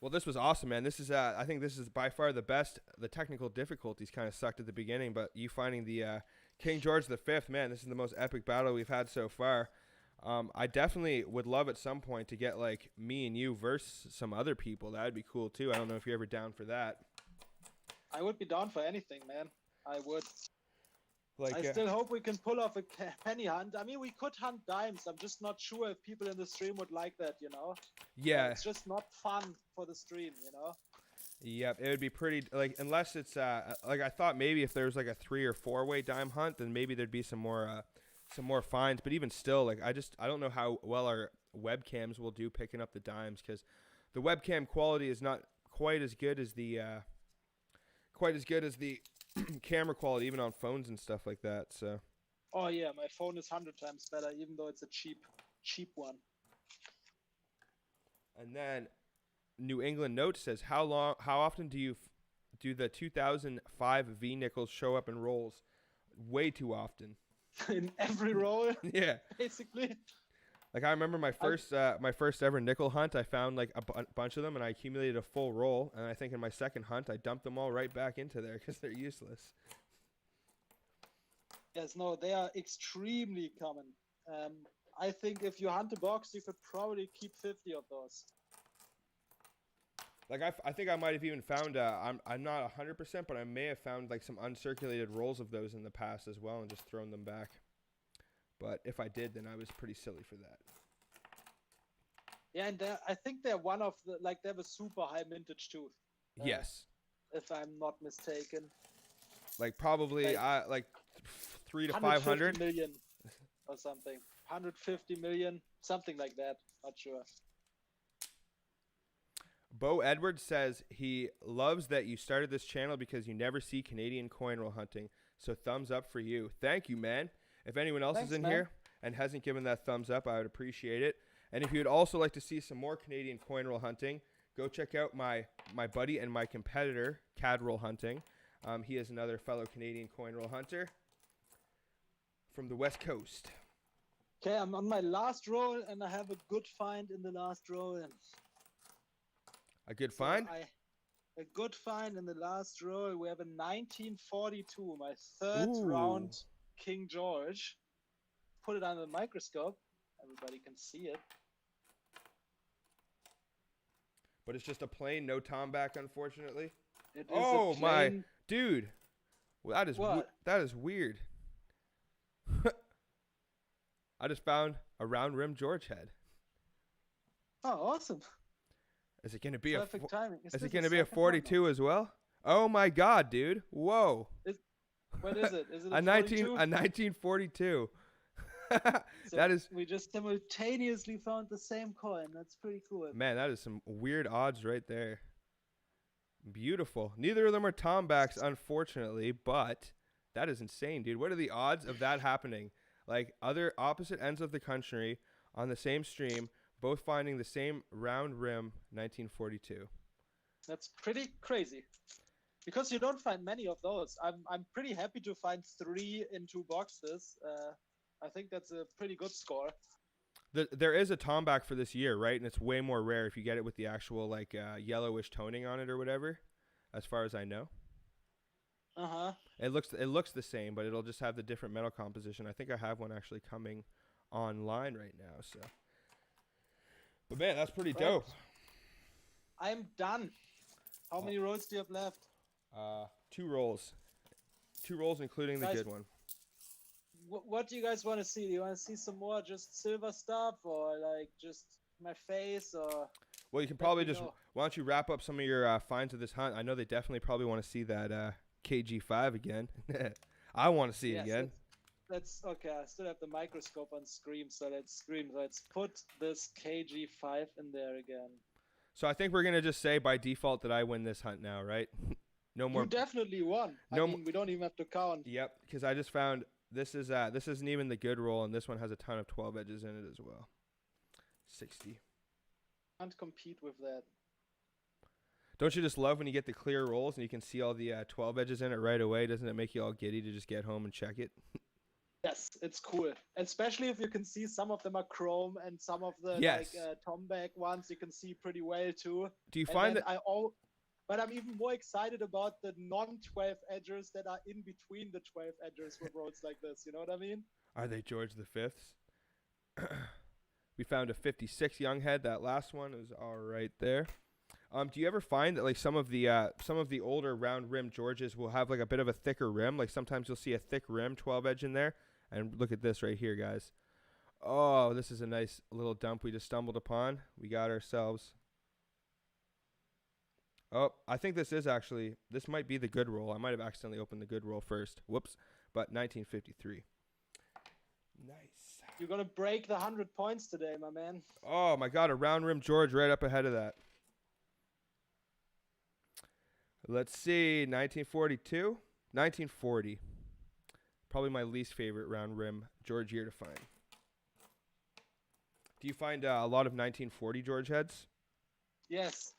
[SPEAKER 1] Well, this was awesome, man. This is, I think this is by far the best. The technical difficulties kind of sucked at the beginning, but you finding the King George V, man, this is the most epic battle we've had so far. I definitely would love at some point to get like me and you versus some other people. That would be cool too. I don't know if you're ever down for that.
[SPEAKER 2] I would be down for anything, man. I would.
[SPEAKER 1] Like,
[SPEAKER 2] I still hope we can pull off a penny hunt. I mean, we could hunt dimes. I'm just not sure if people in the stream would like that, you know?
[SPEAKER 1] Yeah.
[SPEAKER 2] It's just not fun for the stream, you know?
[SPEAKER 1] Yep, it would be pretty, like, unless it's, like, I thought maybe if there was, like, a 3 or 4-way dime hunt, then maybe there'd be some more finds, but even still, like, I don't know how well our webcams will do picking up the dimes, because the webcam quality is not quite as good as the, camera quality, even on phones and stuff like that, so.
[SPEAKER 2] Oh, yeah, my phone is 100 times better, even though it's a cheap one.
[SPEAKER 1] And then New England Note says, how often do the 2005 V nickels show up in rolls? Way too often.
[SPEAKER 2] In every roll?
[SPEAKER 1] Yeah.
[SPEAKER 2] Basically.
[SPEAKER 1] Like I remember my first ever nickel hunt, I found like a bunch of them and I accumulated a full roll. And I think in my second hunt, I dumped them all right back into there because they're useless.
[SPEAKER 2] Yes, no, they are extremely common. I think if you hunt a box, you could probably keep 50 of those.
[SPEAKER 1] Like I think I might have even found I'm not 100%, but I may have found like some uncirculated rolls of those in the past as well and just thrown them back. But if I did, then I was pretty silly for that.
[SPEAKER 2] Yeah, and I think they're one of the like they have a super high mintage too.
[SPEAKER 1] Yes.
[SPEAKER 2] If I'm not mistaken.
[SPEAKER 1] Like probably like 3 to 500
[SPEAKER 2] million or something. 150 million, something like that. Not sure.
[SPEAKER 1] Bo Edwards says he loves that you started this channel because you never see Canadian coin roll hunting. So thumbs up for you. Thank you, man. If anyone else is in here and hasn't given that thumbs up, I would appreciate it. And if you'd also like to see some more Canadian coin roll hunting, go check out my buddy and my competitor, CAD Roll Hunting. He is another fellow Canadian coin roll hunter from the West Coast.
[SPEAKER 2] Okay, I'm on my last roll, and I have a good find in the last roll.
[SPEAKER 1] A good find?
[SPEAKER 2] A good find in the last roll. We have a 1942, my third round King George. Put it under the microscope. Everybody can see it.
[SPEAKER 1] But it's just a plain, no tom back, unfortunately.
[SPEAKER 2] It is
[SPEAKER 1] oh
[SPEAKER 2] a plain...
[SPEAKER 1] my dude! Well, that is weird. I just found a round rim George head.
[SPEAKER 2] Oh, awesome!
[SPEAKER 1] Is it gonna be
[SPEAKER 2] perfect timing?
[SPEAKER 1] Is it gonna be a 42 as well? Oh my God, dude! Whoa!
[SPEAKER 2] What is it? Is it
[SPEAKER 1] a 1942?
[SPEAKER 2] So
[SPEAKER 1] that is.
[SPEAKER 2] We just simultaneously found the same coin. That's pretty cool.
[SPEAKER 1] Man, that is some weird odds right there. Beautiful. Neither of them are tombacks, unfortunately, but that is insane, dude. What are the odds of that happening? Like other opposite ends of the country on the same stream, both finding the same round rim 1942.
[SPEAKER 2] That's pretty crazy. Because you don't find many of those. I'm pretty happy to find 3 in 2 boxes. I think that's a pretty good score.
[SPEAKER 1] There is a tomback for this year, right? And it's way more rare if you get it with the actual like yellowish toning on it or whatever, as far as I know.
[SPEAKER 2] Uh-huh.
[SPEAKER 1] It looks the same, but it'll just have the different metal composition. I think I have one actually coming online right now. So, but man, that's pretty dope.
[SPEAKER 2] I'm done. How many rolls do you have left?
[SPEAKER 1] 2 rolls. 2 rolls, including the good one.
[SPEAKER 2] What do you guys want to see? Do you want to see some more just silver stuff, or like just my face, or?
[SPEAKER 1] Well, you can probably just. Why don't you wrap up some of your finds of this hunt? I know they definitely probably want to see that KG5 again. I want to see it again.
[SPEAKER 2] That's okay. I still have the microscope on screen, so let's put this KG5 in there again. So
[SPEAKER 1] I think we're gonna just say by default that I win this hunt now, right? No more.
[SPEAKER 2] You definitely won. I mean, we don't even have to count.
[SPEAKER 1] Yep, because I just found this isn't even the good roll, and this one has a ton of 12 edges in it as well. 60.
[SPEAKER 2] Can't compete with that.
[SPEAKER 1] Don't you just love when you get the clear rolls and you can see all the 12 edges in it right away? Doesn't it make you all giddy to just get home and check it?
[SPEAKER 2] Yes, it's cool. Especially if you can see some of them are chrome and some of the tomback ones you can see pretty well too.
[SPEAKER 1] Do you find that?
[SPEAKER 2] But I'm even more excited about the non-12 edgers that are in between the 12 edgers with rolls like this. You know what I mean? Are they George V? We found a 56 young head. That last one is all right there. Do you ever find that like some of the older round rim Georges will have like a bit of a thicker rim? Like sometimes you'll see a thick rim 12 edge in there. And look at this right here, guys. Oh, this is a nice little dump we just stumbled upon. We got ourselves. Oh, I think this might be the good roll. I might have accidentally opened the good roll first. Whoops. But 1953. Nice. You're going to break the 100 points today, my man. Oh, my God. A round rim George right up ahead of that. Let's see. 1942. 1940. Probably my least favorite round rim George year to find. Do you find a lot of 1940 George heads? Yes.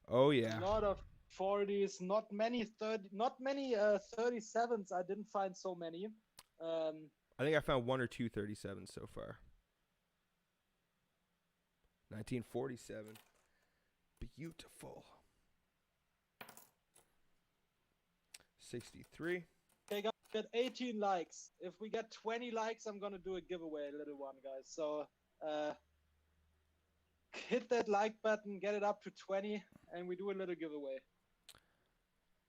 [SPEAKER 2] Oh yeah. A lot of 40s, not many 37s. I didn't find so many. I think I found 1 or 2 37s so far. 1947. Beautiful. 63. Okay, guys, get 18 likes. If we get 20 likes, I'm gonna do a giveaway, a little one, guys. So, hit that like button, get it up to 20, and we do a little giveaway.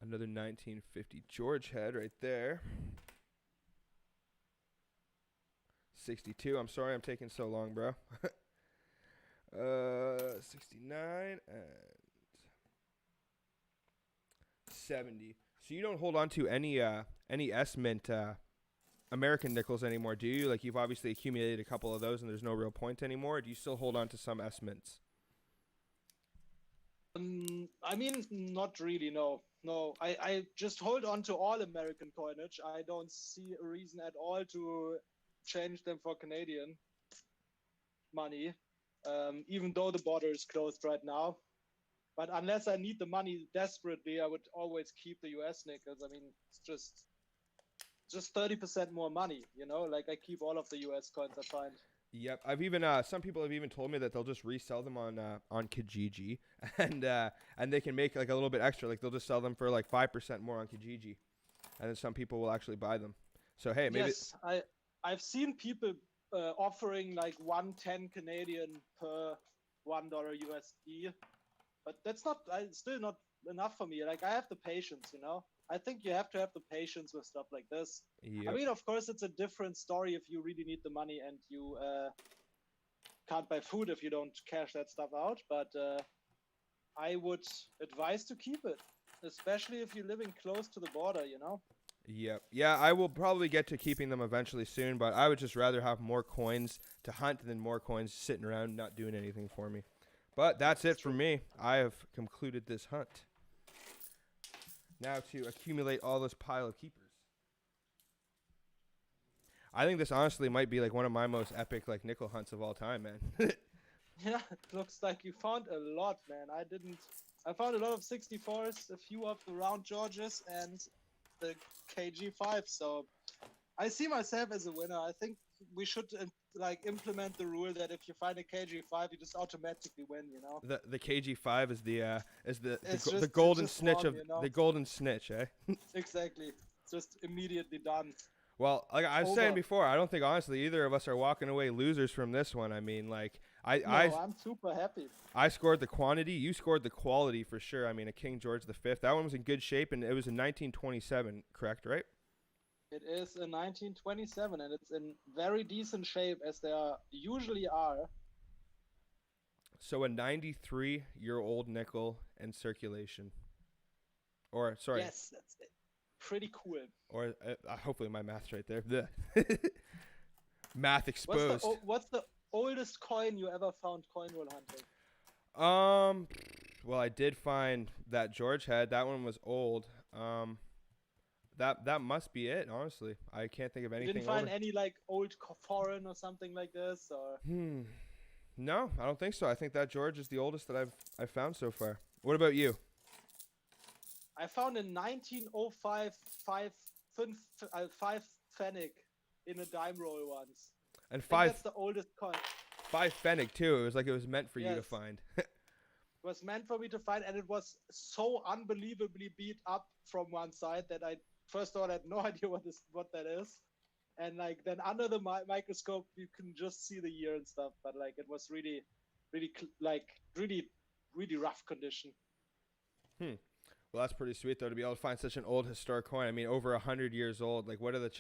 [SPEAKER 1] Another 1950 George head right there. 62. I'm sorry I'm taking so long, bro. 69 and 70. So you don't hold on to any S Mint American nickels anymore, do you? Like, you've obviously accumulated a couple of those and there's no real point anymore. Or do you still hold on to some S Mints?
[SPEAKER 2] I mean, not really, no. No, I just hold on to all American coinage. I don't see a reason at all to change them for Canadian money, even though the border is closed right now. But unless I need the money desperately, I would always keep the US nickels. I mean, it's just 30% more money, you know? Like, I keep all of the US coins I find.
[SPEAKER 1] Yep, I've even some people have even told me that they'll just resell them on Kijiji, and they can make like a little bit extra. Like, they'll just sell them for like 5% more on Kijiji, and then some people will actually buy them. So hey, maybe
[SPEAKER 2] Yes, I've seen people offering like 110 Canadian per $1 USD, but that's not still not enough for me. Like, I have the patience, you know. I think you have to have the patience with stuff like this. I
[SPEAKER 1] yep.
[SPEAKER 2] mean, of course, it's a different story if you really need the money and you can't buy food if you don't cash that stuff out. But I would advise to keep it, especially if you're living close to the border, you know.
[SPEAKER 1] Yep. Yeah, I will probably get to keeping them eventually soon, but I would just rather have more coins to hunt than more coins sitting around not doing anything for me. But that's it for me. I have concluded this hunt. Now to accumulate all this pile of keepers. I think this honestly might be like one of my most epic like nickel hunts of all time, man.
[SPEAKER 2] Yeah, it looks like you found a lot, man. I didn't. I found a lot of 64s, a few of the round Georges, and the KG5. So I see myself as a winner. I think we should like implement the rule that if you find a KG5, you just automatically win. You know.
[SPEAKER 1] The KG5 is the
[SPEAKER 2] It's
[SPEAKER 1] golden
[SPEAKER 2] just
[SPEAKER 1] snitch
[SPEAKER 2] won,
[SPEAKER 1] of
[SPEAKER 2] you know?
[SPEAKER 1] the golden snitch, eh?
[SPEAKER 2] Exactly. Just immediately done.
[SPEAKER 1] Well, like I was
[SPEAKER 2] Over.
[SPEAKER 1] saying before, I don't think honestly either of us are walking away losers from this one. I mean, like
[SPEAKER 2] No, I'm super happy.
[SPEAKER 1] I scored the quantity, you scored the quality for sure. I mean, a King George V. That one was in good shape, and it was in 1927, correct, right?
[SPEAKER 2] It is in 1927, and it's in very decent shape, as they usually are.
[SPEAKER 1] So a 93-year-old nickel in circulation. Or sorry.
[SPEAKER 2] Yes, that's it. Pretty cool.
[SPEAKER 1] Or hopefully my math's right there. The math exposed.
[SPEAKER 2] What's the oldest coin you ever found coin roll hunting?
[SPEAKER 1] Well, I did find that George head. That one was old. That must be it. Honestly, I can't think of anything.
[SPEAKER 2] You didn't find
[SPEAKER 1] older.
[SPEAKER 2] any like old foreign or something like this, or?
[SPEAKER 1] No, I don't think so. I think that George is the oldest that I've found so far. What about you?
[SPEAKER 2] I found a 1905 five Fennec in a dime roll once.
[SPEAKER 1] And
[SPEAKER 2] that's the oldest coin.
[SPEAKER 1] 5 Fennec too. It was like it was meant for you to
[SPEAKER 2] Yes.
[SPEAKER 1] find.
[SPEAKER 2] It was meant for me to find, and it was so unbelievably beat up from one side that I first of all had no idea what that is, and like then under the microscope you can just see the year and stuff. But like it was really rough condition.
[SPEAKER 1] Well, that's pretty sweet though to be able to find such an old historic coin. I mean, over 100 years old. Like, what are the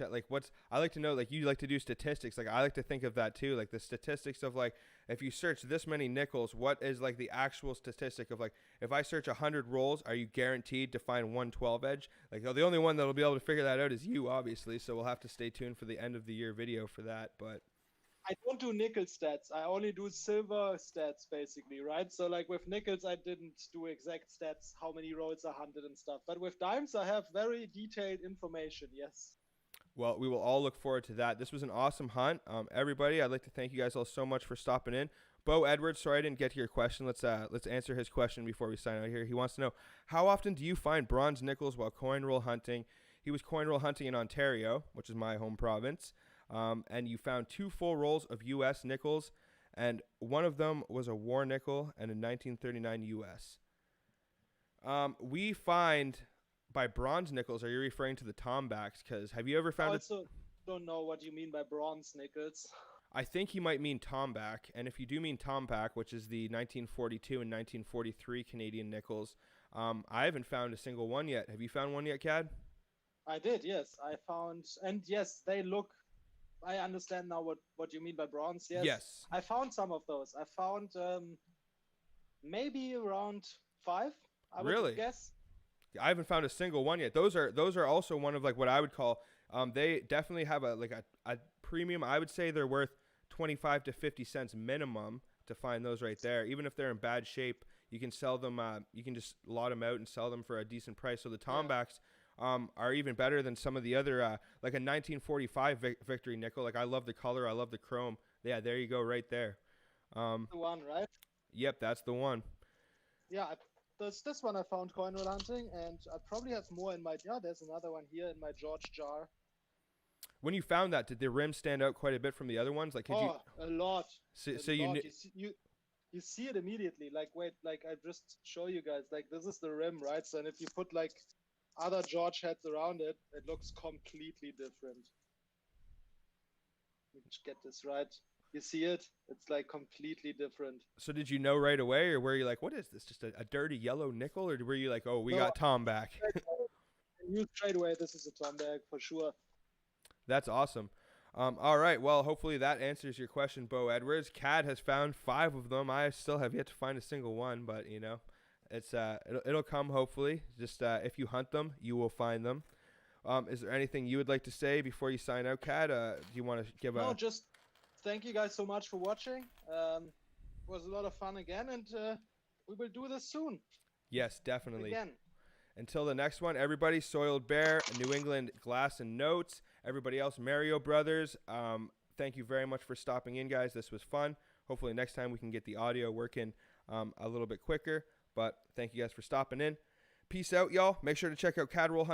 [SPEAKER 1] I like to know. Like, you like to do statistics. Like, I like to think of that too. Like the statistics of like if you search this many nickels, what is like the actual statistic of like if I search 100 rolls, are you guaranteed to find one 12 edge? Like, the only one that'll be able to figure that out is you, obviously. So we'll have to stay tuned for the end of the year video for that. But
[SPEAKER 2] I don't do nickel stats. I only do silver stats, basically, right? So, like with nickels, I didn't do exact stats, how many rolls are hunted and stuff. But with dimes, I have very detailed information. Yes.
[SPEAKER 1] well, we will all look forward to that. This was an awesome hunt. Everybody, I'd like to thank you guys all so much for stopping in. Bo Edwards, sorry I didn't get to your question. Let's answer his question before we sign out here. He wants to know, how often do you find bronze nickels while coin roll hunting? He was coin roll hunting in Ontario, which is my home province. And you found 2 full rolls of U.S. nickels, and one of them was a war nickel and a 1939 U.S. We find by bronze nickels, are you referring to the tombacks? Because have you ever found
[SPEAKER 2] I also don't know what you mean by bronze nickels.
[SPEAKER 1] I think he might mean Tomback, and if you do mean Tomback, which is the 1942 and 1943 Canadian nickels, I haven't found a single one yet. Have you found one yet, Cad?
[SPEAKER 2] I did, yes. I found, and yes, they look. I understand now what you mean by bronze. Yes,
[SPEAKER 1] Yes.
[SPEAKER 2] I found some of those. I found maybe around 5. I would
[SPEAKER 1] Really?
[SPEAKER 2] guess.
[SPEAKER 1] I haven't found a single one yet. Those are also one of like what I would call. They definitely have a premium. I would say they're worth 25 to 50 cents minimum to find those right there. Even if they're in bad shape, you can sell them. You can just lot them out and sell them for a decent price. So the Tombacks are even better than some of the other, like a 1945 Victory nickel. Like I love the color. I love the chrome. Yeah, there you go, right there.
[SPEAKER 2] The one, right?
[SPEAKER 1] Yep, that's the one.
[SPEAKER 2] Yeah, there's this one I found coin roll hunting, and I probably have more in my. Yeah, there's another one here in my George jar.
[SPEAKER 1] When you found that, did the rim stand out quite a bit from the other ones? Like, could you?
[SPEAKER 2] A lot.
[SPEAKER 1] So
[SPEAKER 2] A
[SPEAKER 1] you
[SPEAKER 2] lot.
[SPEAKER 1] knew.
[SPEAKER 2] You see it immediately. Like, wait, like I just show you guys. Like, this is the rim, right? So, and if you put like other George heads around it, it looks completely different. Let's get this right. You see it? It's like completely different.
[SPEAKER 1] So did you know right away, or were you like, what is this? Just a dirty yellow nickel, or were you like, oh, we got Tom back?
[SPEAKER 2] I knew straight away this is a Tom bag for sure.
[SPEAKER 1] That's awesome. All right. Well, hopefully that answers your question, Bo Edwards. Cad has found 5 of them. I still have yet to find a single one, but you know, it's it'll come hopefully. Just if you hunt them, you will find them. Is there anything you would like to say before you sign out, Cad? Do you want to give
[SPEAKER 2] No, just thank you guys so much for watching. It was a lot of fun again, and we will do this soon.
[SPEAKER 1] Yes, definitely.
[SPEAKER 2] Again.
[SPEAKER 1] Until the next one, everybody, Soiled Bear, New England Glass and Notes, everybody else, Mario Brothers, thank you very much for stopping in, guys. This was fun. Hopefully next time we can get the audio working a little bit quicker, but thank you guys for stopping in. Peace out, y'all. Make sure to check out Cad Roll Hunt.